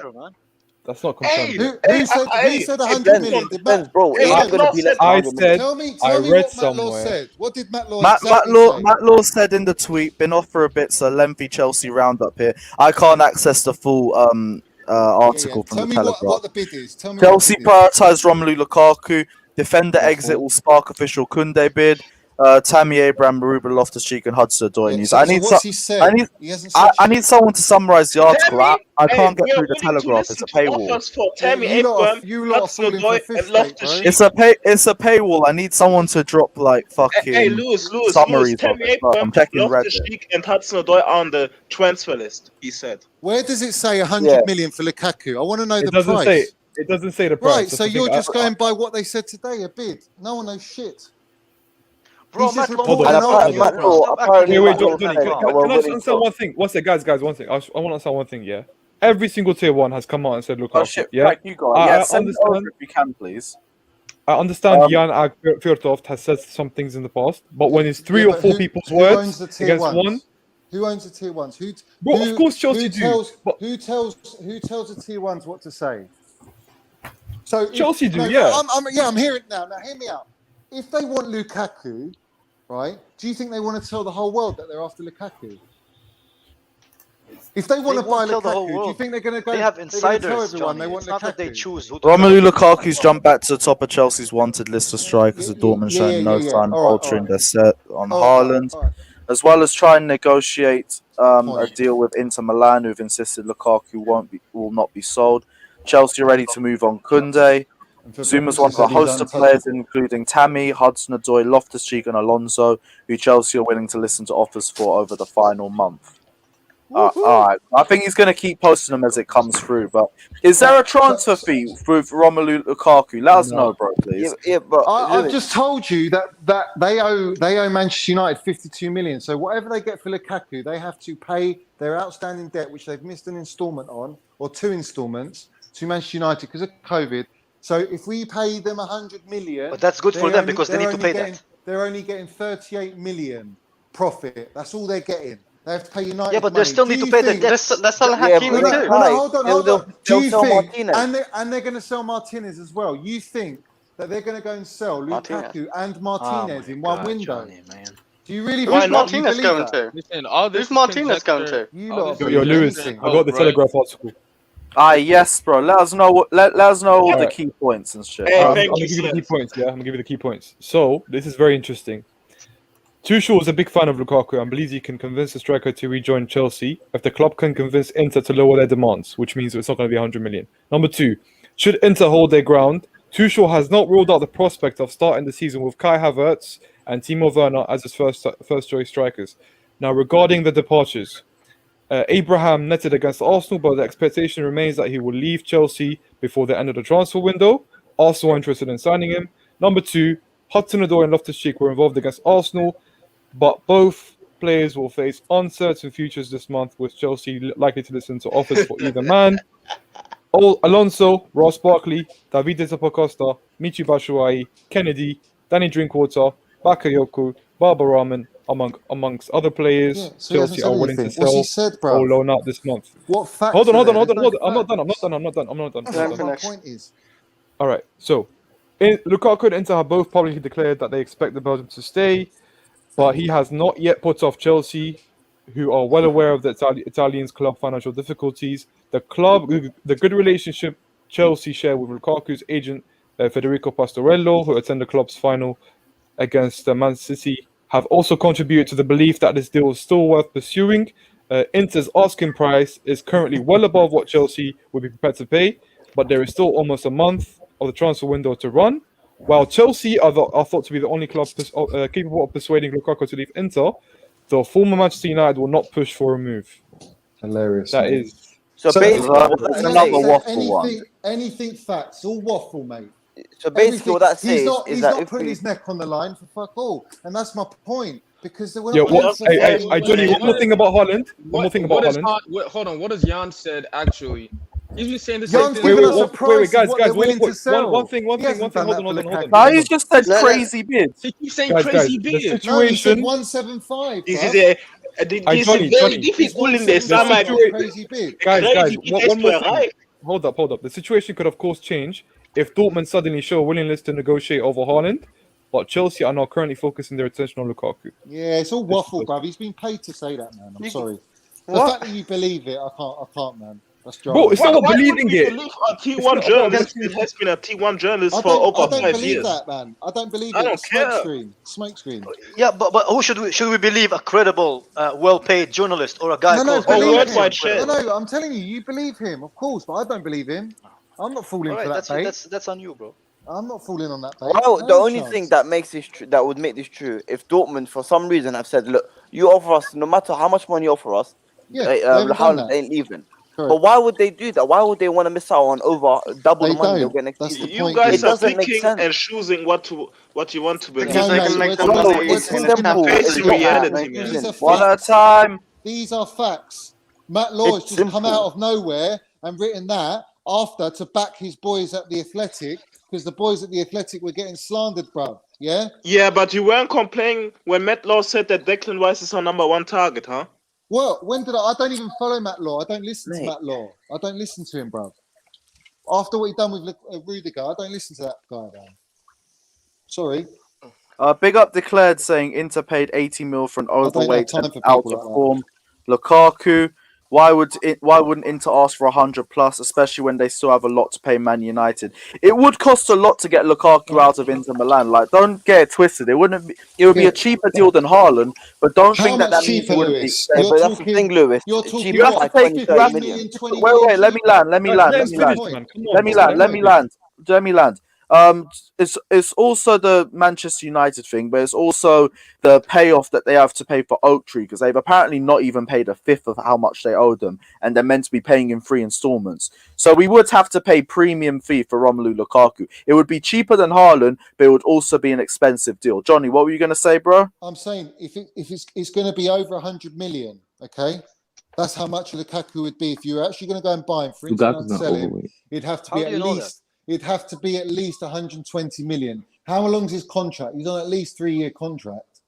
S11: That's not confirmed.
S8: Who said 100 million? Did Matt,
S10: bro,
S8: tell me what Matt Law said. What did Matt Law say?
S1: Matt Law said in the tweet, been off for a bit, so lengthy Chelsea roundup here. I can't access the full article from the Telegraph.
S8: What the bid is.
S1: Chelsea prioritised Romelu Lukaku. Defender exit will spark official Koundé bid. Tammy Abraham, Ruben Loftus-Cheek, and Hudson-Odoi news. I need
S8: what's he said? He hasn't said
S1: I need someone to summarize the article. I can't get
S13: we are
S1: through the
S13: willing to
S1: Telegraph. It's
S13: listen
S1: a
S13: to
S1: paywall.
S13: offers for Tammy
S8: you lot
S13: Abraham,
S8: are falling for a
S13: Hudson-Odoi,
S8: fifth
S13: and
S8: gate, bro.
S13: Loftus-Cheek.
S1: It's a paywall. I need someone to drop like fucking
S13: Hey, Lewis,
S1: summaries of
S13: Tammy
S1: it. I'm
S13: Abraham,
S1: checking Reddit.
S13: Loftus-Cheek, and Hudson-Odoi are on the transfer list, he said.
S8: Where does it say 100 million for Lukaku? I want to know the price.
S11: It doesn't say the price.
S8: Right, so you're just going by what they said today, a bid. No one knows shit.
S9: Bro,
S8: He's just
S9: Matt
S8: reporting
S9: Law-
S8: an article,
S9: Matt
S8: bro.
S9: Law-
S11: Wait,
S9: Matt Law-
S11: Johnny, can I just understand one thing? One sec, guys, one thing. I want to understand one thing, yeah? Every single tier one has come out and said, look,
S1: Oh shit,
S11: yeah?
S1: Frank, you got it.
S11: I
S1: Send it over
S11: understand.
S1: if you can, please.
S11: I understand Jan Fjortoft has said some things in the past, but when it's three or four people's
S8: who
S11: words
S8: owns the tier
S11: against
S8: ones?
S11: one,
S8: Who owns the tier ones?
S11: Well, of course Chelsea
S8: who tells the tier ones what to say? So
S11: Chelsea do, yeah.
S8: I'm hearing now. Now hear me out. If they want Lukaku, right? Do you think they want to tell the whole world that they're after Lukaku? If they want to buy Lukaku, do you think they're going to go?
S9: They have
S8: Tell
S9: insiders,
S8: everyone
S9: Johnny.
S8: they want
S9: It's not that they
S8: Lukaku?
S9: choose who to
S1: Romelu Lukaku's jumped back to the top of Chelsea's wanted list of strikers. The Dortmund showing no sign of altering their set on Haaland, as well as try and negotiate a deal with Inter Milan, who've insisted Lukaku will not be sold. Chelsea are ready to move on Koundé. Zuma's one of a host of players, including Tammy, Hudson-Odoi, Loftus-Cheek, and Alonso, who Chelsea are willing to listen to offers for over the final month. All right, I think he's going to keep posting them as it comes through. But is there a transfer fee with Romelu Lukaku? Let us know, bro, please.
S10: But
S8: I've just told you that they owe Manchester United 52 million. So whatever they get for Lukaku, they have to pay their outstanding debt, which they've missed an instalment on, or 2 installments to Manchester United because of COVID. So if we pay them 100 million,
S9: But that's good for them because they need to pay that.
S8: They're only getting 38 million profit. That's all they're getting. They have to pay United.
S9: Yeah, but they
S8: money.
S9: still
S8: Do
S9: need to
S8: you
S9: pay the
S8: think-
S9: debts. That's all
S8: Yeah,
S9: Hakimi
S8: but
S9: too.
S8: hold on. Do you
S10: sell
S8: think?
S10: Martinez.
S8: And they're going to sell Martinez as well. You think that they're going to go and sell Lukaku and Martinez in one window? Do you really?
S5: Who's Martinez going to?
S14: Listen, all this
S5: Who's Martinez going to?
S8: You lot.
S11: Yo, Lewis, I got the Telegraph article.
S1: Yes, bro. Let us know. Let us know all the key points and shit.
S11: I'm gonna give you the key points. Yeah, I'm gonna give you the key points. So this is very interesting. Tuchel is a big fan of Lukaku and believes he can convince the striker to rejoin Chelsea if the club can convince Inter to lower their demands, which means it's not going to be 100 million. Number 2, should Inter hold their ground, Tuchel has not ruled out the prospect of starting the season with Kai Havertz and Timo Werner as his first choice strikers. Now, regarding the departures, Abraham netted against Arsenal, but the expectation remains that he will leave Chelsea before the end of the transfer window. Arsenal are interested in signing him. Number 2, Hudson-Odoi and Loftus-Cheek were involved against Arsenal, but both players will face uncertain futures this month, with Chelsea likely to listen to offers for either man. Alonso, Ross Barkley, Davide Zappacosta, Michi Batshuayi, Kennedy, Danny Drinkwater, Bakayoko, Barbara Rahman, amongst other players.
S8: Yeah, so he hasn't
S11: Chelsea
S8: said
S11: are willing to
S8: anything. What's
S11: sell
S8: he said, bro?
S11: or loan out this month.
S8: What facts?
S11: Hold on.
S8: are there?
S11: I'm
S8: There's no
S11: not done.
S8: That's what my point is.
S11: All right. So, Lukaku and Inter have both publicly declared that they expect the Belgium to stay, but he has not yet put off Chelsea, who are well aware of the Italian's club financial difficulties. The good relationship Chelsea share with Lukaku's agent, Federico Pastorello, who attended the club's final against Man City, have also contributed to the belief that this deal is still worth pursuing. Inter's asking price is currently well above what Chelsea would be prepared to pay, but there is still almost a month of the transfer window to run. While Chelsea are thought to be the only club capable of persuading Lukaku to leave Inter, the former Manchester United will not push for a move.
S8: Hilarious.
S11: That is.
S10: So basically,
S1: another waffle one.
S8: Anything facts, all waffle, mate.
S10: So basically, what that says
S8: he's
S10: is that
S8: not
S10: if
S8: putting
S10: we...
S8: his neck on the line for fuck all, and that's my point. Because
S11: Johnny, Johnny,
S14: hold on. What has Jan said actually? He's been saying the
S8: same
S14: thing.
S11: Wait, guys, one thing. Hold on.
S1: Nah, he just said crazy bids.
S14: He keeps saying crazy bids.
S11: The situation.
S8: 175.
S13: This is a very difficult in the summer.
S8: Crazy bid.
S11: Guys, one more thing. Hold up. The situation could, of course, change if Dortmund suddenly show a willingness to negotiate over Haaland, but Chelsea are now currently focusing their attention on Lukaku.
S8: Yeah, it's all waffle, bruv. He's been paid to say that, man. I'm sorry. The fact that you believe it, I can't, man. That's drama.
S11: Bro, it's not about believing
S13: we
S11: it.
S13: believe a T1 journalist that has been a T1 journalist for over 5 years?
S8: I don't believe that, man. I don't believe it.
S13: I don't care.
S8: Smoke screen.
S9: Yeah, but who should we believe? A credible, well-paid journalist or a guy called
S8: believe him.
S13: Worldwide
S8: No, I'm telling you believe him, of course, but I don't believe him. I'm not falling for that bait.
S9: That's on you, bro.
S8: I'm not falling on that bait.
S10: Well,
S8: No
S10: the only
S8: chance.
S10: thing that makes this true, that would make this true, if Dortmund for some reason have said, look, you offer us no matter how much money you offer us, Haaland ain't leaving.
S8: Correct.
S10: But why would they do that? Why would they want to miss out on over double the money they'll get next season?
S13: You guys are picking and choosing what you want to believe.
S10: It's simple.
S13: Face reality, man.
S1: One at a time.
S8: These are facts. Matt Law has just come out of nowhere and written that after to back his boys at the Athletic, because the boys at the Athletic were getting slandered, bruv. Yeah?
S13: Yeah, but you weren't complaining when Matt Law said that Declan Rice is our number 1 target, huh?
S8: Well, when did I don't even follow Matt Law. I don't listen to Matt Law. I don't listen to him, bruv. After what he done with Rudiger, I don't listen to that guy, man. Sorry.
S1: Big Up Declared saying Inter paid 80 mil for an overweight and
S8: time for
S1: out
S8: people
S1: of
S8: like
S1: form Lukaku. Why wouldn't Inter ask for 100 plus, especially when they still have a lot to pay Man United? It would cost a lot to get Lukaku out of Inter Milan. Like, don't get it twisted. It would be a cheaper deal than Haaland, but don't think that means it wouldn't be.
S10: But that's the thing, Lewis.
S8: You're talking
S10: You have to take
S8: 15 million, 20
S1: Wait,
S8: million.
S1: let me land. It's also the Manchester United thing, but it's also the payoff that they have to pay for Oak Tree, because they've apparently not even paid a fifth of how much they owe them, and they're meant to be paying in 3 installments. So we would have to pay premium fee for Romelu Lukaku. It would be cheaper than Haaland, but it would also be an expensive deal. Johnny, what were you going to say, bro?
S8: I'm saying if it's going to be over 100 million, okay? That's how much Lukaku would be if you're actually going to go and buy him for Inter and sell him. It'd have to be at least. It'd have to be at least 120 million. How long's his contract? He's on at least 3-year contract.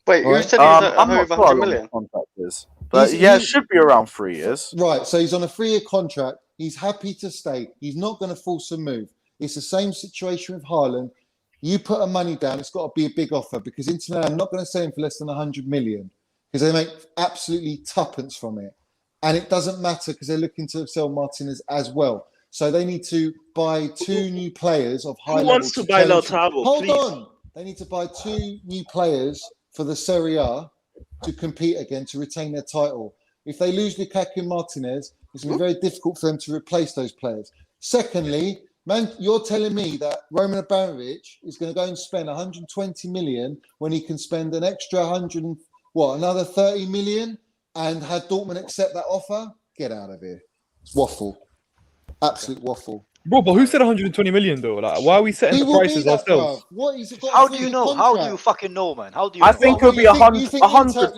S5: Wait, you said he's
S1: I'm
S5: over
S1: not sure how
S5: 100
S1: long
S5: million.
S1: the contract is, but it should be around 3 years.
S8: Right, so he's on a 3-year contract. He's happy to stay. He's not going to force a move. It's the same situation with Haaland. You put a money down, it's got to be a big offer, because Inter Milan are not going to sell him for less than 100 million, because they make absolutely tuppence from it. And it doesn't matter because they're looking to sell Martinez as well. So they need to buy 2 new players of high level.
S13: Who wants to buy Lautaro?
S8: Hold on. They need to buy 2 new players for the Serie A to compete again to retain their title. If they lose Lukaku and Martinez, it's going to be very difficult for them to replace those players. Secondly, man, you're telling me that Roman Abramovich is going to go and spend 120 million when he can spend an extra another 30 million, and have Dortmund accept that offer? Get out of here. It's waffle. Absolute waffle.
S11: Bro, but who said 120 million though? Like, why are we setting the prices ourselves?
S9: How do you know? How do you fucking know, man? How do you?
S1: I think it'll be 100.
S8: You think Inter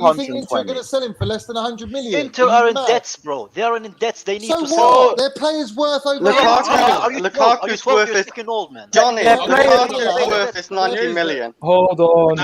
S8: are going to sell him for less than 100 million?
S9: Inter are in debts, bro. They are in debts. They need to
S8: what?
S9: sell.
S8: Their players worth over.
S5: Lukaku's worth is
S9: old, man.
S5: Johnny. Lukaku's worth is 90 million.
S11: Hold on,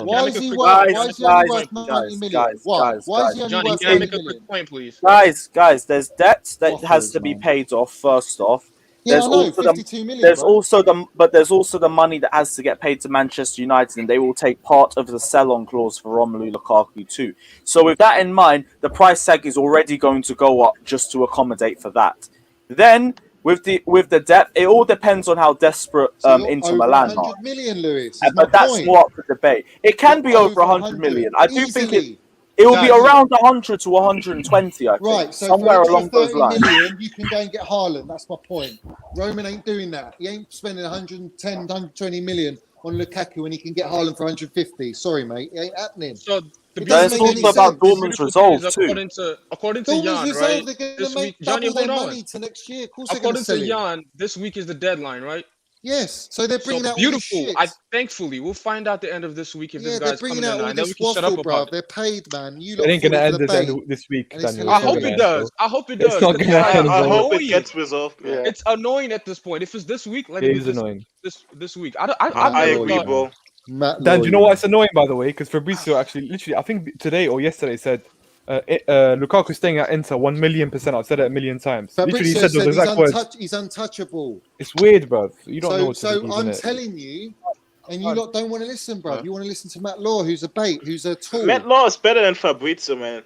S8: Why is he worth 90 million? Why is he only worth 90 million?
S13: Point, please.
S1: Guys, there's debt that has to be paid off first off.
S8: Yeah, I know, 52 million.
S1: There's also the money that has to get paid to Manchester United, and they will take part of the sell-on clause for Romelu Lukaku too. So with that in mind, the price tag is already going to go up just to accommodate for that. Then with the debt, it all depends on how desperate Inter Milan are.
S8: 100 million, Lewis.
S1: But that's more up for debate. It can be over 100 million. I do think it will be around 100 to 120, I think.
S8: Right, so
S1: somewhere
S8: for
S1: along those
S8: 30
S1: lines.
S8: million, you can go and get Haaland. That's my point. Roman ain't doing that. He ain't spending 110, 120 million on Lukaku when he can get Haaland for 150. Sorry, mate. It ain't happening.
S13: So
S1: it's also about Dortmund's resolve too.
S13: According to Jan, right?
S8: This week, Johnny, double their money to next year. Of course,
S13: according to Jan, this week is the deadline, right?
S8: Yes, so they're bringing out
S13: beautiful.
S8: All this shit.
S13: Thankfully, we'll find out the end of this week if this guy's coming
S8: out
S13: in,
S8: all
S13: and then we
S8: this
S13: can shut up
S8: waffle,
S13: about it.
S8: They're paid, man. You
S11: It ain't gonna end this week. Daniel.
S13: I hope it does. I hope it does.
S11: It's not gonna end.
S13: I hope
S11: it
S13: gets resolved. Yeah. It's annoying at this point. If it's this week, let
S11: it
S13: me
S11: is annoying.
S13: This week. I agree, bro.
S11: Dan, do you know why it's annoying, by the way? Because Fabrizio actually, literally, I think today or yesterday said Lukaku staying at Inter 1,000,000%. I've said it a million times. Literally, he said those exact words.
S8: He's untouchable.
S11: It's weird, bro. You don't know what to
S8: So
S11: believe,
S8: I'm
S11: innit?
S8: telling you, and you lot don't want to listen, bro. You want to listen to Matt Law, who's a bait, who's a tool.
S13: Matt Law is better than Fabrizio, man.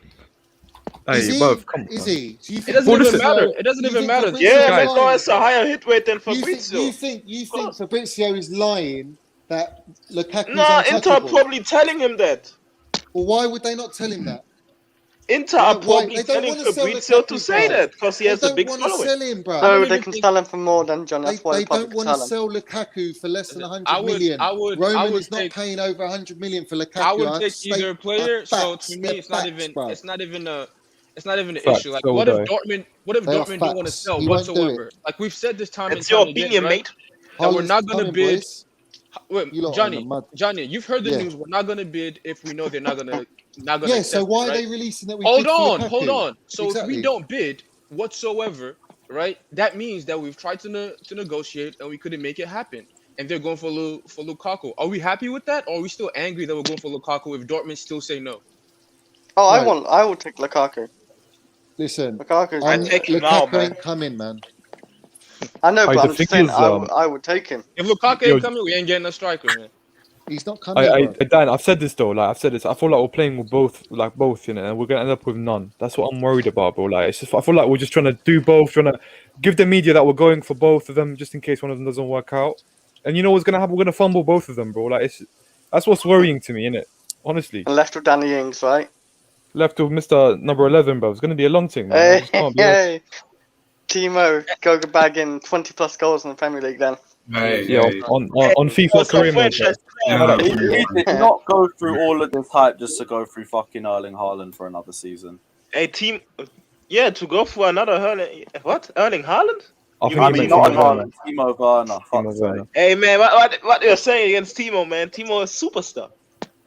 S8: Is he?
S11: Both. Come
S8: Is
S11: on.
S8: he? Do you
S14: It
S8: think
S14: doesn't even
S8: Fabrizio-
S14: matter. It doesn't
S8: you
S14: even
S8: think
S14: matter.
S8: Fabrizio
S13: Yeah,
S8: is
S13: man, no,
S8: lying?
S13: it's a higher hit rate than
S8: You
S13: Fabrizio.
S8: think Fabrizio is lying that Lukaku is
S13: No, Inter
S8: untouchable?
S13: probably telling him that.
S8: Well, why would they not tell him that?
S13: Inter are
S8: Why?
S13: probably
S8: They don't
S13: telling
S8: want to sell
S13: Fabrizio
S8: Lukaku,
S13: to say
S8: bruv.
S13: that because he
S8: They
S13: has a
S8: don't
S13: big
S8: want to
S13: following.
S8: sell him, bro.
S5: No, they can sell him for more than Johnny. That's why
S8: They
S5: probably
S8: don't
S5: could
S8: want to
S5: sell him.
S8: sell Lukaku for less than 100
S14: I
S8: million.
S14: would
S8: Roman is not
S14: take,
S8: paying over 100 million for Lukaku.
S14: I would
S8: I
S14: take
S8: state
S14: either player. So
S8: facts.
S14: to me,
S8: They're
S14: it's not
S8: facts,
S14: even.
S8: bro.
S14: It's not even a. It's not even an
S11: Facts,
S14: issue. Like,
S11: so
S14: what
S11: would
S14: if
S11: I.
S14: Dortmund? What if
S8: They are
S14: Dortmund don't want to
S8: facts.
S14: sell
S8: He won't do
S14: whatsoever?
S8: it.
S14: Like we've said this time and
S13: It's
S14: time
S13: your
S14: again,
S13: opinion,
S14: right?
S13: mate.
S14: That we're
S8: Haaland's
S14: not gonna
S8: coming,
S14: bid.
S8: boys.
S14: Wait,
S8: You lot are in the mud.
S14: Johnny, you've heard the
S8: Yeah.
S14: news. We're not gonna bid if we know they're not gonna
S8: Yeah, so
S14: accept
S8: why
S14: it,
S8: are
S14: right?
S8: they releasing that we
S14: Hold
S8: bid for
S14: on,
S8: Lukaku?
S14: hold on. So if
S8: Exactly.
S14: we don't bid whatsoever, right, that means that we've tried to negotiate and we couldn't make it happen. And they're going for Lukaku. Are we happy with that, or are we still angry that we're going for Lukaku if Dortmund still say no?
S5: Oh,
S8: Right.
S5: I will take Lukaku.
S8: Listen,
S5: Lukaku's
S13: I
S5: good.
S13: take him now,
S8: Lukaku
S13: man.
S8: ain't coming, man.
S5: I know,
S11: Aye,
S5: but
S11: the
S5: I'm just
S11: thing
S5: saying
S11: is,
S5: I would take him.
S14: If Lukaku
S11: Yo,
S14: ain't coming, we ain't getting a striker, man.
S8: He's not coming, bro.
S11: Dan, I've said this though. Like I've said this. I feel like we're playing with both, you know, and we're gonna end up with none. That's what I'm worried about, bro. Like it's just, I feel like we're just trying to do both, trying to give the media that we're going for both of them, just in case one of them doesn't work out. And you know what's gonna happen? We're gonna fumble both of them, bro. Like that's what's worrying to me, innit? Honestly.
S5: And left with Danny Ings, right?
S11: Left with Mr. Number 11, bro. It's gonna be a long thing, man. I
S5: Hey,
S11: just can't be.
S5: hey. Timo, go bag in 20 plus goals in the Premier League then.
S11: Yeah, on FIFA career mode.
S1: He did not go through all of this hype just to go through fucking Erling Haaland for another season.
S13: A team, yeah, to go for another Haaland. What? Erling Haaland?
S1: I mean, not Haaland, Timo Werner. Fuck's sake.
S13: Hey, man, what you're saying against Timo, man? Timo is superstar.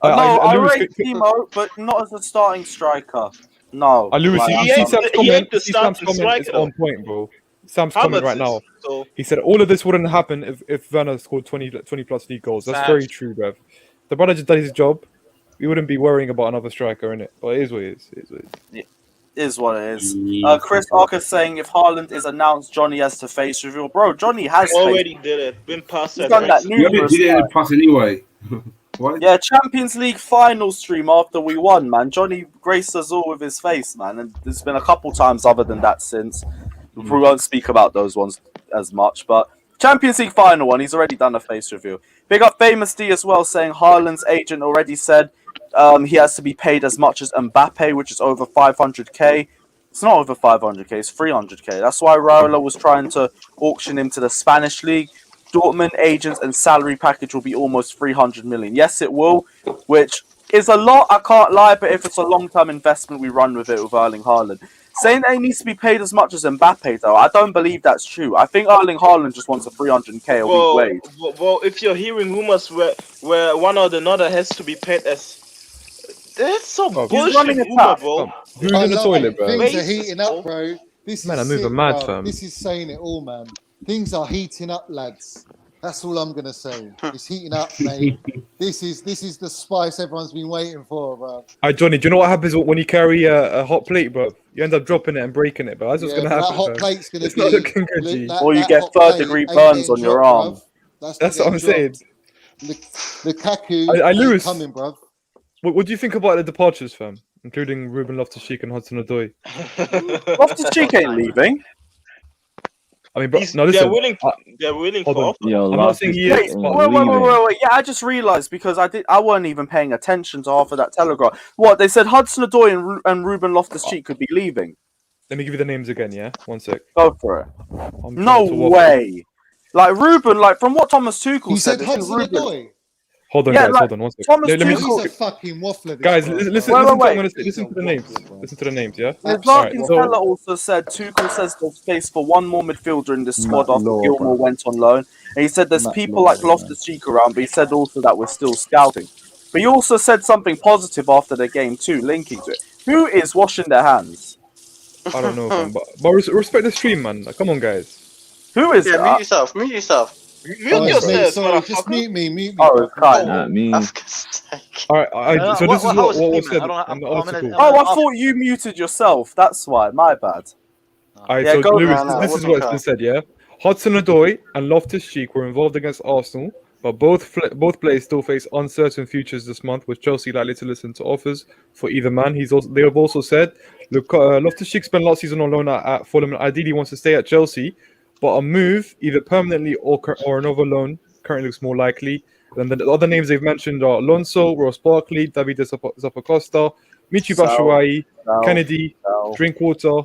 S1: I rate Timo, but not as a starting striker. No.
S11: Lewis,
S1: Like,
S11: you see Sam's comment?
S13: the
S11: See Sam's
S13: starting
S11: comment
S13: striker,
S11: is on point, bro. Sam's comment right now.
S13: So
S11: He said all of this wouldn't happen if Werner scored 20 plus league goals. That's very true, bruv. The brother just did his job. We wouldn't be worrying about another striker, innit? But it is what it is. It is what it is.
S1: It is what it is. Chris Arca saying if Haaland is announced, Johnny has to face reveal. Bro, Johnny has
S13: already did it. Been past
S1: He's
S13: that.
S1: done that numerous
S15: He didn't
S1: times.
S15: pass anyway. What?
S1: Yeah, Champions League final stream after we won, man. Johnny graced us all with his face, man. And there's been a couple times other than that since. We won't speak about those ones as much, but Champions League final one, he's already done a face review. Big up Famous D as well, saying Haaland's agent already said he has to be paid as much as Mbappe, which is over 500k. It's not over 500k, it's 300k. That's why Raiola was trying to auction him to the Spanish league. Dortmund agents and salary package will be almost 300 million. Yes, it will, which is a lot, I can't lie, but if it's a long-term investment, we run with it with Erling Haaland. Saying that he needs to be paid as much as Mbappe, though, I don't believe that's true. I think Erling Haaland just wants a 300k a week wage.
S13: Well, if you're hearing rumors where one or another has to be paid as... That's so bullshit rumor, bro.
S11: Who's in the toilet, bro?
S8: Things are heating up, bro. This
S11: Man,
S8: is
S11: I'm moving
S8: sick,
S11: mad,
S8: bro.
S11: fam.
S8: This is saying it all, man. Things are heating up, lads. That's all I'm gonna say. It's heating up, mate. This is the spice everyone's been waiting for, bro.
S11: Alright, Johnny, do you know what happens when you carry a hot plate, bro? You end up dropping it and breaking it, bro. That's what's
S8: Yeah,
S11: gonna
S8: but
S11: happen.
S8: that hot
S11: bro.
S8: plate's gonna
S11: It's
S8: be
S11: not looking good, G.
S1: Or you
S8: that
S1: get
S8: hot
S1: third-degree
S8: plate ain't
S1: burns
S8: getting
S1: on your
S8: dropped,
S1: arm.
S8: bruv. That's
S11: That's what I'm saying.
S8: Lukaku ain't
S11: Lewis,
S8: coming, bruv.
S11: what do you think about the departures, fam? Including Ruben Loftus-Cheek and Hudson-Odoi.
S1: Loftus-Cheek ain't leaving.
S11: I mean, bro, no,
S13: They're
S11: listen.
S13: willing
S11: Hold
S13: for
S11: on.
S13: offer.
S12: Yo,
S11: I'm not saying he
S1: Wait,
S11: is,
S1: wait. Yeah, I just realised because I weren't even paying attention to half of that telegraph. What, they said Hudson-Odoi and Ruben Loftus-Cheek could be leaving?
S11: Let me give you the names again, yeah? 1 sec.
S1: Go for it.
S11: I'm
S1: No
S11: trying to walk-
S1: way. Like, Ruben, like, from what Thomas Tuchel
S8: He
S1: said,
S8: said
S1: it's Ruben.
S8: Hudson-Odoi.
S11: Hold on,
S1: Yeah,
S11: guys.
S1: like,
S11: Hold on. 1 sec.
S1: Thomas
S11: Let me
S1: Tuchel-
S8: He's a fucking waffler. This
S11: guys,
S8: guy,
S11: listen
S8: bro.
S11: to what I'm
S1: Wait.
S11: going to say. Listen to the names. Listen to the names, yeah?
S1: Larkin
S11: Alright,
S1: Keller also said Tuchel says there's space for one more midfielder in this squad
S12: Matt
S1: after
S12: Law,
S1: Gilmore
S12: bro.
S1: went on loan. And he said there's
S12: Matt
S1: people
S12: Law,
S1: like Loftus-Cheek around, but he said also that we're still scouting. But he also said something positive after the game too, linking to it. Who is washing their hands?
S11: I don't know, fam, but respect the stream, man. Like, come on, guys.
S1: Who is
S5: Yeah,
S1: that?
S5: mute yourself. Mute yourself.
S8: Oh, it's me, sorry, just mute me.
S1: Oh, it's kind.
S12: Not me.
S11: Alright, so this is what was said in the article.
S1: Oh, I thought you muted yourself. That's why. My bad.
S11: Alright,
S1: Yeah,
S11: so
S1: go-
S11: Lewis,
S1: No,
S11: this is what's been said, yeah? Hudson-Odoi and Loftus-Cheek were involved against Arsenal But both players still face uncertain futures this month, with Chelsea likely to listen to offers for either man. They have also said, look, Loftus-Cheek spent last season on loan at Fulham and ideally wants to stay at Chelsea, but a move, either permanently or another loan, currently looks more likely. And the other names they've mentioned are Alonso, Ross Barkley, David Zappacosta, Michi Batshuayi, Kennedy, Drinkwater,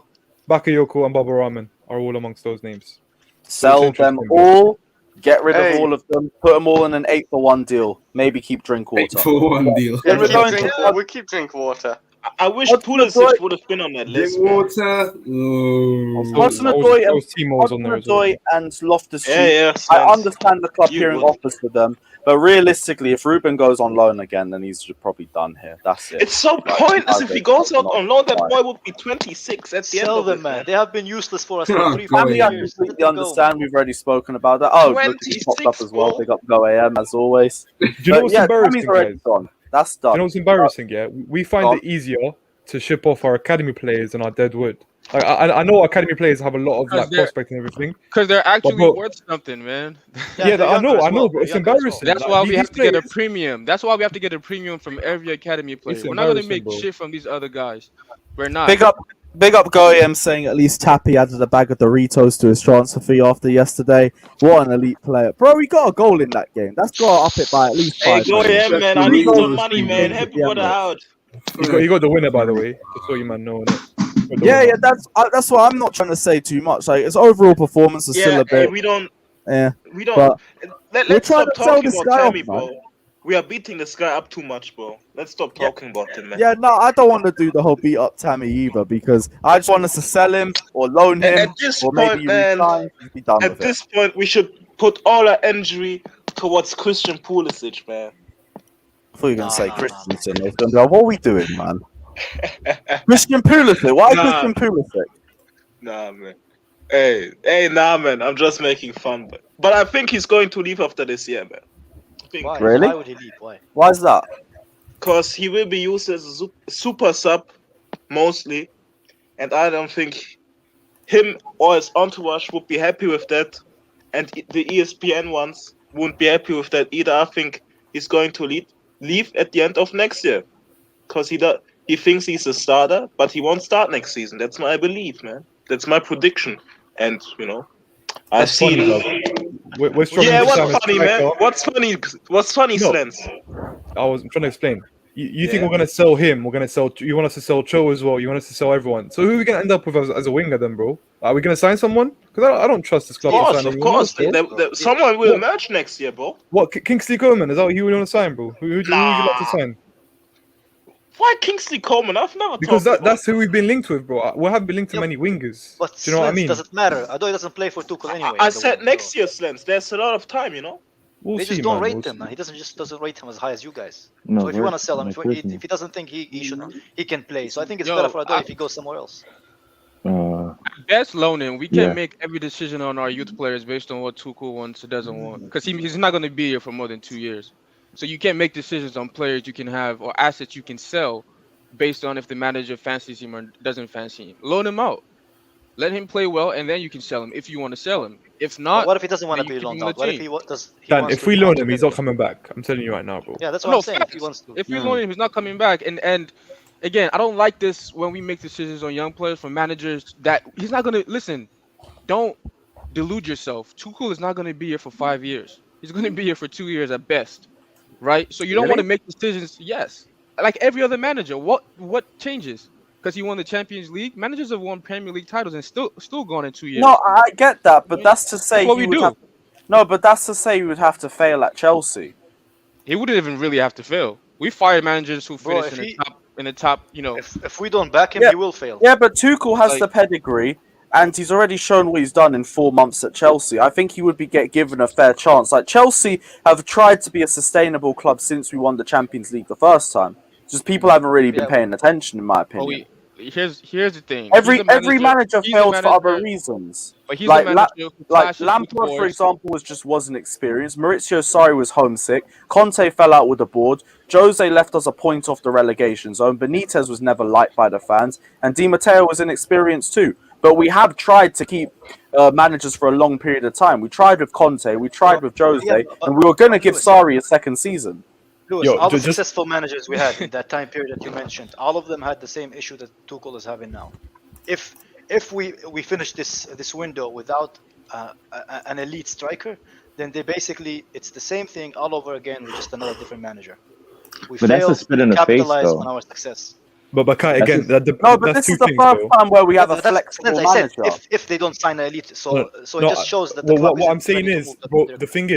S11: Bakayoko, and Baba Rahman are all amongst those names.
S1: Sell them all, get rid of all of them, put them all in an 8-for-1 deal. Maybe keep Drinkwater.
S15: 8-for-1 deal.
S5: Yeah, we keep Drinkwater.
S13: I wish Pulisic would have been on that list.
S15: Drinkwater.
S1: Hudson-Odoi and Loftus-Cheek. I understand the club hearing offers for them, but realistically, if Ruben goes on loan again, then he's probably done here. That's it.
S13: It's so pointless. If he goes out on loan, that boy would be 26 at the end of
S9: them, man. They have been useless for us for 3-4
S1: Tammy, I
S9: years.
S1: completely understand. We've already spoken about that. Oh, look, he popped up as well. Big up Go AM as always.
S11: Do you know what's embarrassing,
S1: Tammy's already
S11: guys?
S1: gone. That's done.
S11: You know what's embarrassing? Yeah, we find it easier to ship off our academy players than our dead wood. Like, I know academy players have a lot of prospect and everything
S14: because they're actually worth something, man.
S11: Yeah, I know, but it's embarrassing.
S14: That's why we have to get a premium. That's why we have to get a premium from every academy player. We're not gonna make shit from these other guys. We're not.
S1: Big up Go AM saying at least Tappy added a bag of Doritos to his transfer fee after yesterday. What an elite player. Bro, he got a goal in that game. That's got to up it by at least 5.
S13: Hey, Go AM, man. I need some money, man. Help me out.
S11: You got the winner, by the way. Just so you man know.
S1: Yeah, that's what I'm not trying to say too much. Like, its overall performance is still a bit.
S13: We don't.
S1: But
S13: Let's
S1: trying
S13: stop
S1: to sell
S13: talking
S1: this
S13: about
S1: guy
S13: Tammy,
S1: off,
S13: bro.
S1: man.
S13: We are beating this guy up too much, bro. Let's stop talking about him, man.
S1: Yeah, no, I don't want to do the whole beat up Tammy either because I just want us to sell him or loan him
S13: At this
S1: or
S13: point,
S1: maybe
S13: man,
S1: resign. Be done
S13: at
S1: with
S13: this point, we should put all our energy towards Christian Pulisic, man.
S1: I thought you were going to say Christensen. I was gonna be like, what are we doing, man? Christian Pulisic? Why Christian Pulisic?
S13: Nah, man. Hey, nah, man. I'm just making fun. But I think he's going to leave after this year, man.
S9: Why?
S1: Really?
S9: Why would he leave? Why?
S1: Why is that?
S13: Because he will be used as a super sub, mostly. And I don't think him or his entourage would be happy with that. And the ESPN ones wouldn't be happy with that either. I think he's going to leave at the end of next year. Because he thinks he's a starter, but he won't start next season. That's my belief, man. That's my prediction. And, I've seen.
S11: What's
S13: funny, man? What's funny, Slens?
S11: I'm trying to explain. You think we're gonna sell him? We're gonna sell. You want us to sell Cho as well? You want us to sell everyone? So who are we gonna end up with as a winger then, bro? Are we gonna sign someone? Because I don't trust this club.
S13: Of course. Someone will emerge next year, bro.
S11: What? Kingsley Coman? Is that what you want to sign, bro? Who would you like to sign?
S13: Why Kingsley Coman? I've never
S11: because that's who we've been linked with, bro. We haven't been linked to many wingers.
S9: But
S11: do you know what I mean?
S9: Doesn't matter. Although he doesn't play for Tuchel anyway.
S13: I said next year, Slens. There's a lot of time,
S9: They just don't rate him, man. He doesn't rate him as high as you guys. So if you want to sell him, if he doesn't think he can play, so I think it's better for Adoi if he goes somewhere else.
S14: Best loaning. We can't make every decision on our youth players based on what Tuchel wants or doesn't want, because he's not going to be here for more than 2 years. So you can't make decisions on players you can have or assets you can sell based on if the manager fancies him or doesn't fancy him. Loan him out. Let him play well, and then you can sell him if you want to sell him. If not,
S9: but what if he doesn't want to be loaned out? What if he does?
S11: Dan, if we loan him, he's not coming back. I'm telling you right now, bro.
S9: Yeah, that's what I'm saying. If he wants to.
S14: If we loan him, he's not coming back. And again, I don't like this when we make decisions on young players from managers that he's not gonna listen. Don't delude yourself. Tuchel is not gonna be here for 5 years. He's gonna be here for 2 years at best, right? So you don't want to make decisions. Yes, like every other manager. What changes? Because he won the Champions League. Managers have won Premier League titles and still gone in 2 years.
S1: No, I get that, but that's to say
S14: what we do.
S1: No, but that's to say he would have to fail at Chelsea.
S14: He wouldn't even really have to fail. We fired managers who finished in the top.
S9: If we don't back him, he will fail.
S1: Yeah, but Tuchel has the pedigree, and he's already shown what he's done in 4 months at Chelsea. I think he would be given a fair chance. Like, Chelsea have tried to be a sustainable club since we won the Champions League the first time. Just people haven't really been paying attention, in my opinion.
S14: Here's the thing.
S1: Every manager fails for other reasons.
S14: But he's like
S1: Lampard, for example, wasn't experienced. Maurizio Sarri was homesick. Conte fell out with the board. Jose left us a point off the relegation zone. Benitez was never liked by the fans, and Di Matteo was inexperienced too. but we have tried to keep managers for a long period of time. We tried with Conte, we tried with Jose, and we were going to give Sarri a second season.
S9: Lewis, all the successful managers we had in that time period that you mentioned, all of them had the same issue that Tuchel is having now. If we finish this window without an elite striker, then it's the same thing all over again with just another different manager. We
S12: But that's a
S9: failed
S12: spit
S9: to
S12: in the face,
S9: capitalize
S12: though.
S9: on our success.
S11: But Kai,
S12: That's
S11: again,
S1: but this is the first time where we have a flexible
S9: I said
S1: manager.
S9: if they don't sign an elite, so
S11: No,
S9: it
S11: no,
S9: just shows that the
S11: well,
S9: club
S11: what I'm
S9: isn't
S11: saying
S9: ready to
S11: is,
S9: move that
S11: bro,
S9: they're
S11: the thing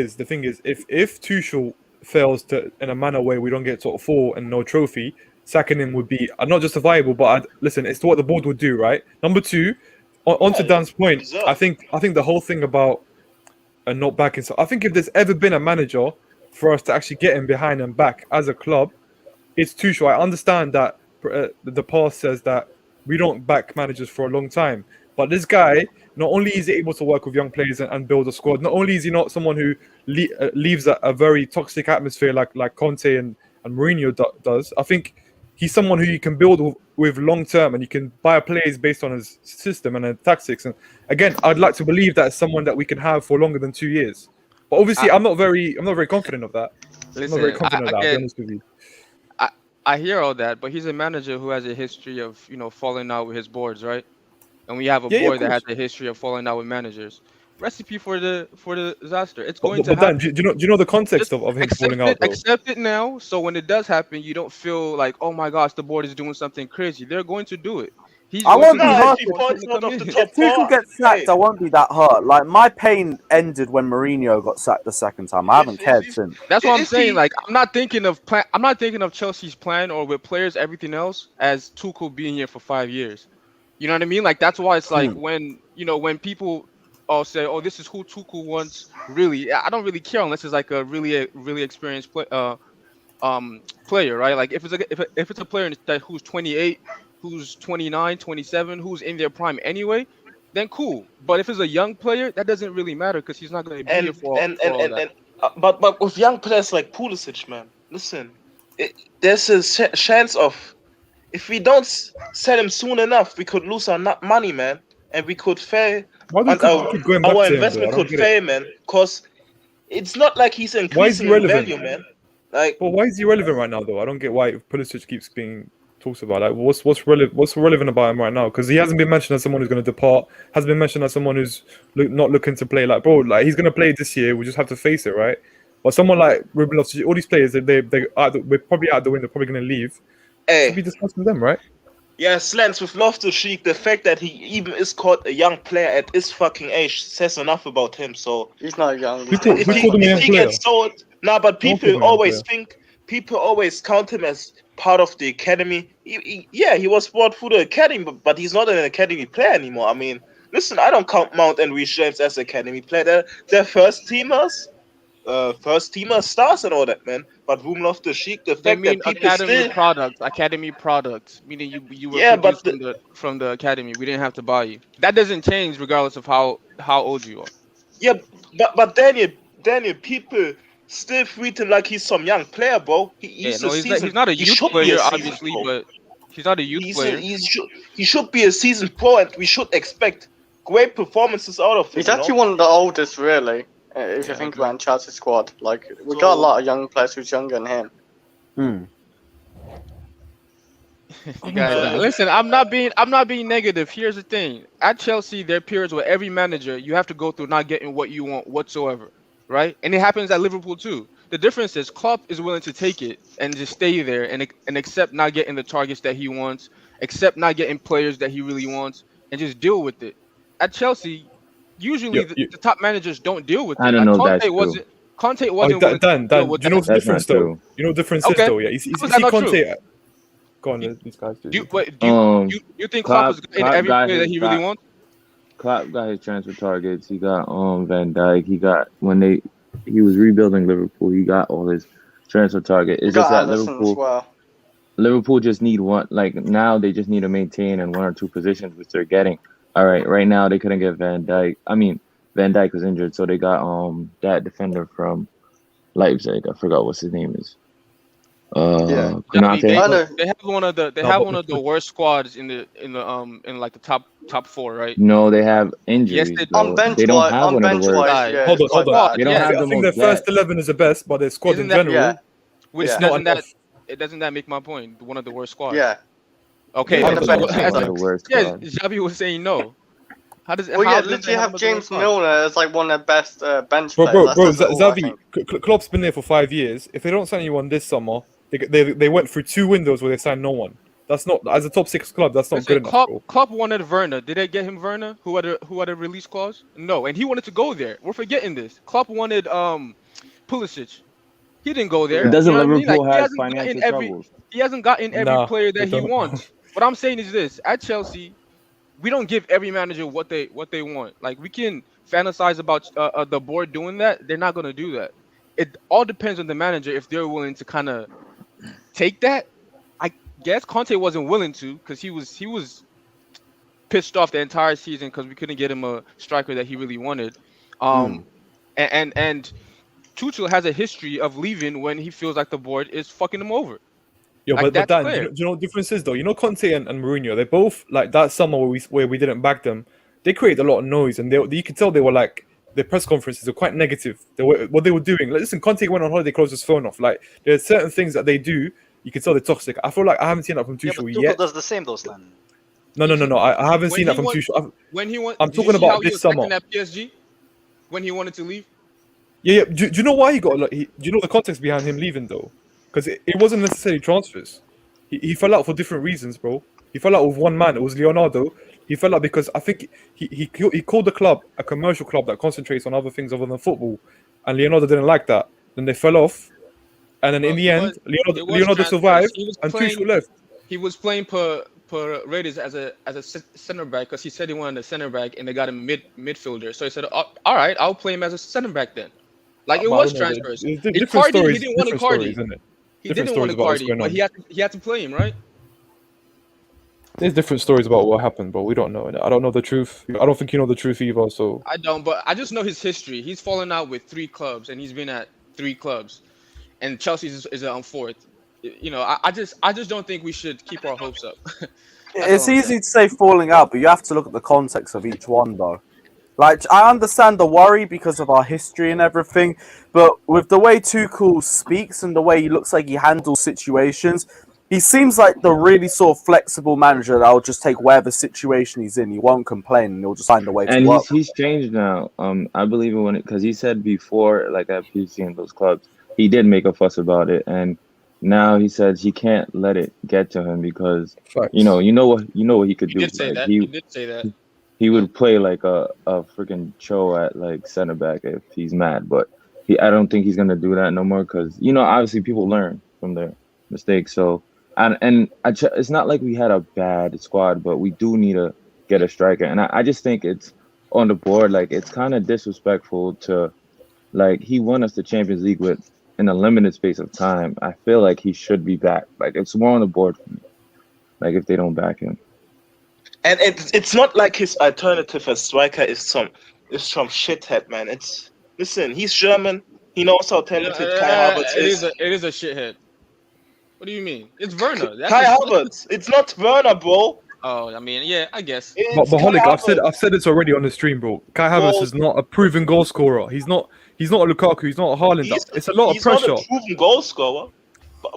S11: is, if Tuchel fails to in a manner where we don't get top four and no trophy, sacking him would be not justifiable, but listen, it's what the board would do, right? Number two, on to Dan's point, I think the whole thing about not backing. So I think if there's ever been a manager for us to actually get him behind and back as a club, it's Tuchel. I understand that the past says that we don't back managers for a long time, but this guy, not only is he able to work with young players and build a squad, not only is he not someone who leaves a very toxic atmosphere like Conte and Mourinho does. I think he's someone who you can build with long term, and you can buy players based on his system and his tactics. And again, I'd like to believe that it's someone that we can have for longer than 2 years. But obviously, I'm not very confident of that. I'm not very confident of that. I'll be honest with you.
S14: I hear all that, but he's a manager who has a history of falling out with his boards, right? And we have a board that has a history of falling out with managers. Recipe for the disaster. It's going to happen.
S11: Dan, do you know the context of him falling out? Though?
S14: Accept it now, so when it does happen, you don't feel like, oh my gosh, the board is doing something crazy. They're going to do it.
S1: I won't be hurt if Tuchel gets sacked. I won't be that hurt. Like my pain ended when Mourinho got sacked the second time. I haven't cared since.
S14: That's what I'm saying. Like I'm not thinking of Chelsea's plan or with players, everything else as Tuchel being here for 5 years. You know what I mean? Like that's why it's like when people all say, "Oh, this is who Tuchel wants." Really, I don't really care unless it's like a really experienced player, right? Like if it's a player who's 28, who's 29, 27, who's in their prime anyway, then cool. But if it's a young player, that doesn't really matter because he's not going to be here for all that.
S13: But with young players like Pulisic, man, listen, there's a chance of if we don't sell him soon enough, we could lose our money, man, and we could fail. Our investment could fail, man, because it's not like he's increasing in value, man. Like,
S11: but why is he relevant right now, though? I don't get why Pulisic keeps being talked about. Like, what's relevant about him right now? Because he hasn't been mentioned as someone who's going to depart. Hasn't been mentioned as someone who's not looking to play. Like, bro, like he's going to play this year. We just have to face it, right? But someone like Romelu, all theyese players, we're probably out the window, probably going to leave. Should be discussing them, right?
S13: Yeah, Slants with Loftus-Cheek, the fact that he even is called a young player at his fucking age says enough about him. So
S5: he's not young.
S13: If he gets sold, but people always count him as part of the academy. He was brought through the academy, but he's not an academy player anymore. I mean, listen, I don't count Mount and Reece James as academy player. They're first teamers stars and all that, man. But Room Loftus-Cheek, the fact that people
S14: academy products, meaning you were produced from the academy. We didn't have to buy you. That doesn't change regardless of how old you are.
S13: Yeah, but Daniel, people still treat him like he's some young player, bro. He's
S14: not a youth player, obviously, but he's not a youth player.
S13: He should be a seasoned pro, and we should expect great performances out of him.
S5: He's actually one of the oldest, really. If you think about Chelsea's squad, like we got a lot of young players who's younger than him.
S14: You guys, listen, I'm not being negative. Here's the thing: at Chelsea, there are periods where every manager you have to go through not getting what you want whatsoever, right? And it happens at Liverpool too. The difference is Klopp is willing to take it and just stay there and accept not getting the targets that he wants, accept not getting players that he really wants, and just deal with it. At Chelsea, usually the top managers don't deal with it.
S12: I don't know that's true.
S14: Conte wasn't.
S11: Dan, do you know the difference though? You know the difference is though, yeah. You see Conte. Go on, these guys do.
S14: You think Klopp is in every player that he really wants?
S12: Klopp got his transfer targets. He got Van Dijk. He got he was rebuilding Liverpool. He got all his transfer target. It's just that Liverpool just need one. Like now, they just need to maintain in one or two positions, which they're getting. All right, right now they couldn't get Van Dijk. I mean, Van Dijk was injured, so they got that defender from Leipzig. I forgot what his name is.
S5: Yeah.
S14: They
S5: I know.
S14: have one of the worst squads in like the top 4, right?
S12: No, they have injuries.
S14: Yes, they
S12: bro.
S5: On bench
S12: They don't
S5: wise,
S12: have one of the worst.
S5: yeah,
S11: Hold
S5: it's
S11: on.
S5: quite bad.
S12: They don't have
S11: I
S12: the
S11: think
S12: most
S11: their first
S12: depth.
S11: 11 is the best, but their squad
S14: Isn't
S11: in
S14: that-
S11: general,
S5: Yeah.
S14: Which
S11: it's not
S14: doesn't
S11: enough.
S14: doesn't that make my point? One of the worst squads.
S5: Yeah.
S14: Okay.
S5: Even
S12: Yeah,
S5: the
S12: but
S5: bench
S12: that's
S5: is
S12: one of
S5: like.
S12: the worst
S14: Yeah,
S12: squads.
S14: Xavi was saying no. How does?
S5: Well,
S14: how
S5: yeah,
S14: does
S5: literally
S14: that
S5: have
S14: one of the worst
S5: James
S14: squads?
S5: Milner as like one of the best bench
S11: Bro,
S5: players. That says it all, I
S11: Xavi,
S5: think.
S11: Klopp's been there for 5 years. If they don't sign anyone this summer, they went through 2 windows where they signed no one. That's not, as a top 6 club, that's not good enough, bro.
S14: Klopp wanted Werner. Did they get him Werner? Who had a release clause? No, and he wanted to go there. We're forgetting this. Klopp wanted Pulisic. He didn't go there.
S12: Doesn't
S14: You know what I mean?
S12: Liverpool
S14: Like,
S12: have financial troubles?
S14: he hasn't gotten every
S11: Nah,
S14: player
S11: they
S14: that he
S11: don't.
S14: wants. What I'm saying is this: at Chelsea, we don't give every manager what they want. Like, we can fantasize about the board doing that. They're not gonna do that. It all depends on the manager if they're willing to kind of take that. I guess Conte wasn't willing to because he was pissed off the entire season because we couldn't get him a striker that he really wanted. And Tuchel has a history of leaving when he feels like the board is fucking him over.
S11: Yo,
S14: Like,
S11: but
S14: that's
S11: Dan,
S14: clear.
S11: do you know what the difference is though? You know Conte and Mourinho, they both, like, that summer where we didn't back them, they created a lot of noise, and you could tell they were like, their press conferences are quite negative. What they were doing. Like, listen, Conte went on holiday, closed his phone off. Like, there are certain things that they do, you can tell they're toxic. I feel like I haven't seen that from
S9: Yeah, but
S11: Tuchel
S9: Tuchel
S11: yet.
S9: does the same though, Slan.
S11: No. I haven't
S14: When
S11: seen that
S14: he
S11: from
S14: won-
S11: Tuchel.
S14: When he went,
S11: I'm
S14: did you
S11: talking
S14: see how
S11: about
S14: he
S11: this
S14: was
S11: summer.
S14: acting at PSG when he wanted to leave.
S11: Yeah. Do you know why he got? Do you know the context behind him leaving though? Because it wasn't necessarily transfers. He fell out for different reasons, bro. He fell out with one man. It was Leonardo. He fell out because I think he called the club a commercial club that concentrates on other things other than football, and Leonardo didn't like that. Then they fell off, and then in the end, Leonardo
S14: transfers.
S11: survived,
S14: He was
S11: and
S14: playing-
S11: Tuchel left.
S14: He was playing per Raiders as a center back because he said he wanted a center back and they got him midfielder. So he said, "Oh, all right, I'll play him as a center back then." Like, it
S11: But I
S14: was
S11: don't know,
S14: transfers.
S11: there's
S14: Icardi,
S11: different stories.
S14: he didn't want
S11: Different
S14: Icardi.
S11: stories, isn't it?
S14: He
S11: Different
S14: didn't want
S11: stories about what's
S14: Icardi,
S11: going
S14: but
S11: on.
S14: he had to play him, right?
S11: There's different stories about what happened, but we don't know. I don't know the truth. I don't think you know the truth either. So
S14: I don't, but I just know his history. He's fallen out with 3 clubs, and he's been at 3 clubs, and Chelsea is on 4th. You know, I just don't think we should keep our hopes up.
S1: It's easy to say falling out, but you have to look at the context of each one, though. Like, I understand the worry because of our history and everything, but with the way Tuchel speaks and the way he looks like he handles situations, he seems like the really sort of flexible manager that'll just take whatever situation he's in. He won't complain, and he'll just find a way to
S12: And
S1: work.
S12: he's changed now. I believe in because he said before, like at PC and those clubs, he did make a fuss about it, and now he says he can't let it get to him because you know what he could
S14: He
S12: do.
S14: did say
S12: Like,
S14: that. He did say that.
S12: he would play like a freaking Cho at like center back if he's mad, but I don't think he's gonna do that no more because obviously people learn from their mistakes. So it's not like we had a bad squad, but we do need to get a striker, and I just think it's on the board. Like, it's kind of disrespectful to, like, he won us the Champions League in a limited space of time. I feel like he should be back. Like, it's more on the board for me. Like, if they don't back him.
S13: And it's not like his alternative as striker is some shithead, man. Listen, he's German. He knows how talented Kai Havertz is.
S14: It is a shithead. What do you mean? It's Werner.
S13: Kai Havertz. It's not Werner, bro.
S14: Oh, I mean, yeah, I guess.
S11: But Holic, I've said this already on the stream, bro. Kai Havertz is not a proven goal scorer. He's not a Lukaku. He's not a Haaland. It's a lot of pressure.
S13: He's not a proven goal scorer,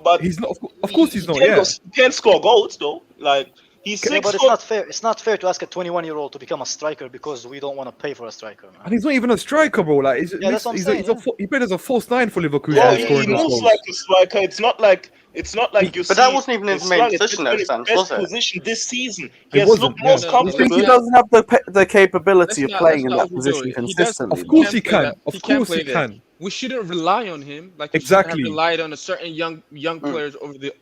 S13: but
S11: he's not. Of course, he's not.
S13: He can score goals though. Like, he's
S9: Yeah,
S13: 6
S9: but it's not fair. It's not fair to ask a 21-year-old to become a striker because we don't want to pay for a striker, man.
S11: And he's not even a striker, bro. Like,
S9: that's what I'm saying,
S11: he played as a false 9 for Liverpool.
S13: Yeah, he moves like a striker. It's not like you.
S5: But that wasn't even his main position, though,
S13: his
S5: Sam,
S13: best
S5: was it?
S13: position this season. He has looked most
S1: I
S13: comfortable.
S1: think he doesn't have the capability of playing in that
S14: That's not
S1: position
S14: overdo it.
S1: consistently.
S11: Of course he
S14: play
S11: can.
S14: that.
S11: Of
S14: He can
S11: course
S14: play
S11: he
S14: there.
S11: can.
S14: We shouldn't rely on him like we
S11: Exactly.
S14: have relied on a certain young players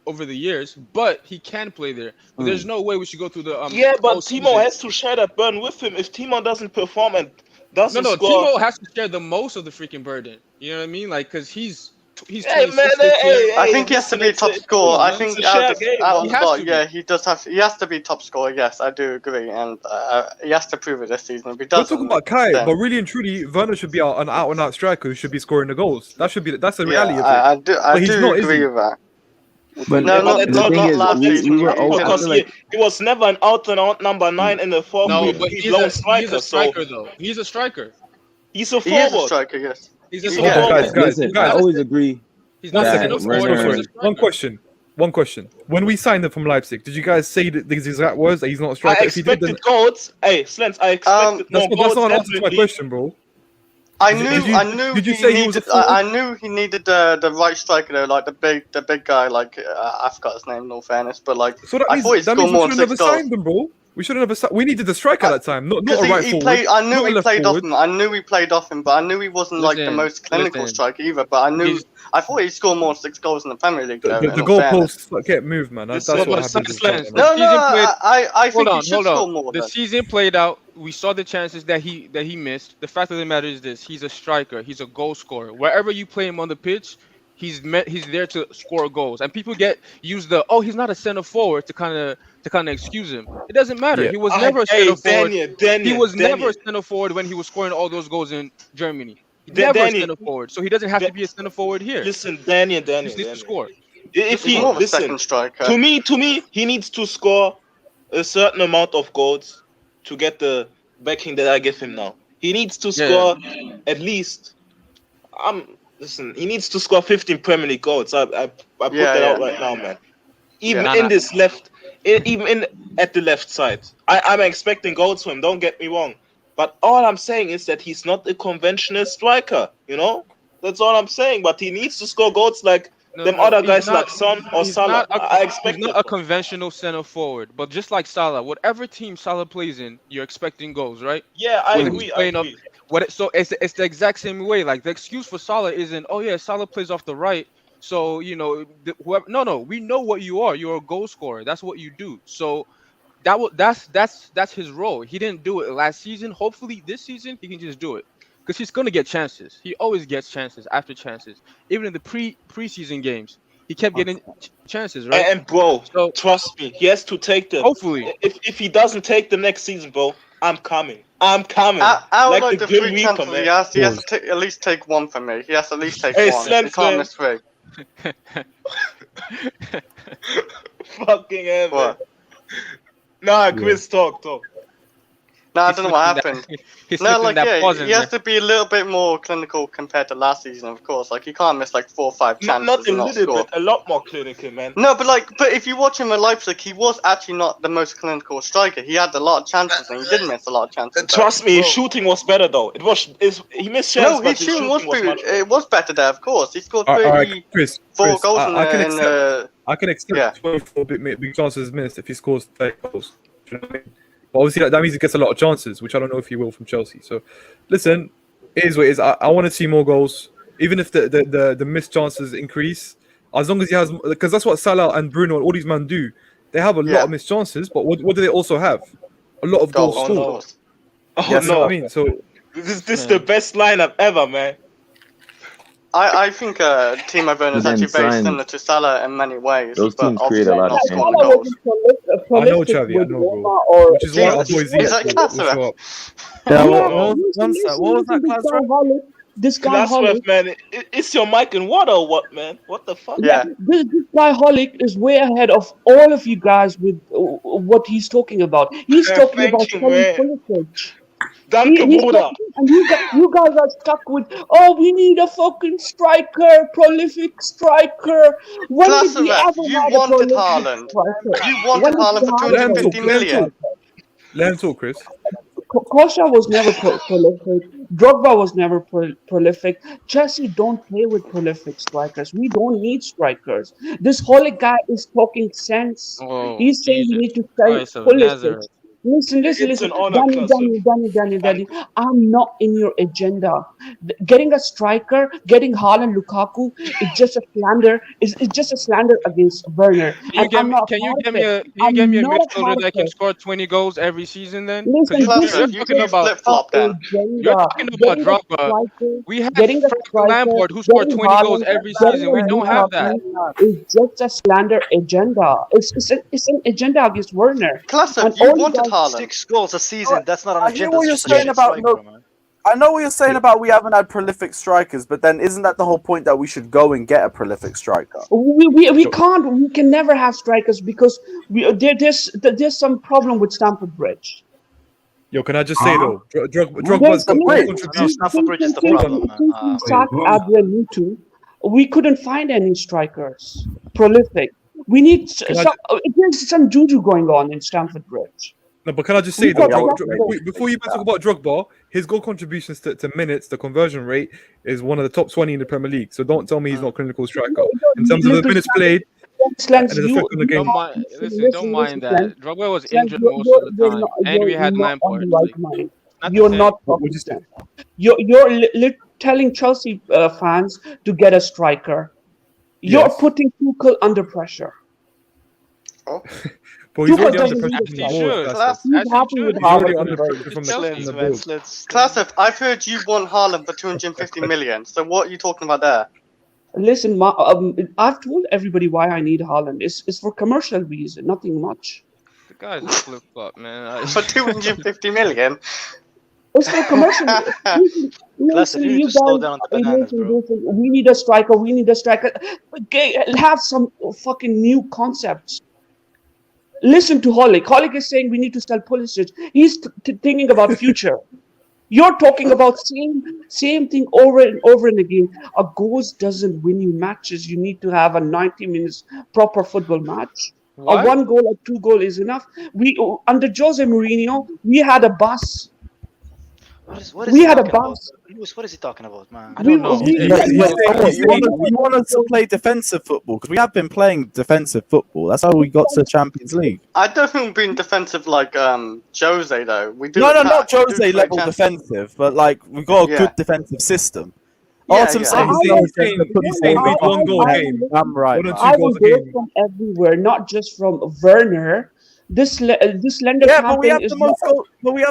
S14: over the years. But he can play there. But there's no way we should go through the
S13: Yeah, but
S14: whole
S13: Timo
S14: season.
S13: has to share that burden with him. If Timo doesn't perform and doesn't
S14: No,
S13: score,
S14: Timo has to share the most of the freaking burden. You know what I mean? Like, because he's
S13: Hey,
S14: 26
S13: man,
S14: this year.
S5: I think he has to be top scorer. I think out of the lot,
S14: be.
S5: yeah, he does have. He has to be top scorer. Yes, I do agree, and he has to prove it this season. If he
S11: We're
S5: doesn't,
S11: talking about Kai,
S5: then-
S11: but really and truly, Werner should be an out-and-out striker who should be scoring the goals. That's the reality of it.
S5: I do
S11: But he's not, is
S5: agree
S11: he?
S5: with that.
S12: But
S5: No,
S12: the thing is,
S5: last
S12: we
S5: season.
S12: were always
S13: because he was never an out and out number 9 in the
S14: No,
S13: forward.
S14: but
S13: He's
S14: he's
S13: lone
S14: a
S13: striker,
S14: striker though. He's a striker.
S13: he's a
S5: He is a
S13: forward.
S5: striker, yes.
S14: He's a
S13: He's a
S11: Hold on,
S14: forward.
S11: guys.
S12: Listen, I always agree.
S14: He's
S11: One
S14: not a
S11: second.
S14: center forward.
S11: One
S14: He's a
S11: question.
S14: striker.
S11: One question. When we signed him from Leipzig, did you guys say that these exact words that he's not a
S13: I
S11: striker? If he did,
S13: expected goals. Hey, Slents, I expected more
S11: that's
S13: goals.
S11: not an answer to my
S13: definitely.
S11: question, bro.
S5: I
S11: Did you
S5: knew
S11: say
S5: he
S11: he was a
S5: needed.
S11: forward?
S5: I knew he needed the right striker though, like the big guy. Like I forgot his name. In all fairness, but like
S11: So that
S5: I
S11: means,
S5: thought he'd
S11: that
S5: score
S11: means we
S5: more
S11: should
S5: than
S11: have
S5: 6
S11: never
S5: goals.
S11: signed him, bro. We should have never. We needed a striker at that time, not a right
S5: he
S11: forward.
S5: played. I knew
S11: not a
S5: he
S11: left
S5: played
S11: forward.
S5: off him. I knew he played off him, but I knew he wasn't like the most clinical striker either. But I knew. I thought he'd score more than 6 goals in the Premier League. Though,
S11: The
S5: in all fairness.
S11: goalposts get moved, man. That's
S14: No,
S11: what
S14: but
S11: happens.
S5: I think he should
S14: hold
S5: score
S14: on.
S5: more.
S14: The
S5: Then.
S14: season played out. We saw the chances that he missed. The fact of the matter is this: he's a striker. He's a goal scorer. Wherever you play him on the pitch, he's there to score goals. And people use he's not a center forward to kind of excuse him. It doesn't matter.
S11: Yeah.
S14: He was never a center forward. He was never
S13: Daniel.
S14: a center forward when he was scoring all those goals in Germany.
S13: Da-
S14: Never a
S13: Daniel.
S14: center forward. So he doesn't have to be a center forward here.
S13: Listen, Daniel.
S14: He just needs to score.
S13: If
S5: He's
S13: he
S5: more of a
S13: listen,
S5: second striker.
S13: to me, he needs to score a certain amount of goals to get the backing that I give him now. He needs to score at least. He needs to score 15 Premier League goals. I put that out right now, man. Even at the left side, I'm expecting goals from him. Don't get me wrong, but all I'm saying is that he's not a conventional striker. You know, that's all I'm saying. But he needs to score goals like other guys like Son or Salah. I expect
S14: he's not a conventional center forward, but just like Salah, whatever team Salah plays in, you're expecting goals, right?
S13: Yeah, I
S14: When
S13: agree.
S14: he's playing up, so it's the exact same way. Like the excuse for Salah isn't, oh yeah, Salah plays off the right, so you know whoever. No, we know what you are. You're a goal scorer. That's what you do. So that's his role. He didn't do it last season. Hopefully this season he can just do it. Because he's gonna get chances. He always gets chances after chances. Even in the preseason games, he kept getting chances, right?
S13: And bro, trust me, he has to take them.
S14: Hopefully,
S13: if he doesn't take them next season, bro, I'm coming.
S5: Out
S13: Like
S5: the
S13: Grim
S5: 3
S13: Reaper,
S5: chances,
S13: man.
S5: he has to at least take 1 from me. He has to at least take
S13: Hey,
S5: 1. He
S13: Slens,
S5: can't
S13: man.
S5: miss 3.
S13: Fucking hell, man. Nah, Chris, talk.
S5: No, I don't know what happened.
S14: He's
S5: No,
S14: slipping
S5: like
S14: that
S5: yeah,
S14: pause in
S5: he has
S14: there.
S5: to be a little bit more clinical compared to last season, of course. Like he can't miss like 4 or 5 chances.
S13: Not a
S5: and not
S13: little
S5: score.
S13: bit, a lot more clinical, man.
S5: No, but if you watch him at Leipzig, he was actually not the most clinical striker. He had a lot of chances and he did miss a lot of chances.
S13: Trust me, his shooting was better though. He missed chances,
S5: No,
S13: but
S5: his shooting was
S13: much better.
S5: it was better there, of course. He scored
S11: All right,
S5: 34
S11: Chris,
S5: goals
S11: I can accept 24 big chances missed if he scores 30 goals. Do you know what I mean? But obviously, that means he gets a lot of chances, which I don't know if he will from Chelsea. So, listen, it is what it is. I want to see more goals, even if the missed chances increase. As long as he has, because that's what Salah and Bruno and all these men do. They have a lot of missed chances, but what do they also have? A lot of goals scored.
S13: Oh no!
S11: I mean, so
S13: this is the best lineup ever, man.
S5: I think Timo Werner is
S12: But then
S5: actually very
S12: signed-
S5: similar to Salah in many ways.
S12: Those
S5: but
S12: teams create a
S5: obviously
S12: lot of
S5: not
S12: chances.
S5: scoring goals.
S11: I know, Chavi, I know, bro. Which is why our boys
S5: Is that
S11: will
S5: Kasper?
S11: show up.
S16: What was that, Klaas? This guy Hollick,
S13: Glassworth, man, it's your mic in water or what, man? What the fuck?
S16: this guy Hollick is way ahead of all of you guys with what he's talking about. He's talking
S13: Thank
S16: about
S13: you,
S16: selling
S13: man.
S16: Pulisic.
S13: Danke,
S16: He's
S13: Bruder.
S16: talking, and you guys are stuck with, we need a fucking striker, prolific striker. When did we
S5: Klaas,
S16: ever
S5: you
S16: have a
S5: wanted
S16: prolific
S5: Haaland.
S16: striker?
S5: You wanted Haaland for
S11: Let him
S5: 250
S11: talk,
S5: million.
S11: Let him talk, Chris.
S16: Kosha was never prolific. Drogba was never prolific. Chelsea don't play with prolific strikers. We don't need strikers. This Holly guy is talking sense.
S14: Oh,
S16: He's saying you need to
S14: Christ
S16: sell
S14: of
S16: Pulisic.
S14: Nazareth.
S16: Listen.
S13: It's an honor,
S16: Danny. I'm not in your agenda. Getting a striker, getting Haaland, Lukaku, it's just a slander. It's just a slander against Werner.
S14: Can you give me a midfielder that can score 20 goals every season then?
S16: Listen,
S14: Because
S16: this
S14: you're talking about You're talking about Drogba. We have Frank Lampard who scored 20 goals every season. We don't have that.
S16: It's just a slander agenda. It's an agenda against Werner.
S5: Klaas,
S16: And
S5: you
S16: all
S5: wanted
S16: guys-
S5: Haaland.
S9: 6 goals a season. That's not an
S17: I
S9: agenda.
S17: hear what you're
S9: that's just a
S17: saying about
S9: striker, man.
S1: I know what you're saying about we haven't had prolific strikers, but then isn't that the whole point that we should go and get a prolific striker?
S16: We can't. We can never have strikers because there's some problem with Stamford Bridge.
S11: Yo, can I just say though, Drogba's contribution.
S9: Stamford Bridge is the problem, man.
S16: Since we sacked Adrian Mutu, we couldn't find any strikers prolific. We need there's some juju going on in Stamford Bridge.
S11: No, but can I just say though, before you talk about Drogba, his goal contributions to minutes, the conversion rate is one of the top 20 in the Premier League. So don't tell me he's not a clinical striker. In terms of the minutes played, and his effect on the game.
S14: Don't mind that. Drogba was injured most of the time, and we had Lampard.
S16: You're not talking sense. You're telling Chelsea fans to get a striker. You're putting Tuchel under pressure.
S11: Oh. But he's already under pressure from the board.
S16: He's happy with
S5: Haaland. Klasov, I've heard you want Haaland for 250 million. So what are you talking about there?
S16: Listen, I've told everybody why I need Haaland. It's for commercial reason, nothing much.
S14: The guy's a flip flop, man.
S5: For 250 million?
S16: It's for commercial. Listen, you guys, we need a striker. We need a striker. Have some fucking new concepts. Listen to Holic. Holic is saying we need to sell Pulisic. He's thinking about future. You're talking about same thing over and over and again. A goals doesn't win you matches. You need to have a 90 minutes proper football match.
S14: What?
S16: A 1 goal or 2 goal is enough. We under Jose Mourinho, we had a bus.
S9: What is he talking about? What is he talking about, man?
S14: I don't know.
S1: You want us to play defensive football because we have been playing defensive football. That's how we got to the Champions League.
S5: I don't think we've been defensive like Jose though. We do.
S1: No, not Jose level defensive, but like we've got a good defensive system. All I'm saying
S11: he's saying we 1 goal a game.
S1: I'm right.
S11: 1 or 2
S16: I
S11: goals
S16: will
S11: a
S16: go
S11: game.
S16: from everywhere, not just from Werner. This lender
S1: but we
S16: campaign
S1: have
S16: is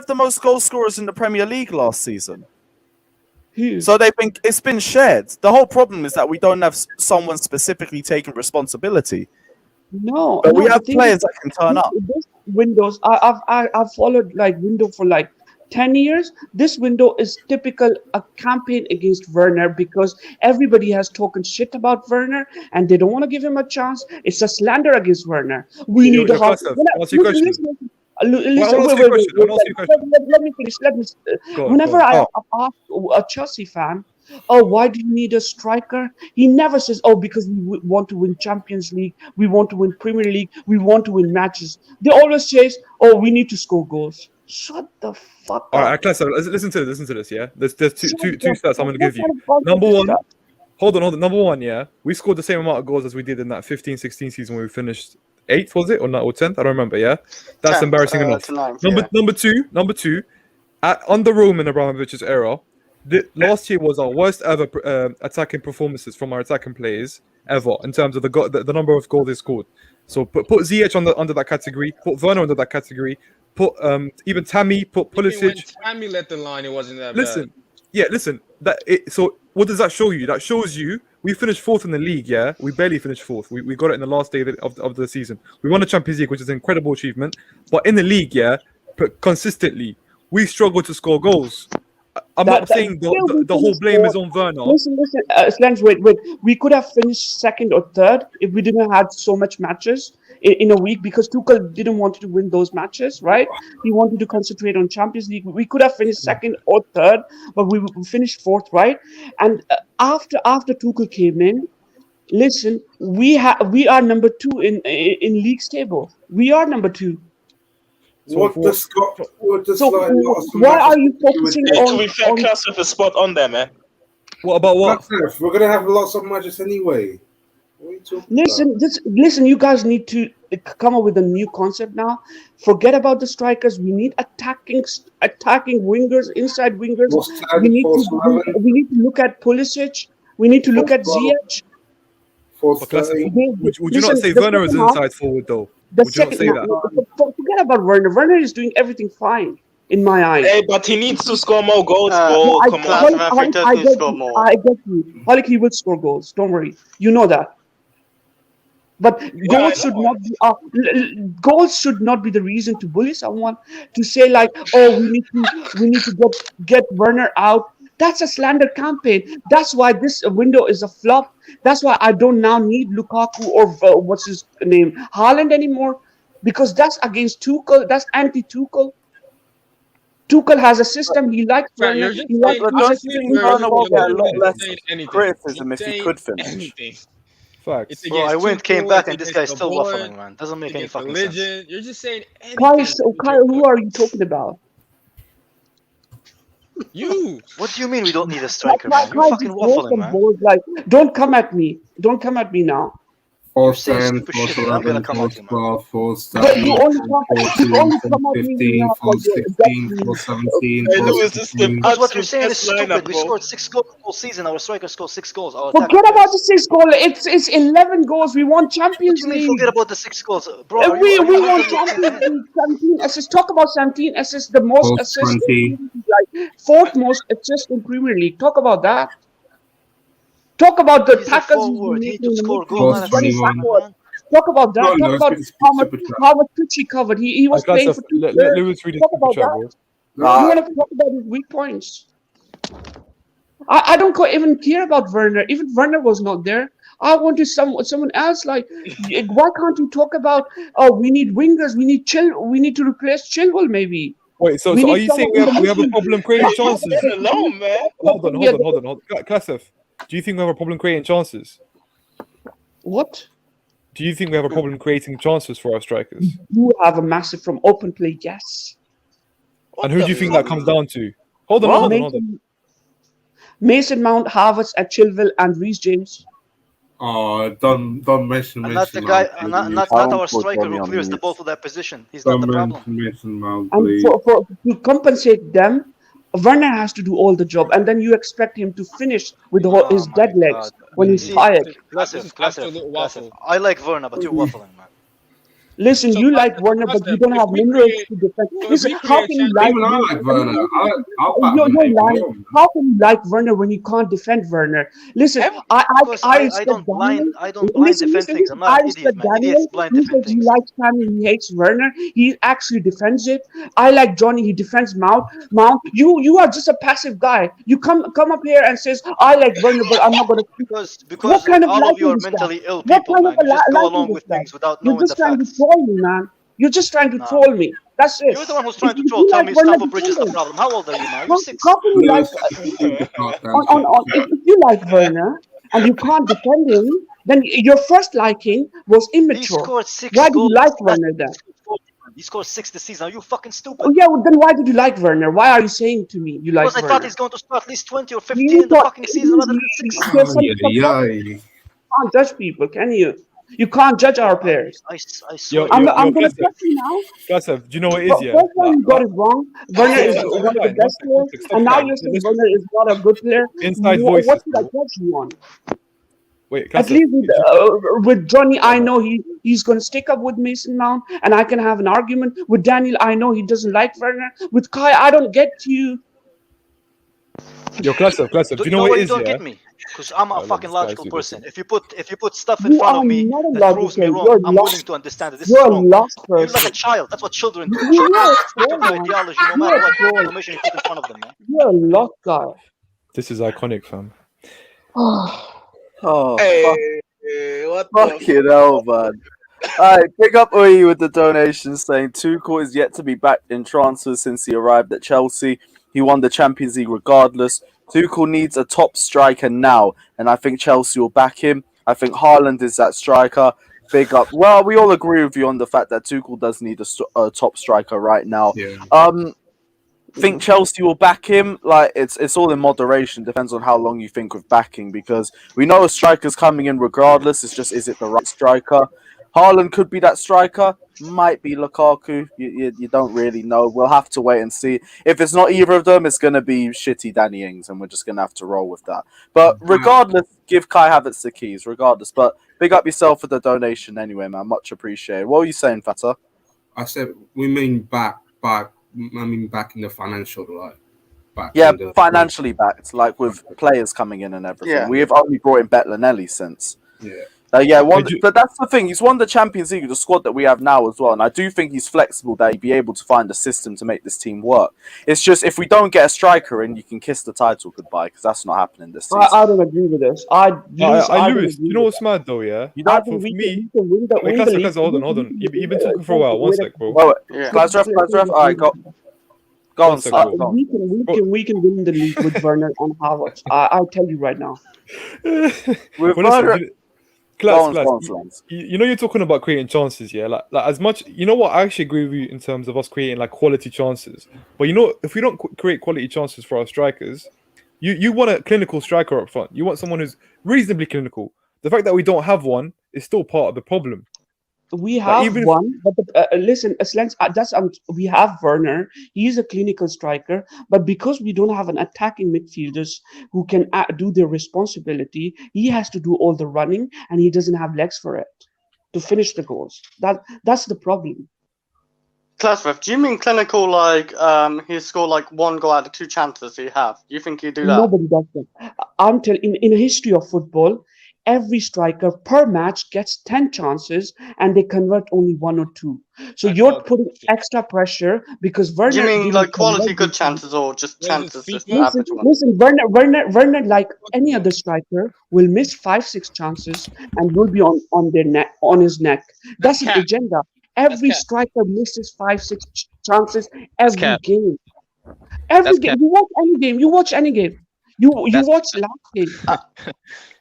S1: the most goal scorers in the Premier League last season.
S16: Who?
S1: So it's been shared. The whole problem is that we don't have someone specifically taking responsibility.
S16: No,
S1: but we
S16: the
S1: have
S16: thing
S1: players
S16: is,
S1: that can turn up.
S16: This Windows, I've followed like Window for like 10 years. This window is typical a campaign against Werner because everybody has talking shit about Werner and they don't want to give him a chance. It's a slander against Werner. We need to have. Let me finish. Whenever I ask a Chelsea fan, why do you need a striker? He never says, because we want to win Champions League, we want to win Premier League, we want to win matches. They always say, we need to score goals. Shut the fuck up.
S11: All right, Class, listen to this, yeah? There's two stats I'm going to give you. Number one, hold on. Number one, yeah? We scored the same amount of goals as we did in that 15-16 season when we finished 8th, was it? Or 9th or 10th? I don't remember, yeah? That's 10th, embarrassing enough. Number two, under Roman Abramovich's era, last year was our worst ever attacking performances from our attacking players ever in terms of the number of goals they scored. So put Ziyech under that category, put Werner under that category, put even Tammy, put Pulisic.
S14: When Tammy led the line, it wasn't that bad.
S11: Listen. So what does that show you? That shows you we finished 4th in the league. Yeah, we barely finished 4th. We got it in the last day of the season. We won the Champions League, which is an incredible achievement. But in the league, consistently, we struggle to score goals. I'm not saying the whole blame is on Werner.
S16: Listen, Slens, wait. We could have finished 2nd or 3rd if we didn't have so much matches in a week because Tuchel didn't want to win those matches, right? He wanted to concentrate on Champions League. We could have finished 2nd or 3rd, but we finished 4th, right? And after Tuchel came in, listen, we are number 2 in league's table. We are number 2.
S4: Why
S16: are you focusing on?
S13: To be fair, Class with a spot on there, man.
S11: What about what?
S4: We're gonna have lots of matches anyway.
S16: Listen. You guys need to come up with a new concept now. Forget about the strikers. We need attacking wingers, inside wingers. We need to look at Pulisic. We need to look at Ziyech.
S11: Would you not say Werner is an inside forward though? Would you not say that?
S16: Forget about Werner. Werner is doing everything fine in my eyes.
S13: Hey, but he needs to score more goals, bro. Come on.
S16: I get you. Holic, he will score goals. Don't worry. You know that. But goals should not be goals should not be the reason to bully someone. To say like, oh, we need to get Werner out. That's a slander campaign. That's why this window is a flop. That's why I don't now need Lukaku or what's his name, Haaland anymore, because that's against Tuchel. That's anti-Tuchel. Tuchel has a system. He likes Werner.
S14: You're just
S16: He likes
S14: saying,
S1: Don't you think Werner will get a lot less criticism if he
S14: saying
S1: could finish?
S14: anything.
S11: Facts.
S14: It's
S5: Bro, I
S14: against
S5: went, came
S14: Tuchel,
S5: back,
S14: it's
S5: and this
S14: against
S5: guy's
S14: the
S5: still
S14: board,
S5: waffling, man. Doesn't make any
S14: against
S5: fucking
S14: religion.
S5: sense.
S14: You're just saying
S16: Kai,
S14: anything.
S16: Kai, who are you talking about?
S14: You.
S5: What do you mean we don't need a striker,
S16: Kai,
S5: man? You're fucking
S16: just goes
S5: waffling,
S16: on
S5: man.
S16: board, like, don't come at me. Don't come at me now.
S15: Force
S5: You're saying
S15: 10,
S5: stupid
S15: Force
S5: shit, and I'm
S15: 11,
S5: gonna come at
S15: Force
S5: you, man.
S15: 12, Force
S16: But
S15: 13,
S16: you only come
S15: Force
S16: at
S15: 14,
S16: me
S15: Force
S16: when you
S15: 15,
S16: have
S15: Force
S16: like
S15: 16, Force 17,
S13: Hey,
S15: Force
S13: Lewis, this is the
S15: 15.
S5: Because what you're
S13: absolute
S5: saying is
S13: best
S5: stupid.
S13: lineup,
S5: We
S13: bro.
S5: scored 6 goals all season. Our striker scored 6 goals. Our
S16: Forget
S5: attacker
S16: about
S5: plays.
S16: the 6 goals. It's 11 goals. We won
S5: What do
S16: Champions
S5: you mean
S16: League.
S5: forget about the 6 goals? Bro, are
S16: We
S5: you
S16: won
S5: mentally
S16: Champions League. 17 assists. Talk about 17 assists. The most
S15: Force
S16: assists in
S15: 20.
S16: Premier League, like fourth most assists in Premier League. Talk about that. Talk about the
S5: He's a
S16: tackles he's been
S5: forward. He
S16: making
S5: to
S16: in the
S5: score
S16: midfield.
S5: goal,
S15: Force
S5: not
S16: He's running
S5: assists,
S15: 21.
S16: backward.
S5: man.
S16: Talk about that.
S15: No,
S16: Talk
S15: no,
S16: about
S15: it's
S16: how
S15: super chat.
S16: much pitch he covered. He was
S11: Class
S16: playing
S11: of,
S16: for 2
S11: let
S16: players.
S11: Lewis read his
S16: Talk
S11: super
S16: about
S11: chat,
S16: that.
S11: bro.
S16: You want to talk about his weak points? I don't even care about Werner. Even Werner was not there. I wanted someone else. Like, why can't you talk about? Oh, we need wingers. We need We need to replace Chilwell. Maybe
S11: Wait, so
S16: we
S11: are
S16: need
S11: you saying
S16: someone in the
S11: we have a
S16: midfield.
S11: problem creating chances?
S13: Get alone, man.
S11: Hold on. Klasov, do you think we have a problem creating chances?
S16: What?
S11: Do you think we have a problem creating chances for our strikers?
S16: You have a massive from open play. Yes.
S11: And who do you think that comes down to? Hold on.
S16: Mason Mount, Havertz, at Chilwell, and Reece James.
S15: Oh, don't mention
S5: And
S15: Mason
S5: not the guy,
S15: Mount,
S5: not
S15: please.
S5: our striker who clears the ball for that position. He's
S15: Don't
S5: not the problem.
S15: mention Mason Mount,
S16: And
S15: please.
S16: to compensate them, Werner has to do all the job, and then you expect him to finish with his dead legs when he's tired.
S5: Classic. I like Werner, but you're waffling, man.
S16: Listen,
S14: So,
S16: you like Werner, but you don't have minerals to defend. Listen, how can you like?
S15: Even I like Werner. I'll back
S16: You're
S15: him
S16: lying.
S15: more.
S16: How can you like Werner when you can't defend Werner? Listen, I respect
S5: don't
S16: Daniel.
S5: I don't blind defend things. I'm not an idiot, man. Idiots blind
S16: He
S5: defend
S16: says he
S5: things.
S16: likes Tammy, he hates Werner. He actually defends it. I like Johnny. He defends Mount. You are just a passive guy. You come up here and says I like Werner, but I'm not going to.
S5: Because
S16: What kind of
S5: all of you are
S16: liking is that?
S5: mentally ill
S16: What
S5: people,
S16: kind
S5: man.
S16: of
S5: You just go
S16: liking
S5: along
S16: is
S5: with
S16: that?
S5: things without
S16: You're
S5: knowing the
S16: just trying to
S5: facts.
S16: troll me, man. You're just trying to troll me. That's it.
S5: You're the one who's trying to
S16: If
S5: troll.
S16: you
S5: Tell
S16: like
S5: me
S16: Werner,
S5: Stamford Bridge is the
S16: defend him.
S5: problem. How old are you now? You're 6.
S16: How can you like if you like Werner and you can't defend him, then your first liking was
S5: He
S16: immature.
S5: scored 6
S16: Why did
S5: goals.
S16: you like Werner then?
S5: He scored 6 this season. Are you fucking stupid?
S16: Oh yeah, well, then why did you like Werner? Why are you saying to me you like
S5: Because I
S16: Werner?
S5: thought he's going to start at least 20 or 15
S16: You
S5: in the fucking season rather than 6.
S16: You can't judge people, can you? You can't judge our players.
S5: I swear.
S16: I'm going to trust you now.
S11: Klasov, do you know what it is, yeah?
S16: First time you got it wrong. Werner is one of the best players, and now you're saying Werner is not a good player.
S11: Inside
S16: What
S11: voices,
S16: should I judge you on?
S11: Wait,
S16: At least with Johnny, I know he's going to stick up with Mason Mount, and I can have an argument. With Daniel, I know he doesn't like Werner. With Kai, I don't get you.
S11: Klasov, do you know what it is,
S5: you don't
S11: yeah?
S5: get me? Because I'm a fucking logical person. If you put stuff in
S16: You
S5: front
S16: are
S5: of me
S16: not a
S5: that proves me
S16: logical.
S5: wrong,
S16: You're
S5: I'm
S16: lost.
S5: willing to understand it. This
S16: You're
S5: is
S16: a
S5: wrong.
S16: lost
S5: You're
S16: person.
S5: like a child. That's what children do.
S16: You're a
S5: Stick to
S16: troll,
S5: their
S16: man.
S5: ideology no
S16: You're
S5: matter
S16: a
S5: what
S16: troll.
S5: information you put in front of them, man.
S16: You're a lost guy.
S11: This is iconic, fam.
S1: Oh,
S13: What
S1: fucking hell, man. Alright, pick up Oyi with the donation saying Tuchel is yet to be backed in transfers since he arrived at Chelsea. He won the Champions League regardless. Tuchel needs a top striker now, and I think Chelsea will back him. I think Haaland is that striker. Big up. Well, we all agree with you on the fact that Tuchel does need a top striker right now.
S15: Yeah.
S1: Think Chelsea will back him. Like it's all in moderation. Depends on how long you think of backing, because we know a striker's coming in regardless. It's just, is it the right striker? Haaland could be that striker. Might be Lukaku. You don't really know. We'll have to wait and see. If it's not either of them, it's going to be shitty Danny Ings, and we're just going to have to roll with that. But regardless, give Kai Havertz the keys, regardless. But big up yourself for the donation anyway, man. Much appreciated. What were you saying, Fata?
S15: I said we mean back in the financial, like.
S1: Yeah, financially backed, like with players coming in and everything.
S15: Yeah.
S1: We have only brought in Betlinelli since.
S15: Yeah.
S1: But that's the thing. He's won the Champions League with the squad that we have now as well, and I do think he's flexible. That he'd be able to find a system to make this team work. It's just if we don't get a striker in, you can kiss the title goodbye because that's not happening this season.
S16: I don't agree with this.
S11: Lewis, you know what's mad though, yeah?
S1: You don't
S11: for
S1: think
S11: me.
S16: Wait,
S11: hold on. You've been talking for a while. One sec, bro.
S1: Class ref. All right, go on, Scott.
S16: We can win the league with Werner and Havertz. I'll tell you right now.
S11: Class, you know you're talking about creating chances, yeah. Like as much, you know what? I actually agree with you in terms of us creating like quality chances. But you know, if we don't create quality chances for our strikers, you want a clinical striker up front. You want someone who's reasonably clinical. The fact that we don't have one is still part of the problem.
S16: We have one, but listen, we have Werner. He's a clinical striker, but because we don't have an attacking midfielders who can do their responsibility, he has to do all the running, and he doesn't have legs for it to finish the goals. That's the problem.
S5: Classref, do you mean clinical like he scored like 1 goal out of 2 chances he have? Do you think he'd do that?
S16: Nobody does that. Until in the history of football, every striker per match gets 10 chances and they convert only 1 or 2. So you're putting extra pressure because Werner.
S5: Do you mean like quality good chances or just chances? Just average one?
S16: Listen, Werner, like any other striker, will miss 5-6 chances and will be on his neck. That's his agenda. Every striker misses 5-6 chances every game. Every game. You watch any game. You watch last game.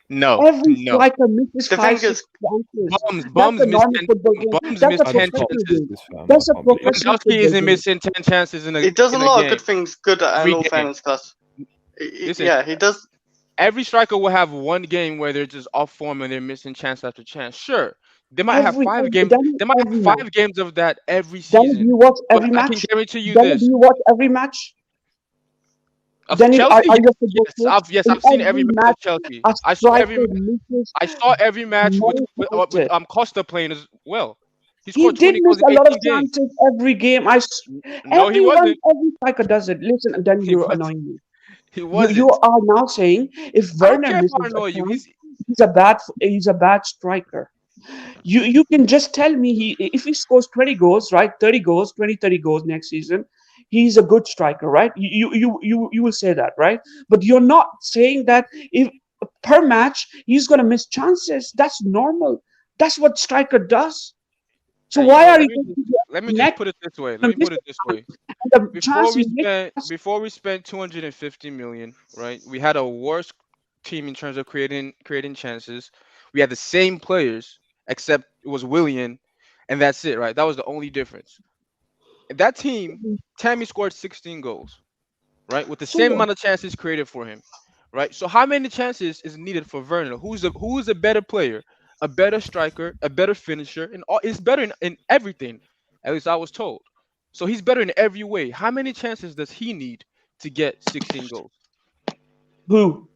S16: Every striker misses 5-6 chances.
S14: Bums miss 10 chances.
S16: That's a professional.
S14: Lewandowski isn't missing 10 chances in a game.
S5: He does a lot of good things. Good at all fairness, class. Yeah, he does.
S14: Every striker will have one game where they're just off form and they're missing chance after chance. Sure. They might have 5 games. They might have 5 games of that every season.
S16: Do you watch every match?
S14: I can guarantee you
S16: this. Do you watch every match?
S14: Of Chelsea? Yes, I've seen every match of Chelsea. I saw every match with Costa playing as well.
S16: He did miss a lot of chances every game.
S14: He wasn't.
S16: Every striker does it. Listen, then you're annoying me.
S14: He wasn't.
S16: You are now saying if Werner misses he's a bad striker. You can just tell me if he scores 20 goals, right? 30 goals next season, he's a good striker, right? You will say that, right? But you're not saying that if per match he's gonna miss chances. That's normal. That's what striker does. So why are you?
S14: Let me just put it this way. Before we spent 250 million, right? We had a worse team in terms of creating chances. We had the same players, except it was Willian, and that's it, right? That was the only difference. That team, Tammy scored 16 goals, right? With the same amount of chances created for him, right? So how many chances is needed for Werner? Who's a better player, a better striker, a better finisher, and is better in everything? At least I was told. So he's better in every way. How many chances does he need to get 16 goals?
S16: Who?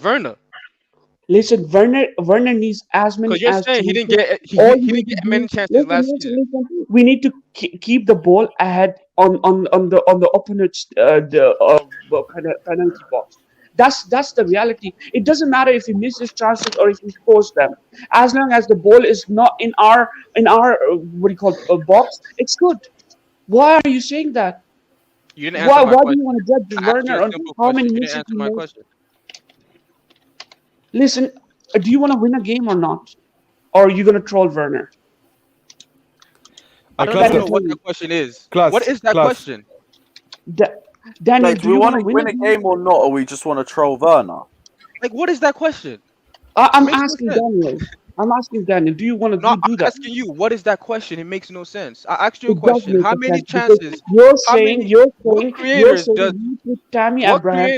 S14: Werner.
S16: Listen, Werner needs as many.
S14: Because you're saying he didn't get many chances last season.
S16: We need to keep the ball ahead on the opponent's penalty box. That's the reality. It doesn't matter if he misses chances or if he scores them. As long as the ball is not in our box, it's good. Why are you saying that?
S14: You didn't answer my question.
S16: Why do you want to judge Werner on how many misses he makes? Listen, do you want to win a game or not? Or are you going to troll Werner?
S14: I don't know what that question is. What is that question?
S16: Daniel,
S1: do we want to win a game or not, or we just want to troll Werner?
S14: Like, what is that question?
S16: I'm asking Daniel. Do you want to do that?
S14: I'm asking you, what is that question? It makes no sense. I asked you a question. How many chances?
S16: You're saying Tammy Abraham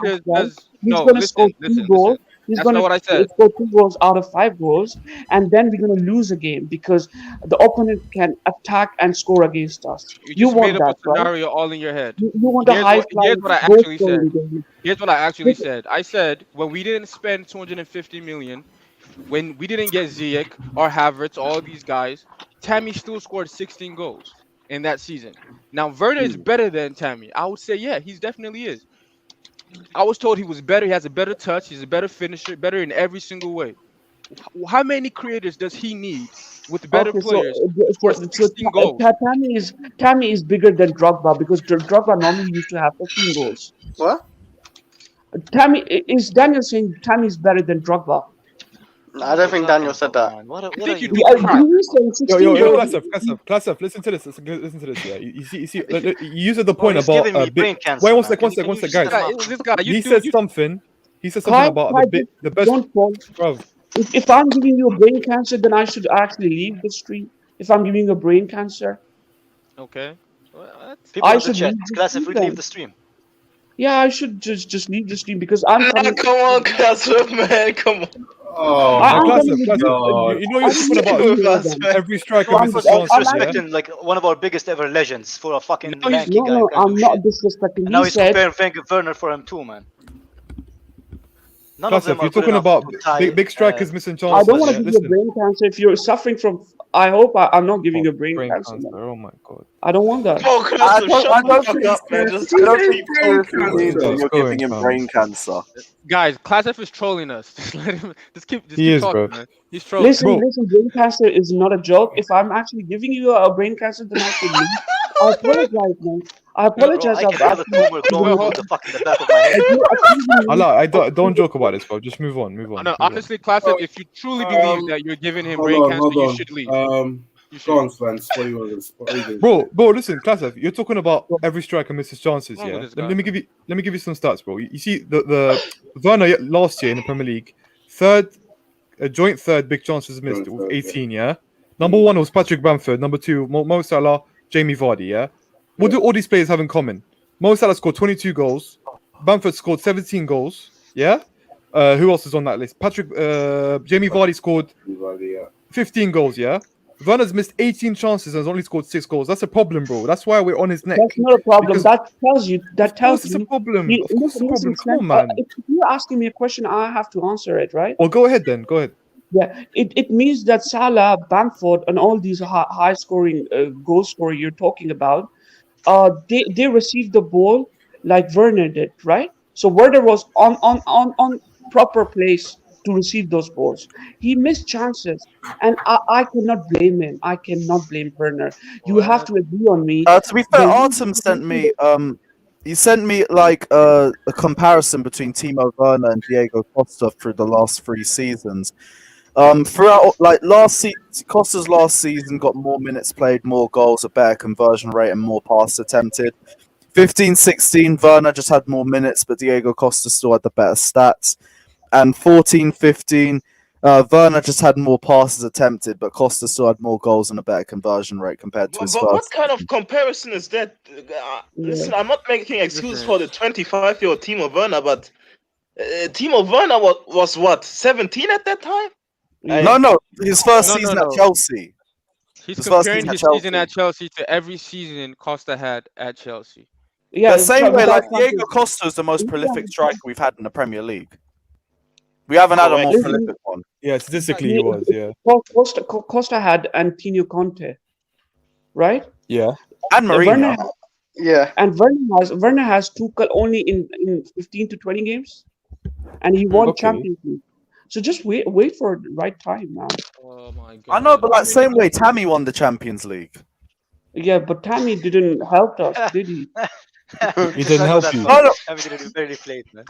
S16: he's going to score 2 goals. He's going to score 2 goals out of 5 goals, and then we're going to lose a game because the opponent can attack and score against us.
S14: You want made up a scenario all in your head.
S16: You want a high fly.
S14: Here's what I actually said. Here's what I actually said. I said when we didn't spend 250 million, when we didn't get Ziyech or Havertz, all these guys, Tammy still scored 16 goals in that season. Now Werner is better than Tammy. I would say yeah, he definitely is. I was told he was better. He has a better touch. He's a better finisher, better in every single way. How many creators does he need with better
S16: Okay,
S14: players for 16 goals?
S16: Tammy is bigger than Drogba because Drogba normally used to have 15 goals.
S5: What?
S16: Tammy is Daniel saying Tammy is better than Drogba?
S5: I don't think Daniel said that.
S14: I think you
S16: He was saying 16
S11: Yo,
S16: goals.
S11: class up. Listen to this. Listen to this. Yeah, you see. You use the point
S9: he's
S11: about
S9: giving me brain cancer,
S11: Wait, one
S9: man.
S11: second, guys.
S14: This guy,
S11: He said something. He said something about the best.
S16: Don't fall.
S11: Bro,
S16: If I'm giving you a brain cancer, then I should actually leave the stream. If I'm giving you a brain cancer,
S14: Okay.
S9: People
S16: I
S9: in the
S16: should
S9: chat.
S16: leave the
S9: Class, if
S16: stream
S9: we leave
S16: then.
S9: the stream.
S16: Yeah, I should just leave the stream because I'm
S13: Nah,
S16: coming.
S13: come on, Kasper, man, come on.
S4: Oh,
S16: I'm
S11: class
S16: coming with you.
S11: up. You know you're talking about every striker
S9: One
S11: misses
S9: was
S11: chances, yeah?
S9: disrespecting like one of our biggest ever legends for a fucking
S14: No, he's-
S9: lanky guy.
S16: No,
S9: who can't
S16: I'm
S9: do
S16: not
S9: shit.
S16: disrespecting.
S9: And now
S16: He
S9: he's
S16: said,
S9: comparing Frank Werner for him too, man. None of
S11: Class
S9: them
S11: up.
S9: are
S11: You're
S9: good
S11: talking
S9: enough
S11: about
S9: to tie.
S11: big strikers missing
S16: I
S11: chances.
S16: don't want to
S11: Yeah?
S16: give you a
S11: Listen.
S16: brain cancer. If you're suffering from, I hope I'm not giving you a brain cancer. Man.
S11: Oh my god.
S16: I don't want that.
S13: Oh, Kasper, shut
S1: I
S13: the
S1: don't
S13: fuck
S1: think
S13: up, man. Just
S1: I don't
S13: keep
S1: think seriously
S13: talking.
S1: means that
S11: What's
S1: you're
S11: going,
S1: giving him
S11: fam?
S1: brain cancer.
S14: Guys, Class F is trolling us. Just let him. Just keep
S11: He is,
S14: talking,
S11: bro.
S14: man. He's trolling.
S16: Listen, brain cancer is not a joke. If I'm actually giving you a brain cancer, then I should leave. I apologize, man. I apologize.
S9: I can feel the tumor growing from the fucking the back of my head.
S11: Don't joke about this, bro. Just move on.
S14: No, honestly, Class F, if you truly believe that you're giving him brain cancer, you should leave.
S15: Go on, Spence. What are you doing?
S11: Bro, listen, class F, you're talking about every striker misses chances, yeah? Let me give you some stats, bro. You see the Werner last year in the Premier League, joint third big chances missed with 18, yeah? Number one was Patrick Bamford, number two, Mo Salah, Jamie Vardy, yeah? What do all these players have in common? Mo Salah scored 22 goals, Bamford scored 17 goals, yeah? Who else is on that list? Jamie Vardy scored 15 goals, yeah? Werner's missed 18 chances and has only scored 6 goals. That's a problem, bro. That's why we're on his neck.
S16: That's not a problem. That tells you.
S11: Of course it's a problem. Of course it's a problem. Come on, man.
S16: If you're asking me a question, I have to answer it, right?
S11: Well, go ahead then. Go ahead.
S16: Yeah, it means that Salah, Bamford, and all these high scoring, goal scorer you're talking about, they received the ball like Werner did, right? So Werner was on proper place to receive those balls. He missed chances, and I cannot blame him. I cannot blame Werner. You have to agree on me.
S1: To be fair, Artem sent me he sent me like a comparison between Timo Werner and Diego Costa through the last 3 seasons. Throughout, like Costa's last season got more minutes played, more goals, a better conversion rate, and more passes attempted. 15-16, Werner just had more minutes, but Diego Costa still had the better stats. And 14-15, Werner just had more passes attempted, but Costa still had more goals and a better conversion rate compared to his
S13: But
S1: first.
S13: what kind of comparison is that? Listen, I'm not making excuse for the 25-year-old Timo Werner, but Timo Werner was what, 17 at that time?
S1: No, his first season at Chelsea.
S14: He's comparing his season at Chelsea to every season Costa had at Chelsea.
S1: Yeah, the same way, like Diego Costa is the most prolific striker we've had in the Premier League. We haven't had a more prolific one.
S11: Yeah, statistically he was, yeah.
S16: Costa had Antonio Conte, right?
S11: Yeah.
S1: And Mourinho.
S5: Yeah.
S16: And Werner has Tuchel only in 15 to 20 games, and he won Champions League. So just wait for the right time, man.
S14: Oh my god.
S1: I know, but like same way Tammy won the Champions League.
S16: Yeah, but Tammy didn't help us, did he?
S11: He didn't help you.
S9: Tammy didn't barely play, man.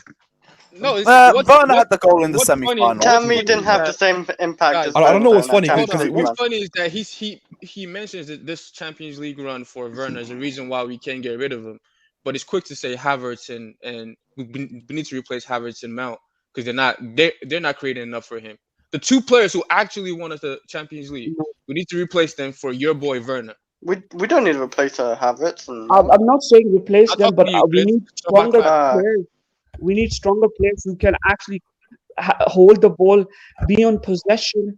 S14: No,
S1: Werner had the goal in the semi-final.
S5: Tammy didn't have the same impact as
S11: I don't know what's funny.
S14: What's funny is that he mentions that this Champions League run for Werner is the reason why we can't get rid of him. But it's quick to say Havertz and we need to replace Havertz and Mount because they're not creating enough for him. The 2 players who actually won us the Champions League, we need to replace them for your boy Werner.
S5: We don't need to replace Havertz.
S16: I'm not saying replace them, but we need stronger players. We need stronger players who can actually hold the ball, be on possession,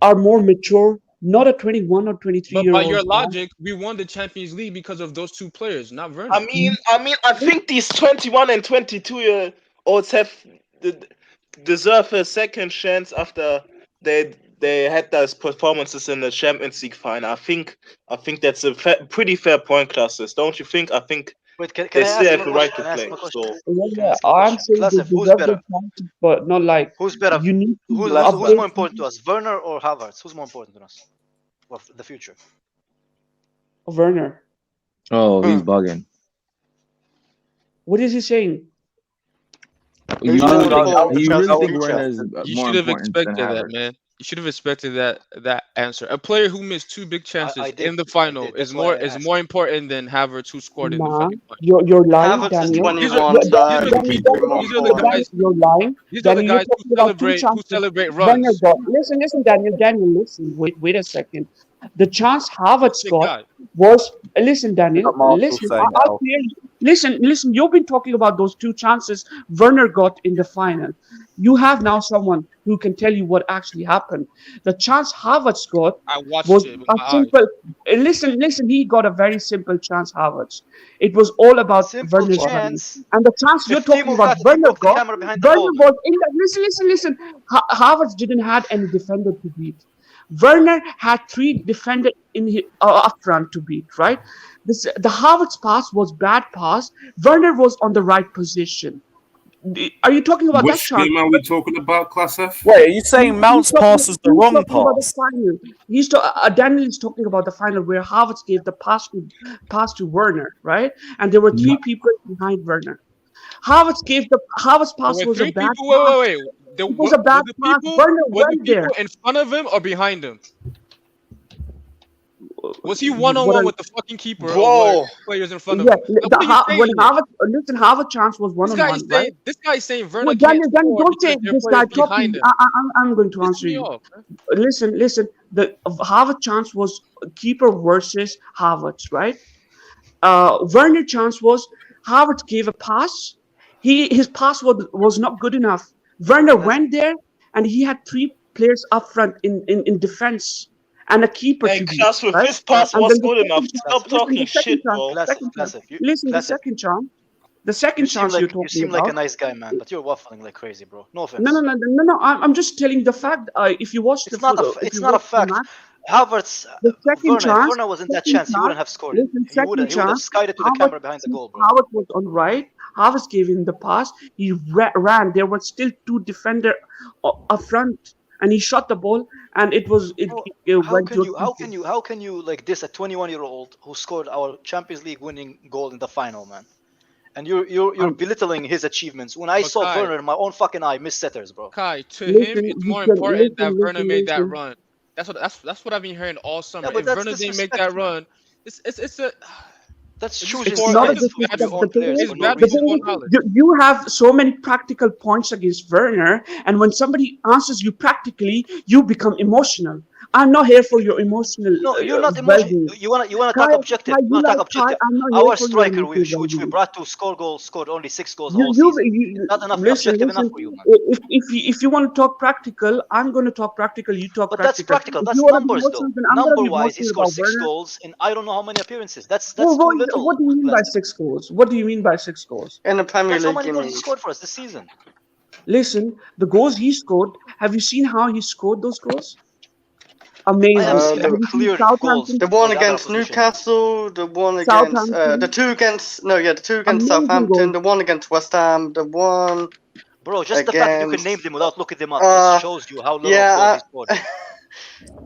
S16: are more mature, not a 21 or 23-year-old.
S14: But by your logic, we won the Champions League because of those 2 players, not Werner.
S13: I mean, I think these 21 and 22-year-olds deserve a second chance after they had those performances in the Champions League final. I think that's a pretty fair point, Classes. Don't you think? I think
S9: Wait, can
S13: They
S9: I
S13: still
S9: ask
S13: have
S9: him a
S13: the right
S9: question?
S13: to
S9: Can I ask
S13: play.
S9: him a question?
S13: So
S16: Yeah, I'm saying they
S9: Klasev, who's
S16: deserve
S9: better?
S16: the chances, but not like
S9: Who's better?
S16: you need to
S9: Who's
S16: update.
S9: more important to us, Werner or Havertz? Who's more important to us for the future?
S16: Werner.
S12: Oh, he's bugging.
S16: What is he saying?
S12: You
S5: Who's
S12: really
S5: more
S12: think
S5: important to
S12: you
S5: Chelsea
S12: really
S5: in the
S12: think
S5: future?
S12: Werner is
S14: You
S12: more
S14: should have
S12: important than
S14: expected that,
S12: Havertz?
S14: man. You should have expected that answer. A player who missed 2 big chances
S9: I did.
S14: in the
S9: I
S14: final
S9: did. That's why I asked.
S14: more important than Havertz, who scored in the
S16: Nah,
S14: fucking final.
S16: you're lying,
S5: Havertz is
S16: Daniel.
S5: 21, so
S14: These are
S5: I
S14: the
S5: think he's
S14: people.
S5: more
S14: These are the
S5: important.
S14: guys.
S16: You're lying.
S14: These are the
S16: Daniel, you're
S14: guys who
S16: talking about two chances.
S14: celebrate
S16: Werner
S14: runs.
S16: got. Listen, Daniel, listen. Wait a second. The chance Havertz
S14: Big
S16: got
S14: guy.
S16: was. Listen, Daniel.
S1: Got Marshall
S16: Listen.
S1: saying
S16: I'll
S1: now.
S16: clear you. Listen. You've been talking about those 2 chances Werner got in the final. You have now someone who can tell you what actually happened. The chance Havertz got
S14: I watched
S16: was
S14: it with
S16: a
S14: my eyes.
S16: simple. Listen. He got a very simple chance, Havertz. It was all about
S5: Simple
S16: Werner's running.
S5: chance.
S16: And the chance you're
S5: If
S16: talking
S5: Timo
S16: about,
S5: got it, he
S16: Werner
S5: broke the
S16: got.
S5: camera behind the
S16: Werner
S5: goal.
S16: was in the. Listen. Havertz didn't have any defender to beat. Werner had 3 defenders in his, up front to beat. Right. The Havertz pass was bad pass. Werner was on the right position. Are you talking about that
S15: Which
S16: chance?
S15: game are we talking about, Class F?
S1: Wait, are you saying Mount's pass was the wrong
S16: talking about the
S1: pass?
S16: final. Daniel is talking about the final where Havertz gave the pass to Werner, right? And there were 3 people behind Werner. Havertz pass
S14: There were
S16: was a
S14: 3
S16: bad
S14: people.
S16: pass.
S14: Wait.
S16: It was a bad pass. Werner
S14: Were the
S16: went
S14: people
S16: there.
S14: in front of him or behind him? Was he
S16: What
S14: one-on-one
S16: I-
S14: with the fucking keeper
S5: Bro.
S14: or were players in front of
S16: Yeah,
S14: him? Now, what are you saying here?
S16: Havertz chance was
S14: This guy is
S16: 1-on-1, right?
S14: saying Werner
S16: Well,
S14: can't
S16: Daniel,
S14: score
S16: don't say
S14: because there are
S16: this guy
S14: players behind
S16: talking.
S14: him.
S16: I'm going to
S14: Piss
S16: answer
S14: me
S16: you.
S14: off, man.
S16: Listen. The Havertz chance was keeper versus Havertz, right? Werner chance was Havertz gave a pass. His pass was not good enough. Werner went there and he had 3 players up front in defense and a keeper
S13: Hey,
S16: to beat.
S13: Klaus, with
S16: Right?
S13: his pass
S16: And
S13: was
S16: then the
S13: good enough.
S16: second
S13: Stop
S16: chance-
S13: talking
S16: the second
S13: shit,
S16: chance-
S13: bro.
S16: second chance.
S9: Klasev,
S16: Listen, the
S9: Klasev,
S16: second chance. The second
S9: you seem
S16: chance
S9: like
S16: you're
S9: you
S16: talking
S9: seem
S16: about.
S9: like a nice guy, man, but you're waffling like crazy, bro. No offense.
S16: No. I'm just telling you the fact. If you watch
S9: It's not a fact. Havertz,
S16: the second
S9: Werner, if
S16: chance,
S9: Werner was in that
S16: second
S9: chance, he
S16: chance,
S9: wouldn't have scored it.
S16: listen,
S9: He would have
S16: second
S9: skied it to the
S16: Havertz-
S9: camera behind the goal, bro.
S16: Havertz was on right. Havertz gave him the pass. He ran. There were still 2 defenders up front, and he shot the ball. And it was it.
S9: How
S16: went
S9: can
S16: to
S9: you how can you like diss a 21-year-old who scored our Champions League winning goal in the final, man? And you're belittling his achievements. When I
S14: But
S9: saw
S14: Kai-
S9: Werner in my own fucking eye miss setters, bro.
S14: Kai, to
S16: Listen,
S14: him, it's
S16: you
S14: more
S16: can-
S14: important that
S16: listen,
S14: Werner made that
S16: listen.
S14: run. That's what I've been hearing all summer.
S9: but
S14: If
S9: that's
S14: Werner didn't make that
S9: disrespect, man.
S14: run, it's a
S9: That's
S14: It's
S9: choosing
S14: just
S16: not a
S9: sides for
S16: disrespect.
S9: your own players
S14: It's
S9: for no
S14: bad
S9: reason.
S14: football knowledge.
S16: You have so many practical points against Werner, and when somebody answers you practically, you become emotional. I'm not here for your emotional.
S9: No, you're not emotional.
S16: well-being.
S9: You wanna
S16: Kai,
S9: talk objective.
S16: Kai,
S9: You
S16: you
S9: wanna talk
S16: like Kai,
S9: objective.
S16: I'm not here
S9: Our
S16: for your
S9: striker,
S16: emotional
S9: which we
S16: well-being.
S9: brought to score goals, scored only 6 goals the
S16: You,
S9: whole
S16: you,
S9: season.
S16: you,
S9: Not enough
S16: listen,
S9: objective
S16: listen.
S9: enough for you, man.
S16: If you want to talk practical, I'm going to talk practical. You talk
S9: But that's
S16: practical.
S9: practical.
S16: If
S9: That's
S16: you want to be
S9: numbers, though.
S16: emotional, then I'm going to be
S9: Number-wise, he
S16: emotional
S9: scored
S16: about
S9: 6
S16: Werner.
S9: goals in I don't know how many appearances. That's
S16: Well,
S9: too little.
S16: what do you mean by
S9: Klasev.
S16: 6 goals? What do you mean by 6 goals?
S5: In the Premier
S9: That's how
S5: League,
S9: many
S5: you
S9: goals
S5: mean?
S9: he scored for us this season.
S16: Listen, the goals he scored. Have you seen how he scored those goals? Amazing.
S9: I have seen
S16: Have you seen
S9: clear goals.
S16: Southampton?
S5: The one
S9: with other
S5: against
S9: opposition.
S5: Newcastle, the one against
S16: Southampton.
S5: the 2 against the 2 against
S16: Amazing
S5: Southampton,
S16: goals.
S5: the one against West Ham, the one
S9: Bro, just the fact that you can
S5: against
S9: name them without looking them up
S5: uh,
S9: just shows you how little
S5: yeah,
S9: goals he scored.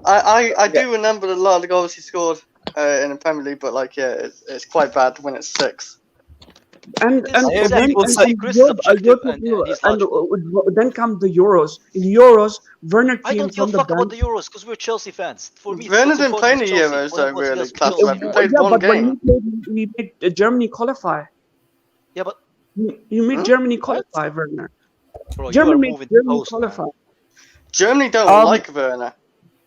S5: I do remember a lot of the goals he scored in the Premier League, but like it's quite bad when it's 6.
S16: And
S9: Exactly.
S1: people
S9: But
S1: say-
S9: Chris is objective and he's logical.
S16: then come the Euros. In Euros, Werner
S9: I
S16: came
S9: don't give
S16: from
S9: a
S16: the
S9: fuck about
S16: bench.
S9: the Euros because we're Chelsea fans. For me,
S5: Werner
S9: what's
S5: didn't play in
S9: important
S5: the
S9: is Chelsea.
S5: Euros
S9: What
S5: though,
S9: important
S5: really.
S9: is Chelsea.
S5: Klaus, we played one
S16: but when
S5: game.
S16: he made Germany qualify.
S9: Yeah, but
S16: He made Germany qualify, Werner.
S9: bro,
S16: Germany
S9: you are
S16: made
S9: moving the
S16: Germany
S9: post, man.
S16: qualify.
S5: Germany don't like Werner.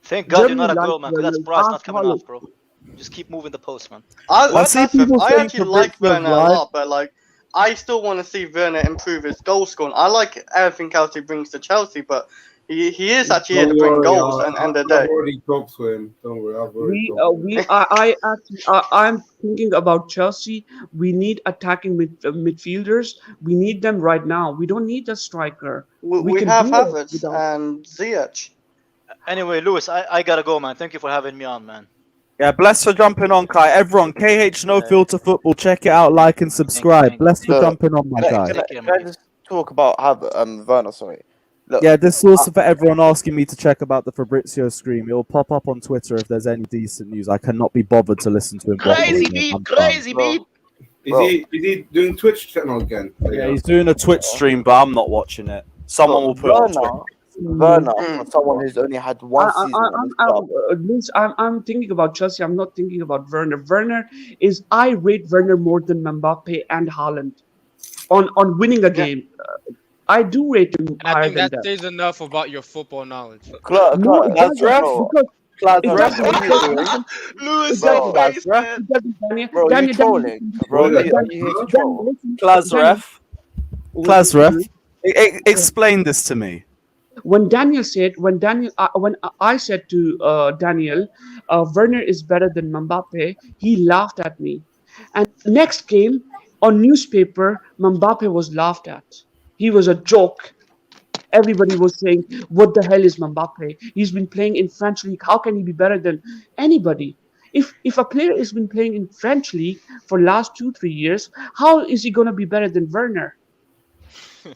S9: Thank God you're
S16: Germany
S9: not a girl,
S16: likes
S9: man, because that's
S16: Werner.
S9: prize not coming
S16: Alcoholic.
S9: off, bro. Just keep moving the post, man.
S1: I see people
S5: I
S1: saying
S5: actually like
S1: predictions,
S5: Werner a
S1: right?
S5: lot, but like I still want to see Werner improve his goal scoring. I like everything else he brings to Chelsea, but he is actually here to bring goals and end the
S15: I've
S5: day.
S15: already talked to him. Don't worry, I've already talked to him.
S16: I'm thinking about Chelsea. We need attacking midfielders. We need them right now. We don't need a striker.
S5: We
S16: can
S5: have
S16: do it
S5: Havertz and Ziyech.
S9: Anyway, Lewis, I gotta go, man. Thank you for having me on, man.
S1: Yeah, bless for jumping on, Kai. Everyone, KH No Filter Football, check it out, like and subscribe. Bless for jumping on, my guy.
S10: Can I just talk about how Werner? Sorry. Look,
S1: Yeah, this is also for everyone asking me to check about the Fabrizio stream. It will pop up on Twitter if there's any decent news. I cannot be bothered to listen to him.
S4: Crazy
S1: beep,
S4: Is he doing Twitch channel again?
S1: Yeah, he's doing a Twitch stream, but I'm not watching it. Someone will put it on Twitter.
S10: Werner, for someone who's only had one season at this club.
S16: I'm thinking about Chelsea. I'm not thinking about Werner. I rate Werner more than Mbappe and Haaland on winning a game. I do rate him
S14: And I
S16: higher
S14: think
S16: than
S14: that
S16: them.
S14: says enough about your football knowledge.
S16: No, it doesn't.
S14: Lewis,
S10: Bro, you trolling? Bro, are you here to troll?
S1: Klasref, explain this to me.
S16: When I said to Daniel, Werner is better than Mbappe, he laughed at me. And next game on newspaper, Mbappe was laughed at. He was a joke. Everybody was saying, "What the hell is Mbappe? He's been playing in French league. How can he be better than anybody?" If a player has been playing in French league for last 2-3 years, how is he gonna be better than Werner?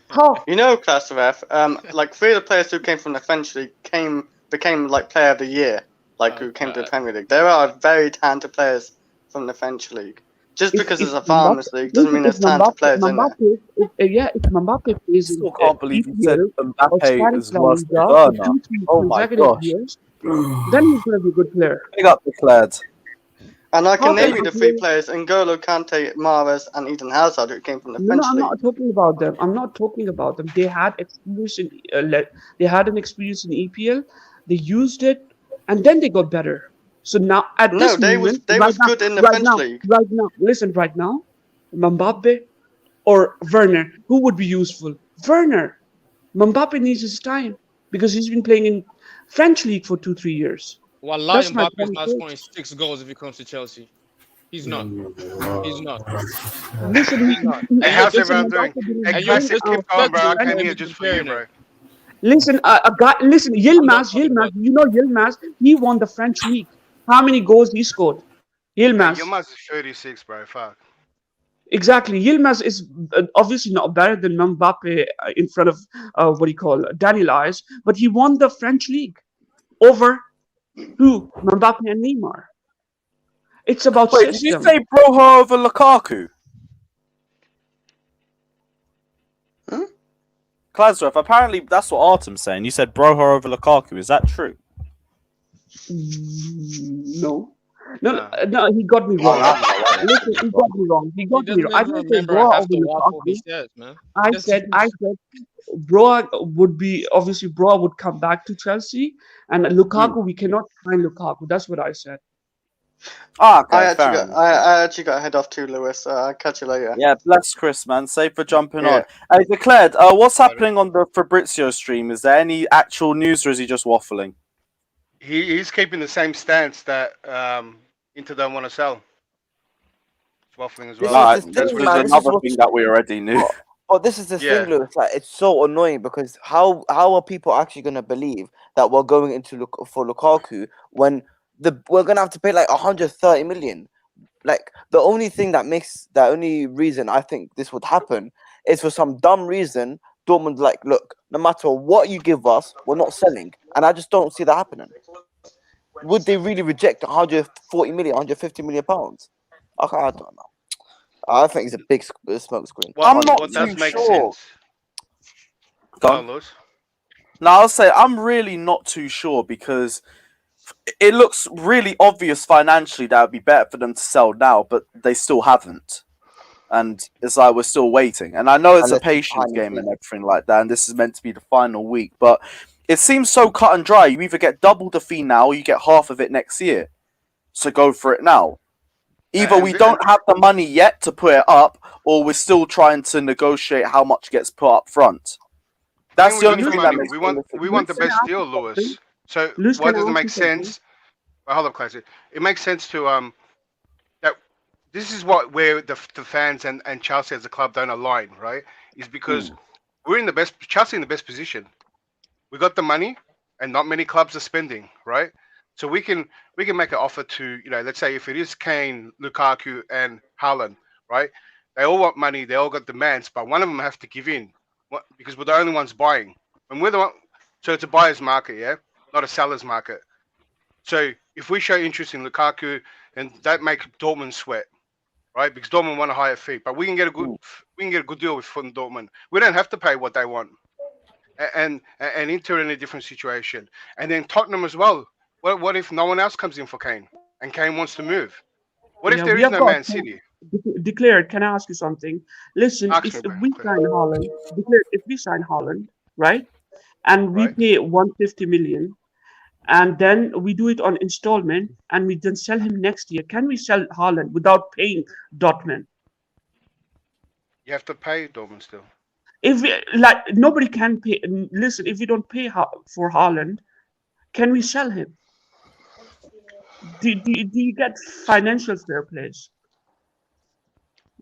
S16: How?
S5: You know, Class of F, like 3 of the players who came from the French league became like player of the year, like who came to the Premier League. There are very talented players from the French league. Just because it's a farmers league doesn't mean there's talented players in there.
S16: If Mbappe plays in
S1: can't believe you said Mbappe
S16: Spanish
S1: is
S16: La
S1: worse than
S16: Liga
S1: Werner.
S16: for 2-3
S1: Oh my
S16: consecutive
S1: gosh.
S16: years, then he's gonna be a good player.
S1: Big up declared.
S5: And I can
S16: How
S5: name
S16: can
S5: you the
S16: I
S5: 3
S16: play-
S5: players: N'Golo Kante, Mahrez, and Eden Hazard, who came from the
S16: No,
S5: French
S16: I'm
S5: league.
S16: not talking about them. I'm not talking about them. They had experience in they had an experience in EPL. They used it, and then they got better. So now at
S5: No,
S16: this
S5: they
S16: moment,
S5: was good in the
S16: right
S5: French
S16: now,
S5: league.
S16: right now, Mbappe or Werner, who would be useful? Werner. Mbappe needs his time because he's been playing in French league for 2-3 years.
S14: Wallahi,
S16: That's my
S14: Mbappe is
S16: point.
S14: not scoring 6 goals if he comes to Chelsea. He's not. He's not.
S16: Listen,
S14: He's not.
S17: Hey, how's everyone doing? Hey,
S14: And you're
S17: Classic, keep calm, bro. I came
S14: disrespectful
S17: here just for you, bro.
S16: Listen, Yilmaz, you know Yilmaz, he won the French league. How many goals he scored? Yilmaz.
S17: Hey, Yilmaz is 36, bro. Fuck.
S16: Exactly. Yilmaz is obviously not better than Mbappe in front of Daniel Eyes, but he won the French league over who? Mbappe and Neymar. It's about
S1: Wait,
S16: system.
S1: did you say Broha over Lukaku? Klasref, apparently that's what Artem's saying. You said Broha over Lukaku. Is that true?
S16: No, he got me wrong. Listen, he got me wrong. He got me wrong. I didn't say Broa over Lukaku. I said Broa would come back to Chelsea, and Lukaku we cannot find Lukaku. That's what I said.
S1: Okay,
S5: I actually got head off too, Lewis. I'll catch you later.
S1: Yeah, bless Chris, man. Safe for jumping
S5: Yeah.
S1: on. Hey, Declared, what's happening on the Fabrizio stream? Is there any actual news, or is he just waffling?
S17: He's keeping the same stance that Inter don't want to sell. It's waffling as well.
S1: This was another thing that we already knew.
S10: Oh, this is the thing, Lewis. Like, it's so annoying because how are people actually going to believe that we're going into for Lukaku when we're going to have to pay like 130 million? Like, the only reason I think this would happen is for some dumb reason. Dortmund's like, look, no matter what you give us, we're not selling, and I just don't see that happening. Would they really reject 140 million, 150 million pounds? I don't know. I think it's a big smoke screen.
S1: I'm not too sure.
S17: Go on, Lewis.
S1: No, I'll say I'm really not too sure because it looks really obvious financially that it would be better for them to sell now, but they still haven't. And it's like we're still waiting. And I know it's a patience game and everything like that, and this is meant to be the final week, but it seems so cut and dry. You either get double the fee now or you get half of it next year. So go for it now. Either we don't have the money yet to put it up, or we're still trying to negotiate how much gets put up front. That's the only thing that makes
S17: we want the best deal, Lewis. So why does it make sense? Hold up, Classic. It makes sense to that this is where the fans and Chelsea as a club don't align, right? Is because we're in the best position. We got the money, and not many clubs are spending, right? So we can make an offer to, let's say if it is Kane, Lukaku, and Haaland, right? They all want money, they all got demands, but one of them has to give in, because we're the only ones buying. And we're the one, so it's a buyer's market, yeah, not a seller's market. So if we show interest in Lukaku, and that makes Dortmund sweat, right? Because Dortmund want a higher fee, but we can get a good deal with from Dortmund. We don't have to pay what they want, and Inter in a different situation, and then Tottenham as well. What if no one else comes in for Kane, and Kane wants to move? What if
S16: Yeah,
S17: there
S16: we
S17: is
S16: have
S17: no
S16: got
S17: Man City?
S16: declared. Can I ask you something? Listen,
S17: Ask
S16: if
S17: me, bro.
S16: we sign Haaland, declared, if we sign Haaland, right, and we
S17: Right.
S16: pay 150 million, and then we do it on installment, and we then sell him next year, can we sell Haaland without paying Dortmund?
S17: You have to pay Dortmund still.
S16: If we, like nobody can pay. Listen, if we don't pay for Haaland, can we sell him? Do you get financial fair plays?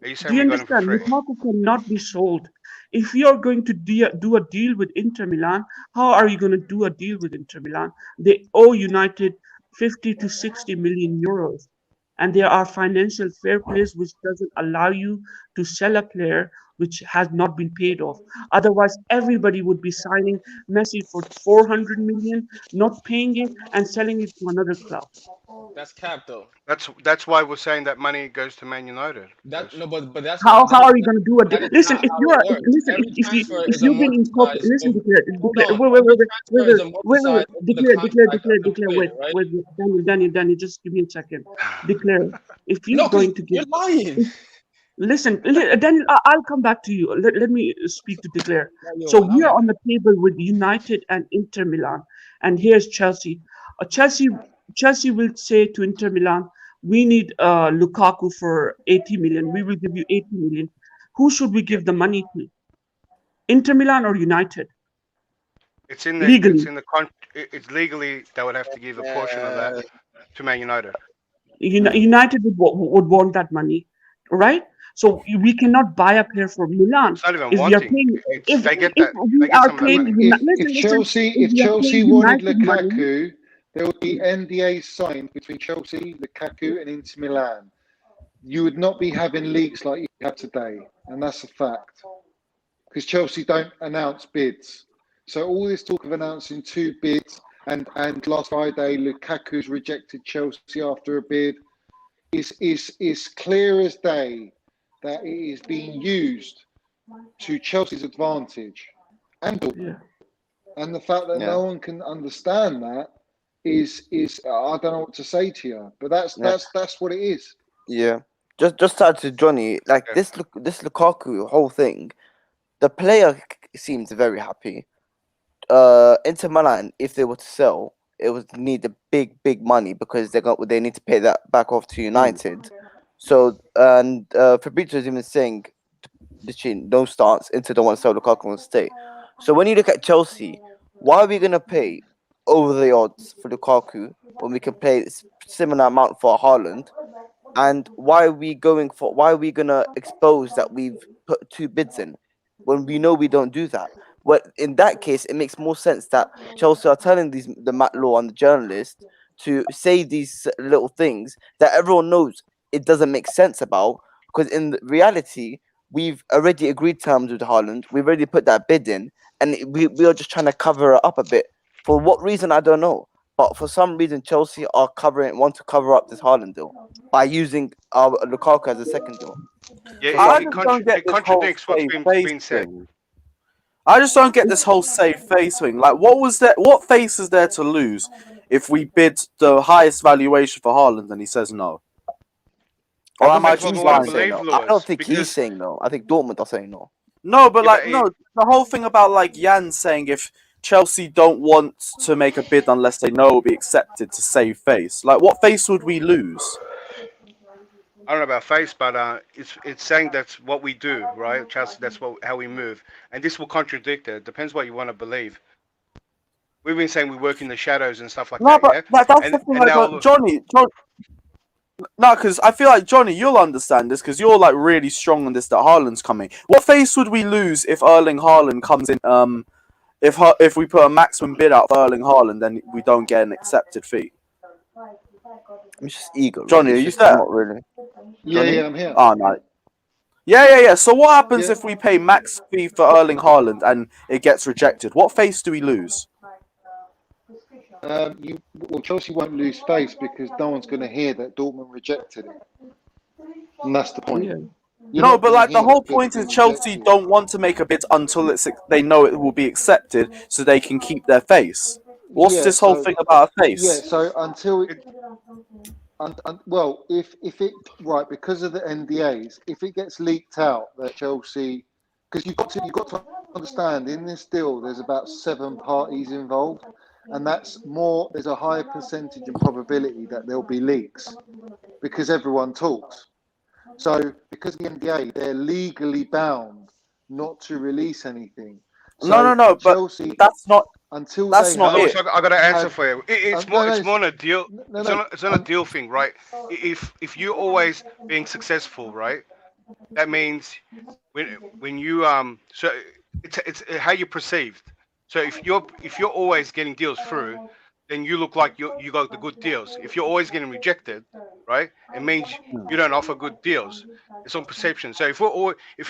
S17: Are you
S16: Do
S17: saying
S16: you
S17: we got him for
S16: understand?
S17: free?
S16: Lukaku cannot be sold. If you're going to do a deal with Inter Milan, how are you going to do a deal with Inter Milan? They owe United 50 to 60 million euros. And there are financial fair plays which doesn't allow you to sell a player which has not been paid off. Otherwise, everybody would be signing Messi for 400 million, not paying it, and selling it to another club.
S14: That's cap though.
S17: That's why we're saying that money goes to Man United.
S14: No, but that's
S16: How
S14: not
S16: how are you going to do
S14: that
S16: it?
S14: is
S16: Listen,
S14: not
S16: if
S14: how
S16: you
S14: it
S16: are
S14: works.
S16: listen,
S14: Every transfer
S16: if
S14: is
S16: you've been incorporated,
S14: amortized
S16: listen,
S14: over. Hold on.
S16: wait,
S14: Every transfer is amortized over the contract of the
S16: wait,
S14: player, right?
S16: wait, Daniel, just give me a second. Declare if
S14: No,
S16: you're
S14: because
S16: going to give.
S14: you're lying.
S16: Listen, Daniel, I'll come back to you. Let me speak to Declare.
S14: Now you're
S16: So we are
S14: lying.
S16: on the table with United and Inter Milan, and here's Chelsea. Chelsea will say to Inter Milan, "We need Lukaku for 80 million. We will give you 80 million. Who should we give the money to? Inter Milan or United?
S17: It's in
S16: Legally,
S17: it's legally they would have to give a portion of that to Man United.
S16: United would want that money, right? So we cannot buy a player for Milan
S17: It's not even
S16: if we are
S17: wanting.
S16: paying.
S17: It's they get
S16: If
S17: that.
S16: we
S17: They get
S16: are
S17: some of that
S16: paying,
S17: money.
S16: listen,
S8: If
S16: if we are
S8: Chelsea
S16: paying
S8: wanted
S16: United money,
S8: Lukaku, there would be NDA signed between Chelsea, Lukaku, and Inter Milan. You would not be having leaks like you have today, and that's a fact. Because Chelsea don't announce bids. So all this talk of announcing two bids, and last Friday Lukaku's rejected Chelsea after a bid, is clear as day that it is being used to Chelsea's advantage, and the fact that no one can understand that is I don't know what to say to you, but that's what it is.
S10: Yeah, just to add to Johnny, like this Lukaku whole thing, the player seems very happy. Inter Milan, if they were to sell, it would need a big money because they need to pay that back off to United. So and Fabrizio is even saying, literally no stance. Inter don't want to sell Lukaku and stay. So when you look at Chelsea, why are we gonna pay over the odds for Lukaku when we can pay similar amount for Haaland? And why are we gonna expose that we've put two bids in when we know we don't do that? Well, in that case, it makes more sense that Chelsea are telling the Matt Law and the journalist to say these little things that everyone knows it doesn't make sense about, because in reality, we've already agreed terms with Haaland. We've already put that bid in, and we are just trying to cover it up a bit. For what reason, I don't know. But for some reason, Chelsea want to cover up this Haaland deal by using Lukaku as a second deal.
S17: Yeah,
S1: I just don't get
S17: it
S1: this whole
S17: contradicts what's
S1: safe face
S17: been said.
S1: thing. I just don't get this whole safe face thing. Like, what face is there to lose if we bid the highest valuation for Haaland and he says no? Or am I just lying?
S10: I don't think he's saying no. I think Dortmund are saying no.
S1: No, but the whole thing about like Jan saying if Chelsea don't want to make a bid unless they know it will be accepted to save face. Like, what face would we lose?
S17: I don't know about face, but it's saying that's what we do, right? Chelsea, that's how we move, and this will contradict it. Depends what you want to believe. We've been saying we work in the shadows and stuff like
S1: No,
S17: that,
S1: but
S17: yeah.
S1: that's the thing. Like, Johnny, no, because I feel like Johnny, you'll understand this because you're like really strong on this. That Haaland's coming. What face would we lose if Erling Haaland comes in? If we put a maximum bid out for Erling Haaland, then we don't get an accepted fee.
S10: It's just ego.
S1: Johnny,
S10: Like,
S1: are
S10: it's
S1: you
S10: just
S1: there?
S10: not really.
S8: Yeah,
S1: Johnny?
S8: yeah, I'm here.
S1: Oh, no. Yeah. So what happens
S8: Yeah.
S1: if we pay max fee for Erling Haaland and it gets rejected? What face do we lose?
S8: Well, Chelsea won't lose face because no one's going to hear that Dortmund rejected it, and that's the point.
S16: Yeah.
S8: You're
S1: No,
S8: not
S1: but
S8: going to
S1: like the
S8: hear that
S1: whole
S8: bid's
S1: point is
S8: been
S1: Chelsea
S8: rejected.
S1: don't want to make a bid until they know it will be accepted, so they can keep their face. What's
S8: Yeah.
S1: this whole
S8: So
S1: thing about a
S8: yeah.
S1: face?
S8: So until it, well, if it right because of the NDAs, if it gets leaked out that Chelsea, because you've got to understand in this deal there's about 7 parties involved, and that's more. There's a higher percentage and probability that there'll be leaks because everyone talks. So because of the NDA, they're legally bound not to release anything. So
S1: No, but
S8: Chelsea,
S1: that's not
S8: until they
S1: not
S8: have
S17: Lewis,
S1: it.
S17: I got an answer
S8: had,
S17: for you. It's
S8: no,
S17: more.
S8: no,
S17: It's more on a deal.
S8: no, no,
S17: It's on a deal thing, right? If you're always being successful, right? That means when you so it's how you're perceived. So if you're always getting deals through, then you look like you got the good deals. If you're always getting rejected, right, it means you don't offer good deals. It's on perception. So if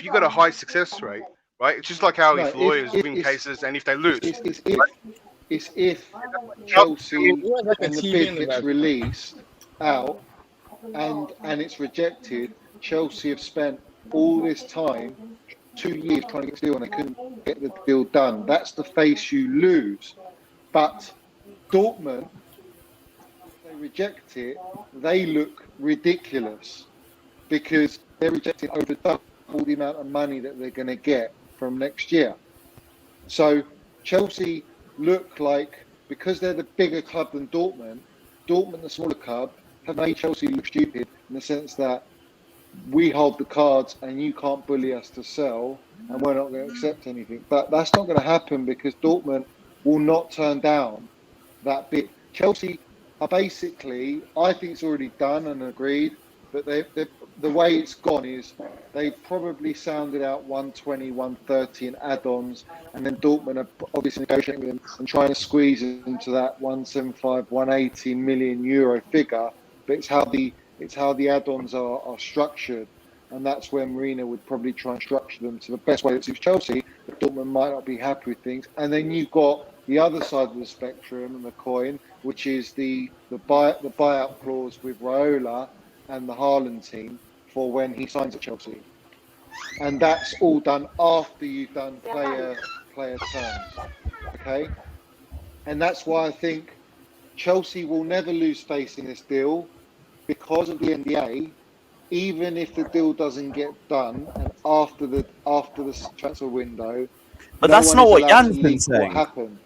S17: you got a high success rate, right, it's just like how
S8: no.
S17: if
S8: If
S17: lawyers
S8: if
S17: win cases and if they lose,
S8: it's if
S17: right?
S8: Chelsea and the bid gets released out and it's rejected, Chelsea have spent all this time, 2 years trying to get the deal and they couldn't get the deal done. That's the face you lose. But Dortmund, if they reject it, they look ridiculous because they're rejecting over double the amount of money that they're going to get from next year. So Chelsea look like, because they're the bigger club than Dortmund, the smaller club, have made Chelsea look stupid in the sense that we hold the cards and you can't bully us to sell and we're not going to accept anything. But that's not going to happen because Dortmund will not turn down that bid. Chelsea are basically, I think it's already done and agreed, but the way it's gone is they've probably sounded out 120, 130 in add-ons, and then Dortmund are obviously negotiating with them and trying to squeeze into that 175, 180 million euro figure. But it's how the add-ons are structured, and that's where Marina would probably try and structure them to the best way that suits Chelsea. But Dortmund might not be happy with things, and then you've got the other side of the spectrum and the coin, which is the buyout clause with Raiola and the Haaland team for when he signs at Chelsea, and that's all done after you've done player terms. Okay, and that's why I think Chelsea will never lose face in this deal because of the NDA. Even if the deal doesn't get done, and after the transfer window,
S1: But
S8: no
S1: that's
S8: one
S1: not
S8: is
S1: what
S8: allowed to
S1: Jan's been
S8: leak what
S1: saying.
S8: happened.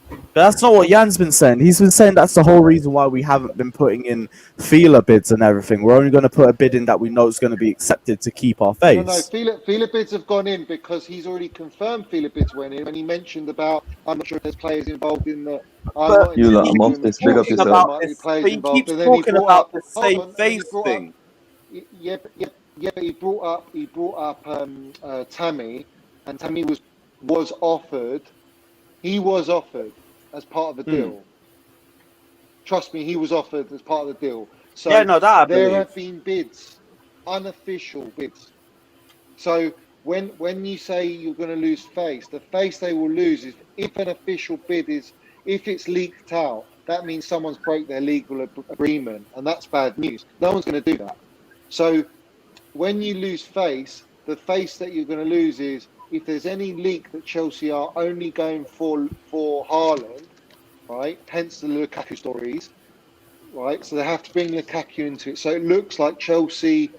S1: But that's not what Jan's been saying. He's been saying that's the whole reason why we haven't been putting in feeler bids and everything. We're only going to put a bid in that we know is going to be accepted to keep our
S8: No,
S1: face.
S8: feeler bids have gone in because he's already confirmed feeler bids went in, and he mentioned about, I'm not sure if there's players involved in the. I'm
S1: But
S8: not
S1: he
S8: in
S1: keeps
S8: doing the
S1: talking
S8: talking, but there
S1: about
S8: might be
S1: this.
S8: players
S1: But he
S8: involved.
S1: keeps
S8: And then he
S1: talking
S8: brought
S1: about
S8: up.
S1: the
S8: Hold
S1: same
S8: on, and then he
S1: face
S8: brought up.
S1: thing.
S8: Yeah, but he brought up Tammy, and Tammy was offered. He was offered as part of the deal. Trust me, he was offered as part of the deal.
S1: Yeah,
S8: So
S1: no, that I
S8: there
S1: believe.
S8: have been bids, unofficial bids. So when you say you're going to lose face, the face they will lose is if an official bid is, if it's leaked out, that means someone's broke their legal agreement, and that's bad news. No one's going to do that. So when you lose face, the face that you're going to lose is if there's any leak that Chelsea are only going for Haaland, right? Hence the Lukaku stories, right? So they have to bring Lukaku into it. So it looks like Chelsea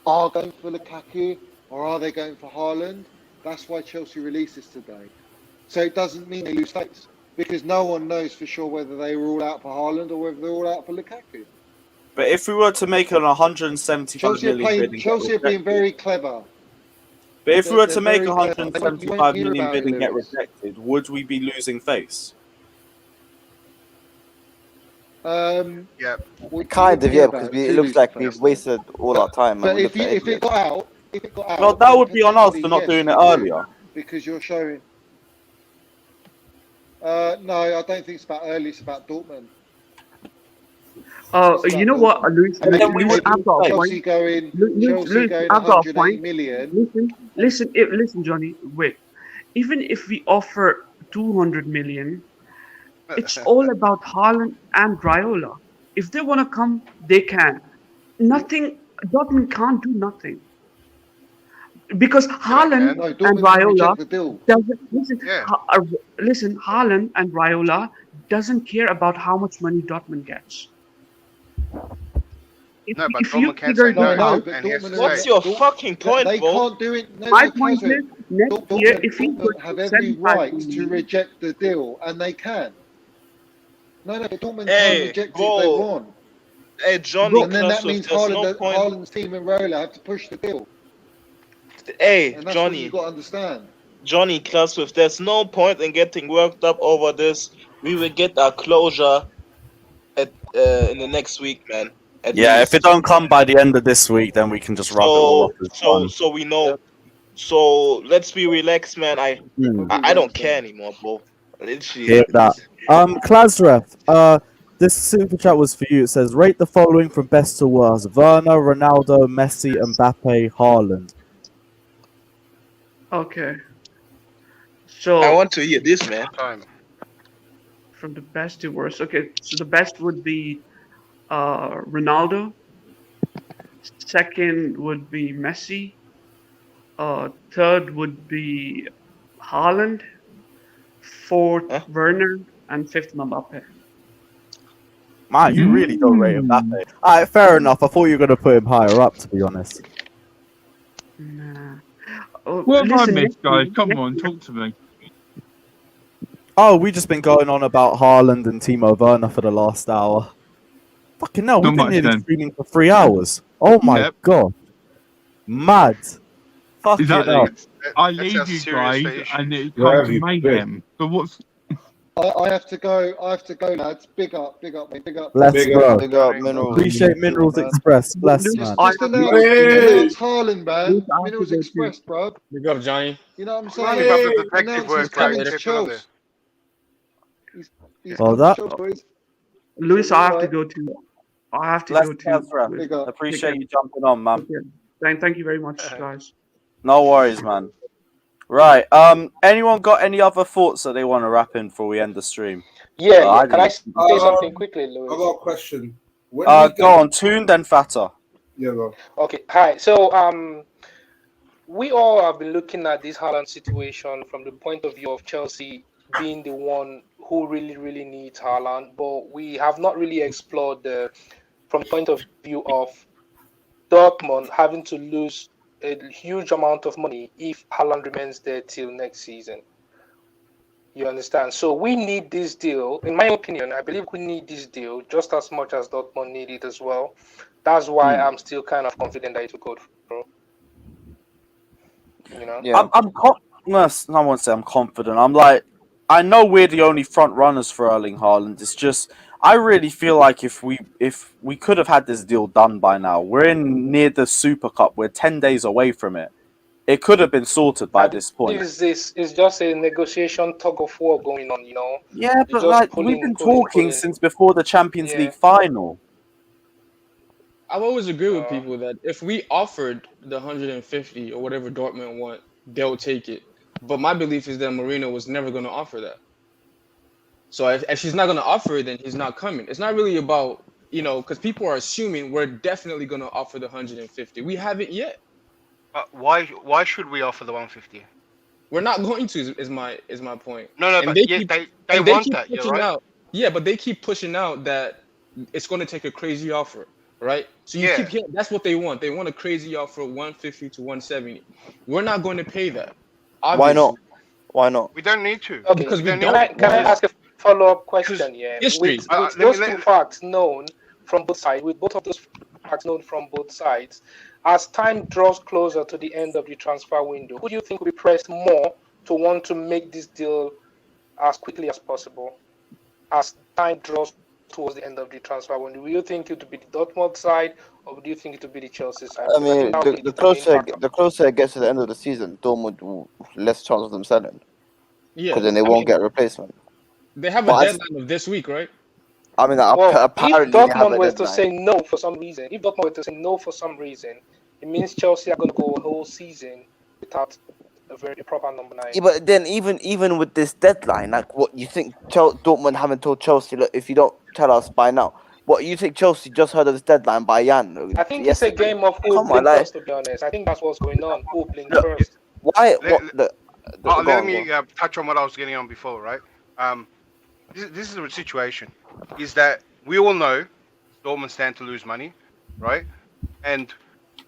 S8: are going for Lukaku, or are they going for Haaland? That's why Chelsea released this today. So it doesn't mean they lose face because no one knows for sure whether they were all out for Haaland or whether they're all out for Lukaku.
S1: But if we were to make an 175 million bid and get
S8: Chelsea are being
S1: rejected,
S8: very clever.
S1: but if we were
S8: They're
S1: to make
S8: very
S1: a
S8: clever. You won't
S1: 175
S8: hear
S1: million
S8: about
S1: bid
S8: it,
S1: and get
S8: Lewis.
S1: rejected, would we be losing face?
S17: Yeah.
S10: Kind of, yeah, because it looks like we've wasted all our time.
S8: But
S10: And we look like
S8: if it
S10: idiots.
S8: got out,
S1: Well, that
S8: then
S1: would be on us for
S8: potentially
S1: not
S8: yes,
S1: doing it
S8: you would,
S1: earlier.
S8: because you're showing. No, I don't think it's about early. It's about Dortmund.
S16: You know what, Luis?
S1: And then we
S16: Luis,
S1: wouldn't
S16: I've got a
S1: play.
S16: point. Luis,
S8: going
S16: I've got a
S8: 180
S16: point.
S8: million.
S16: Listen, Johnny. Wait. Even if we offer 200 million, it's all about Haaland and Raiola. If they want to come, they can. Nothing. Dortmund can't do nothing because Haaland
S8: No,
S16: and
S8: Dortmund can
S16: Raiola
S8: reject the deal.
S16: doesn't listen.
S17: Yeah.
S16: Listen, Haaland and Raiola doesn't care about how much money Dortmund gets.
S17: No, but
S16: If you
S17: Dortmund can
S16: figure
S17: say
S16: this
S17: no,
S16: out,
S8: but
S17: and he has to
S8: Dortmund.
S17: say
S13: What's
S17: it.
S13: your fucking point,
S8: They
S13: bro?
S8: can't do it. No,
S16: my
S8: no,
S16: point
S8: Kazim.
S16: is next year if he puts
S8: Dortmund have every
S16: 75
S8: right to
S16: million,
S8: reject the deal, and they can. No, but Dortmund can
S13: Hey,
S8: reject it if they
S13: bro.
S8: want.
S13: Hey, Johnny
S8: And then that
S13: Clubswift,
S8: means
S13: there's no point.
S8: Haaland's team and Raiola have to push the deal.
S13: Hey,
S8: And that's what
S13: Johnny.
S8: you've got to understand.
S13: Johnny Clubswift, there's no point in getting worked up over this. We will get our closure at in the next week, man. At
S1: Yeah,
S13: least.
S1: if it don't come by the end of this week, then we can just rub it all off as done.
S13: So we know. So let's be relaxed, man. I don't care anymore, bro. Literally.
S1: Hear that? Klasrev, this super chat was for you. It says, rate the following from best to worst: Werner, Ronaldo, Messi, Mbappe, Haaland.
S16: okay. So
S13: I want to hear this, man.
S16: from the best to worst. Okay, so the best would be Ronaldo. Second would be Messi. Third would be Haaland. Fourth, Werner, and fifth, Mbappe.
S1: Man, you really don't rate Mbappe. Alright, fair enough. I thought you were going to put him higher up, to be honest.
S16: Nah. Oh,
S18: What have I
S16: listen,
S18: missed, guys?
S16: next
S18: Come
S16: year-
S18: on, talk to me.
S1: Oh, we just been going on about Haaland and Timo Werner for the last hour. Fucking hell, we've
S18: Not
S1: been
S18: much
S1: nearly
S18: then.
S1: streaming for 3 hours. Oh my
S18: Yep.
S1: god. Mad. Fucking
S18: Exactly.
S1: hell.
S18: I
S17: That's
S18: leave
S17: how
S18: you
S17: serious
S18: guys,
S17: the issue
S18: and
S17: is.
S18: it
S15: Where
S18: comes
S15: have
S18: to
S15: you
S18: mayhem. But what's
S8: I have to go. I have to go, lads. Big up, mate. Big up.
S1: Bless,
S15: Big
S1: bro.
S15: up.
S10: Big up Minerals.
S1: Appreciate Minerals
S10: man.
S1: Express. Bless,
S16: Luis,
S1: man.
S16: I
S8: Just
S16: have to
S8: announce,
S15: Hey!
S8: announce Haaland, man.
S16: Luis, I have to
S8: Minerals
S16: go too.
S8: Express, bro.
S19: Big up, Johnny.
S8: You know what I'm
S17: Keep
S8: saying?
S17: up the detective
S8: Announce he's
S17: work, bro.
S8: coming to
S17: Keep it up there.
S8: Chelsea. He's
S1: Well,
S8: coming
S1: that.
S8: to Chelsea, boys.
S16: Luis,
S8: So
S16: I
S8: you're
S16: have to
S8: right.
S16: go too. I have to
S1: Bless,
S16: go too.
S1: Kasra.
S8: Big up.
S1: Appreciate you jumping on, man.
S16: Thank you very much, guys.
S1: No worries, man. Right. Anyone got any other thoughts that they want to wrap in before we end the stream?
S19: Yeah, can I
S1: didn't.
S19: say something quickly,
S15: I
S19: Louis?
S15: got a question. When
S1: Go on, Toon, then Fata.
S15: Yeah, go.
S19: Okay, hi. So we all have been looking at this Haaland situation from the point of view of Chelsea being the one who really needs Haaland, but we have not really explored from the point of view of Dortmund having to lose a huge amount of money if Haaland remains there till next season. You understand? So we need this deal. In my opinion, I believe we need this deal just as much as Dortmund need it as well. That's why I'm still kind of confident that it will go through. You know?
S10: Yeah.
S1: I won't say I'm confident. I'm like, I know we're the only front runners for Erling Haaland. It's just, I really feel like if we could have had this deal done by now. We're in near the Super Cup. We're 10 days away from it. It could have been sorted by this point.
S19: It's just a negotiation tug of war going on, you know?
S1: Yeah, but like we've been talking since before the Champions League final.
S14: I've always agreed with people that if we offered the 150 or whatever Dortmund want, they'll take it. But my belief is that Mourinho was never going to offer that. So if she's not going to offer it, then he's not coming. It's not really about, because people are assuming we're definitely going to offer the 150. We haven't yet.
S17: Why should we offer the 150?
S14: We're not going to. Is my point.
S17: No,
S14: and
S17: but they
S14: want
S17: keep that. You're right.
S14: Out, yeah, but they keep pushing out that it's going to take a crazy offer, right? So you keep hearing that's what they want. They want a crazy offer, 150 to 170. We're not going to pay that. Obviously.
S10: Why not? Why not?
S17: We don't need to.
S19: Okay,
S14: because we don't.
S19: Can I ask a follow-up question? Yeah,
S14: history.
S19: With those two facts known from both sides, with both of those facts known from both sides, as time draws closer to the end of the transfer window, who do you think will be pressed more to want to make this deal as quickly as possible? As time draws towards the end of the transfer window, will you think it would be the Dortmund side, or do you think it would be the Chelsea side?
S10: I mean, the closer it gets to the end of the season, Dortmund less chance of them selling.
S14: Yeah,
S10: because then they won't get a replacement.
S14: They have a deadline of this week, right?
S10: I mean,
S19: Well, if
S10: apparently they have
S19: Dortmund
S10: a
S19: were to
S10: deadline.
S19: say no for some reason, it means Chelsea are going to go a whole season without a very proper number 9.
S10: Yeah, but then even with this deadline, like, what you think? Dortmund haven't told Chelsea, look, if you don't tell us by now, what you think? Chelsea just heard of this deadline by Jan
S19: I think
S10: yesterday.
S19: it's a game of who
S10: Come on,
S19: blinked
S10: like,
S19: first, to be honest. I think that's what's going on. Who blinked
S10: look,
S19: first?
S10: why?
S17: Let me touch on what I was getting on before, right? This is the situation: is that we all know Dortmund stand to lose money, right? And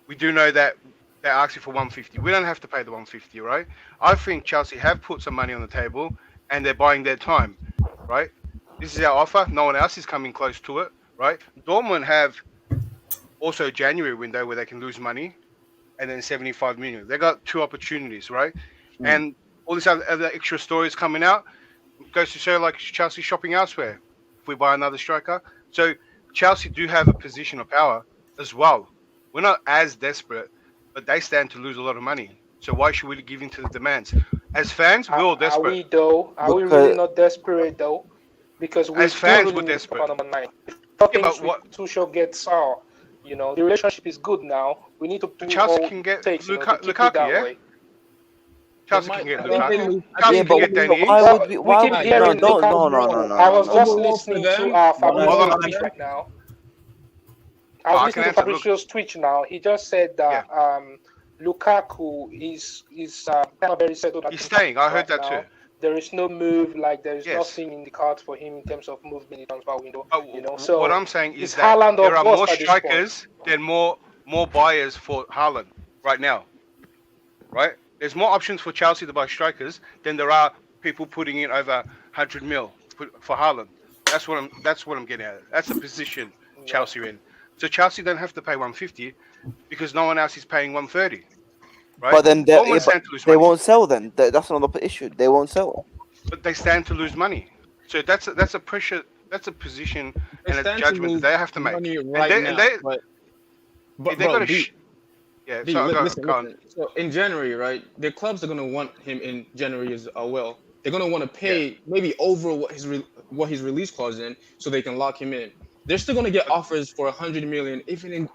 S17: we do know that they're asking for 150. We don't have to pay the 150, right? I think Chelsea have put some money on the table and they're buying their time, right? This is our offer. No one else is coming close to it, right? Dortmund have also a January window where they can lose money and then 75 million. They got 2 opportunities, right? And all these other extra stories coming out goes to show, like, Chelsea shopping elsewhere if we buy another striker. So Chelsea do have a position of power as well. We're not as desperate, but they stand to lose a lot of money. So why should we give in to the demands? As fans, we're all desperate.
S19: Are we though? Are we really not desperate though? Because we
S17: as fans,
S19: really
S17: we're desperate.
S19: Number 9. But what Tuchel gets Saul, the relationship is good now. We need to do
S17: Chelsea
S19: all
S17: can get
S19: takes,
S17: Lukaku,
S19: that
S17: yeah?
S19: way.
S17: Chelsea can get Lukaku. Chelsea can get Danny.
S19: We keep hearing Lukaku. I was just listening to Fabrizio's tweet right now. I was listening to Fabrizio's tweet now. He just said that Lukaku is kind of very settled.
S17: He's staying. I heard that
S19: now.
S17: too.
S19: There is no move, like there is nothing in the cards for him in terms of movement in the transfer window. So
S17: what I'm saying is that there are more strikers than more buyers for Haaland right now. Right? There's more options for Chelsea to buy strikers than there are people putting in over 100 mil for Haaland. That's what I'm getting at. That's the position Chelsea are in. So Chelsea don't have to pay 150 because no one else is paying 130. Right?
S10: But then they won't sell. Then that's another issue. They won't sell.
S17: But they stand to lose money. So that's a pressure. That's a position and a judgment that they have to make.
S14: Listen. So in January, right, their clubs are gonna want him in January as well. They're gonna want to pay maybe over what his release clause in, so they can lock him in. They're still gonna get offers for 100 million even in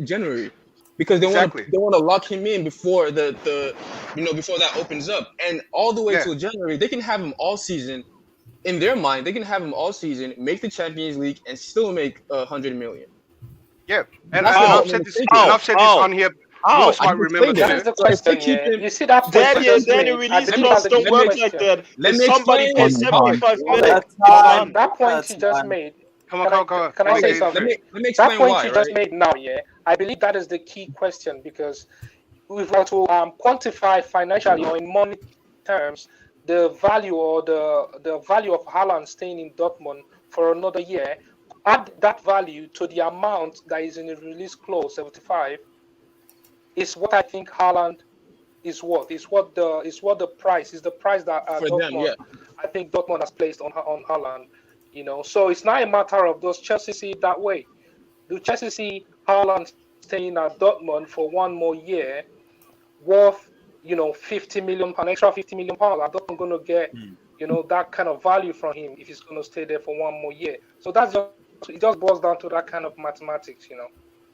S14: January, because they want to lock him in before before that opens up, and all the way till January they can have him all season. In their mind, they can have him all season, make the Champions League, and still make 100 million.
S17: Yeah, and I've said this on here. Lewis might remember
S19: that is the question. You see that
S13: Danny release clause don't work like that.
S19: Let
S13: me somebody pays 75 million.
S19: That point he just made. Can I say something?
S14: Let me explain
S19: that point
S14: why,
S19: you just made now, I believe that is the key question, because we've got to quantify financially or in money terms the value or the value of Haaland staying in Dortmund for another year. Add that value to the amount that is in the release clause 75. Is what I think Haaland is worth. Is what the price is. The price that Dortmund, I think Dortmund has placed on Haaland. So it's not a matter of does Chelsea see it that way. Do Chelsea see Haaland staying at Dortmund for one more year, worth 50 million pounds, extra 50 million pounds? Are Dortmund going to get that kind of value from him if he's going to stay there for one more year? So it just boils down to that kind of mathematics.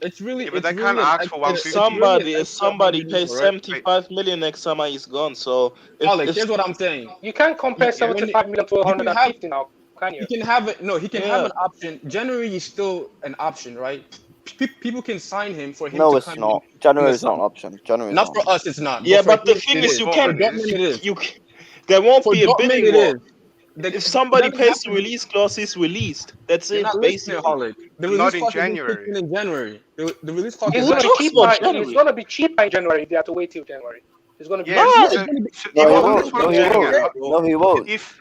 S14: It's really,
S17: but they can't ask for
S13: 150. If somebody pays 75 million next summer, he's gone. So
S14: Alex, here's what I'm saying.
S19: You can't compare 75 million to 150 now, can you?
S14: He can have it. No, he can have an option. January is still an option, right? People can sign him for him.
S10: No,
S14: to
S10: it's not. January is not an option. January.
S14: Not for us, it's not.
S13: Yeah, but the thing is, you can't. There won't be a bidding war. If somebody pays the release clause, he's released. That's it, basically.
S17: Not in January.
S14: In January, the release clause.
S19: It's going to be cheaper in January. They have to wait till January. It's going to be.
S10: No, he won't.
S17: If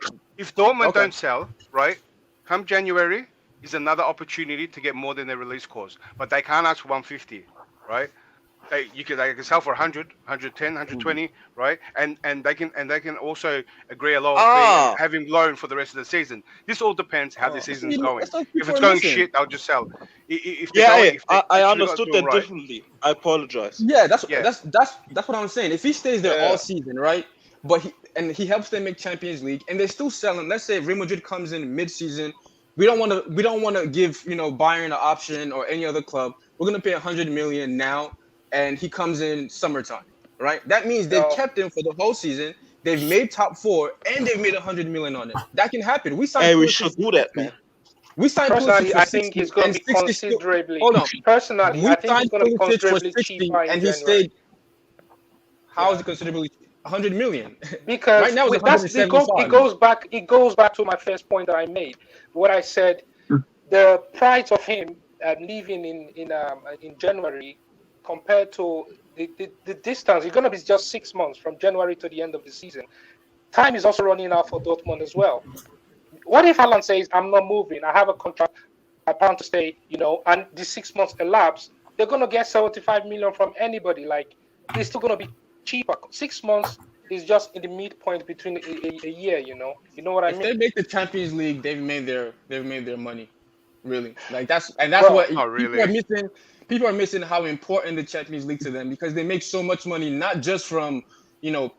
S17: Dortmund don't sell, right, come January is another opportunity to get more than their release clause, but they can't ask for 150, right? They can sell for 100, 110, 120, right? And they can also agree a lower fee and have him loan for the rest of the season. This all depends how the season's going. If it's going shit, they'll just sell.
S13: I understood that differently. I apologize.
S14: Yeah, that's what I'm saying. If he stays there all season, right? But he helps them make Champions League, and they're still selling. Let's say Real Madrid comes in mid-season, we don't want to give Bayern an option or any other club. We're gonna pay 100 million now, and he comes in summertime, right? That means they've kept him for the whole season. They've made top 4, and they've made 100 million on it. That can happen. We signed.
S13: Hey, we should do that, man.
S14: We signed
S19: Personally,
S14: Pulisic for
S19: I
S14: 60,
S19: think it's going
S14: and
S19: to be
S14: 60
S19: considerably.
S14: Hold on.
S19: Personally,
S14: We
S19: I think
S14: signed
S19: it's going to be
S14: Pulisic for
S19: considerably
S14: 60,
S19: cheaper in
S14: and he
S19: January.
S14: stayed. How is it considerably 100 million?
S19: Because
S14: right now it's
S19: it
S14: 175.
S19: goes back to my first point that I made. What I said, the price of him leaving in January compared to the distance, it's going to be just 6 months from January to the end of the season. Time is also running out for Dortmund as well. What if Haaland says, I'm not moving, I have a contract, I plan to stay, and the 6 months elapse, they're going to get 75 million from anybody. Like, they're still going to be cheaper. 6 months is just in the midpoint between a year, You know what I mean?
S14: If they make the Champions League, they've made their money. Really. Like that's what people are missing. People are missing how important the Champions League to them because they make so much money, not just from,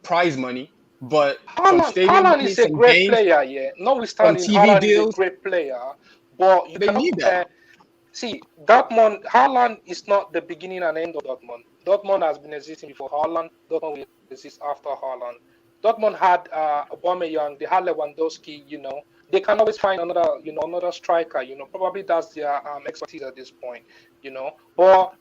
S14: prize money, but from stadium
S19: Haaland
S14: money,
S19: is a
S14: from
S19: great
S14: games,
S19: player, yeah. Notwithstanding,
S14: TV
S19: Haaland
S14: deals.
S19: is a great player, but you
S14: They
S19: cannot
S14: need
S19: compare.
S14: that.
S19: See, Dortmund, Haaland is not the beginning and end of Dortmund. Dortmund has been existing before Haaland. Dortmund will exist after Haaland. Dortmund had Aubameyang, they had Lewandowski. They can always find another striker. Probably that's their expertise at this point. But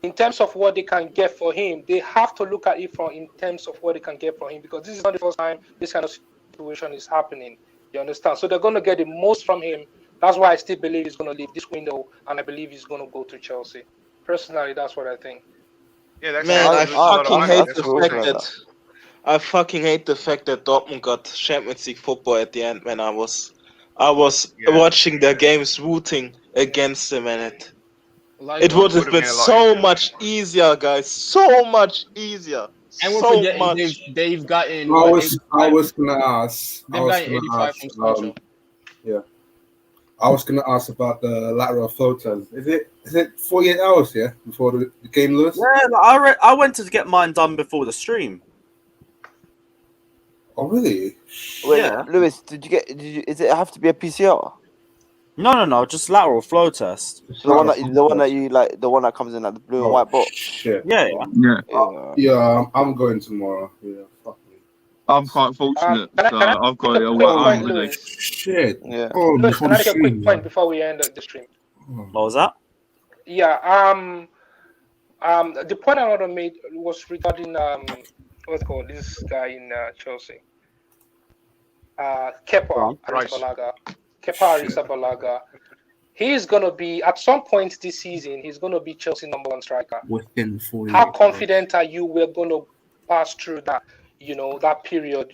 S19: in terms of what they can get for him, they have to look at it in terms of what they can get for him because this is not the first time this kind of situation is happening. You understand? So they're going to get the most from him. That's why I still believe he's going to leave this window, and I believe he's going to go to Chelsea. Personally, that's what I think.
S17: Yeah, that's
S13: Man, I fucking hate
S17: That's
S13: the fact that I fucking hate the fact that Dortmund got Champions League football at the end. When I was watching their games, rooting against them, and it would have been so much easier, guys. So much easier.
S14: And we're
S13: so
S14: forgetting
S13: much.
S14: they've gotten.
S15: I was gonna ask.
S14: They've gotten 85 from Sancho.
S15: Yeah. I was gonna ask about the lateral floaters. Is it 48 hours before the game, Lewis?
S1: Yeah, I went to get mine done before the stream.
S15: Oh really?
S10: Wait,
S1: Yeah.
S10: Lewis, is it have to be a PCR?
S1: No, just lateral flow test.
S10: So the one that you like, the one that comes in like the blue and white box.
S15: Shit.
S1: Yeah.
S15: Yeah, I'm going tomorrow. Yeah, fuck me.
S12: I'm quite fortunate, so I've got it a white today.
S15: Shit.
S10: Yeah.
S15: Oh,
S19: Lewis, can I make a quick point before we end the stream?
S1: What was that?
S19: Yeah. The point I want to make was regarding what's it called? This guy in Chelsea. Kepa Arrizabalaga. He's gonna be at some point this season. He's gonna be Chelsea #1 striker.
S15: Within 4
S19: How confident are you we're gonna pass through that? That period.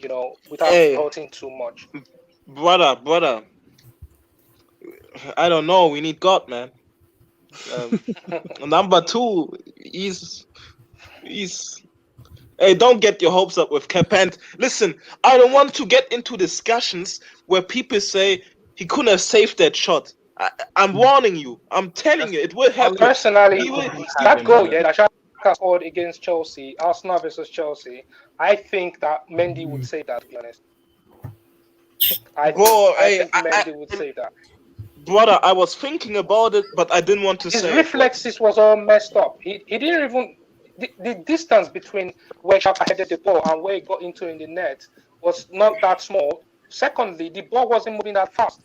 S19: Without hurting too much.
S13: Brother. I don't know. We need God, man. Number 2, he's. Hey, don't get your hopes up with Kepa. And listen, I don't want to get into discussions where people say he couldn't have saved that shot. I'm warning you. I'm telling you, it will happen.
S19: Personally, that goal, that Xhaka scored against Chelsea, Arsenal versus Chelsea, I think that Mendy would say that, to be honest. I think Mendy would say that.
S13: Brother, I was thinking about it, but I didn't want to
S19: His
S13: say it.
S19: His reflexes was all messed up. He didn't even... The distance between where Xhaka headed the ball and where he got into in the net was not that small. Secondly, the ball wasn't moving that fast.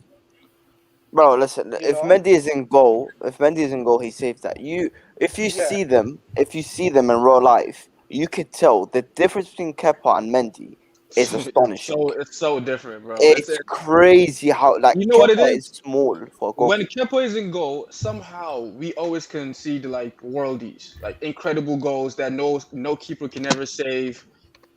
S10: Bro, listen. If Mendy is in goal, he saves that. If you see them in real life, you could tell the difference between Kepa and Mendy is astonishing.
S14: It's so different, bro.
S10: It's crazy how
S14: you know what it
S10: is small for a goal.
S14: When Kepa is in goal, somehow we always concede like worldies, like incredible goals that no keeper can ever save,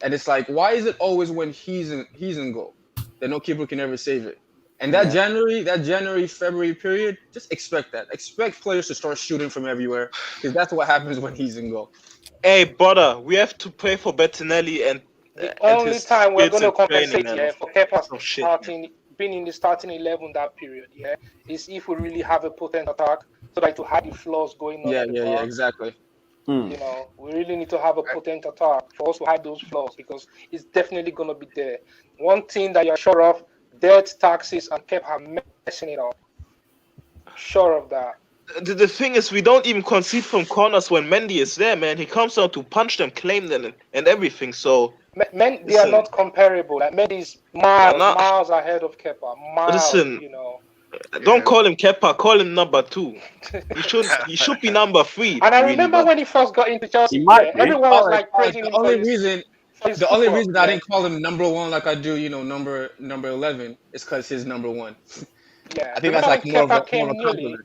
S14: and it's like, why is it always when he's in goal that no keeper can ever save it? And that January, February period, just expect that. Expect players to start shooting from everywhere because that's what happens when he's in goal.
S13: Hey, brother, we have to pray for Bettinelli and.
S19: The only time we're going to compensate for Kepa being in the starting 11 that period, is if we really have a potent attack so that to hide the flaws going on.
S14: Yeah, exactly.
S19: We really need to have a potent attack for us to hide those flaws because it's definitely going to be there. One thing that you're sure of, debt, taxes, and Kepa messing it up. sure of that.
S13: The thing is, we don't even concede from corners when Mendy is there, man. He comes out to punch them, claim them, and everything. So,
S19: they are not comparable. Like Mendy is miles ahead of Kepa. Miles, you know.
S13: Don't call him Kepa. Call him number 2. He should be number 3.
S19: And I remember when he first got into Chelsea, everyone was like praising him.
S12: The only reason I didn't call him number 1 like I do, number 11 is because he's number 1.
S19: Yeah,
S12: I think that's like more of a compliment.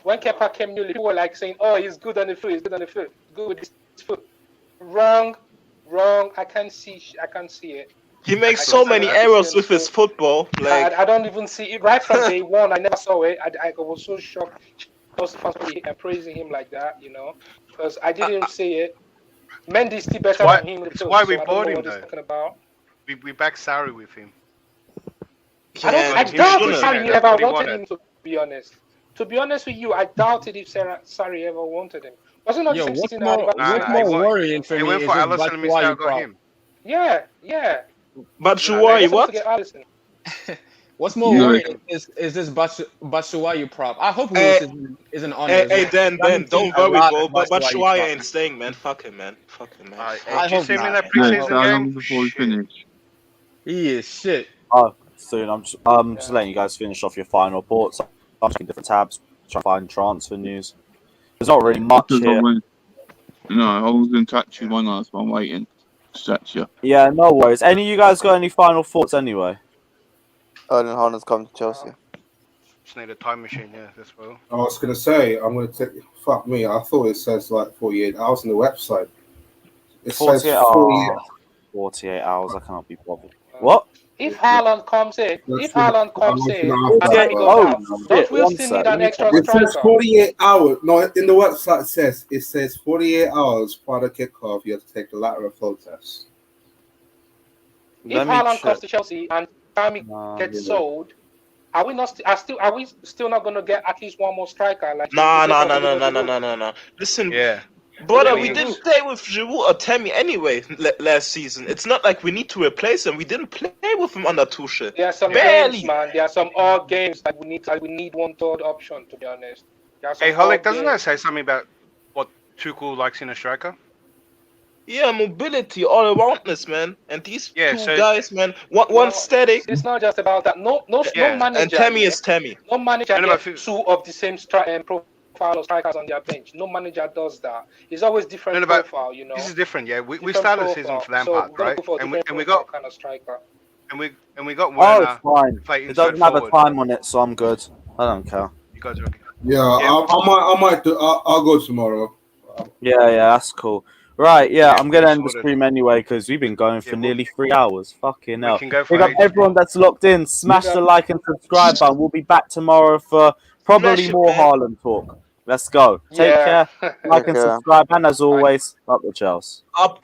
S19: When Kepa came newly, people were like saying, "Oh, he's good on the foot. He's good on the foot. Good with his foot." Wrong. I can't see it.
S13: He makes so many errors with his football. Like
S19: I don't even see it. Right from day one, I never saw it. I was so shocked. Those fans praising him like that, because I didn't see it. Mendy's still better than him.
S17: It's why we
S19: so
S17: bought him,
S19: though. Talking about.
S17: We back Sarri with him.
S19: I doubt if Sarri ever wanted him, to be honest. To be honest with you, I doubted if Sarri ever wanted him. Wasn't it the same season?
S12: What's more worrying for me is Batshuayi
S17: got him.
S19: Yeah.
S13: Batshuayi, what?
S12: What's more worrying is this Batshuayi prop. I hope Lewis isn't on there.
S13: Hey, Dan, don't worry, bro. But Batshuayi ain't staying, man. Fuck him, man.
S12: I hope
S3: see him in that preseason game before we finish.
S12: He is shit.
S1: Oh, soon. I'm just letting you guys finish off your final reports. I'm checking different tabs, trying to find transfer news. There's not really much here.
S3: No, I was going to touch you one last one, waiting to touch you.
S1: Yeah, no worries. Any of you guys got any final thoughts anyway?
S10: Erling Haaland's come to Chelsea.
S17: Just need a time machine, yeah, that's well.
S15: I was going to say, I'm going to take. Fuck me, I thought it says like 48 hours on the website. It says
S1: 48 hours. I can't be bothered. What?
S19: If Haaland comes in, don't we still need an extra
S15: striker? It says 48 hours. No, in the website it says 48 hours prior to kickoff. You have to take the lateral flow test.
S19: If Haaland comes to Chelsea and Tammy gets sold, are we still not going to get at least one more striker? Like
S13: No. Listen, brother, we didn't play with Giroud or Tammy anyway last season. It's not like we need to replace him. We didn't play with him under Tuchel.
S19: There are some games, man. There are some odd games that we need one third option, to be honest.
S17: Hey, Hollick, doesn't that say something about what Tuchel likes in a striker?
S13: Yeah, mobility, all aroundness, man. And these two guys, man, one static.
S19: It's not just about that. No manager.
S13: And Tammy is Tammy.
S19: No manager gets two of the same profile of strikers on their bench. No manager does that. It's always different profile,
S17: This is different, yeah. We started the season for Lampard, right? And we got
S19: kind of striker.
S17: And we got Werner.
S1: Oh, it's fine. It doesn't have a time on it, so I'm good. I don't care.
S17: You guys are okay.
S15: Yeah, I might do. I'll go tomorrow.
S1: Yeah, that's cool. Right, I'm gonna end the stream anyway because we've been going for nearly 3 hours. Fucking hell! Big up everyone that's locked in. Smash the like and subscribe button. We'll be back tomorrow for probably more Haaland talk. Let's go. Take care. Like and subscribe, and as always, up the Chelsea.
S13: Up the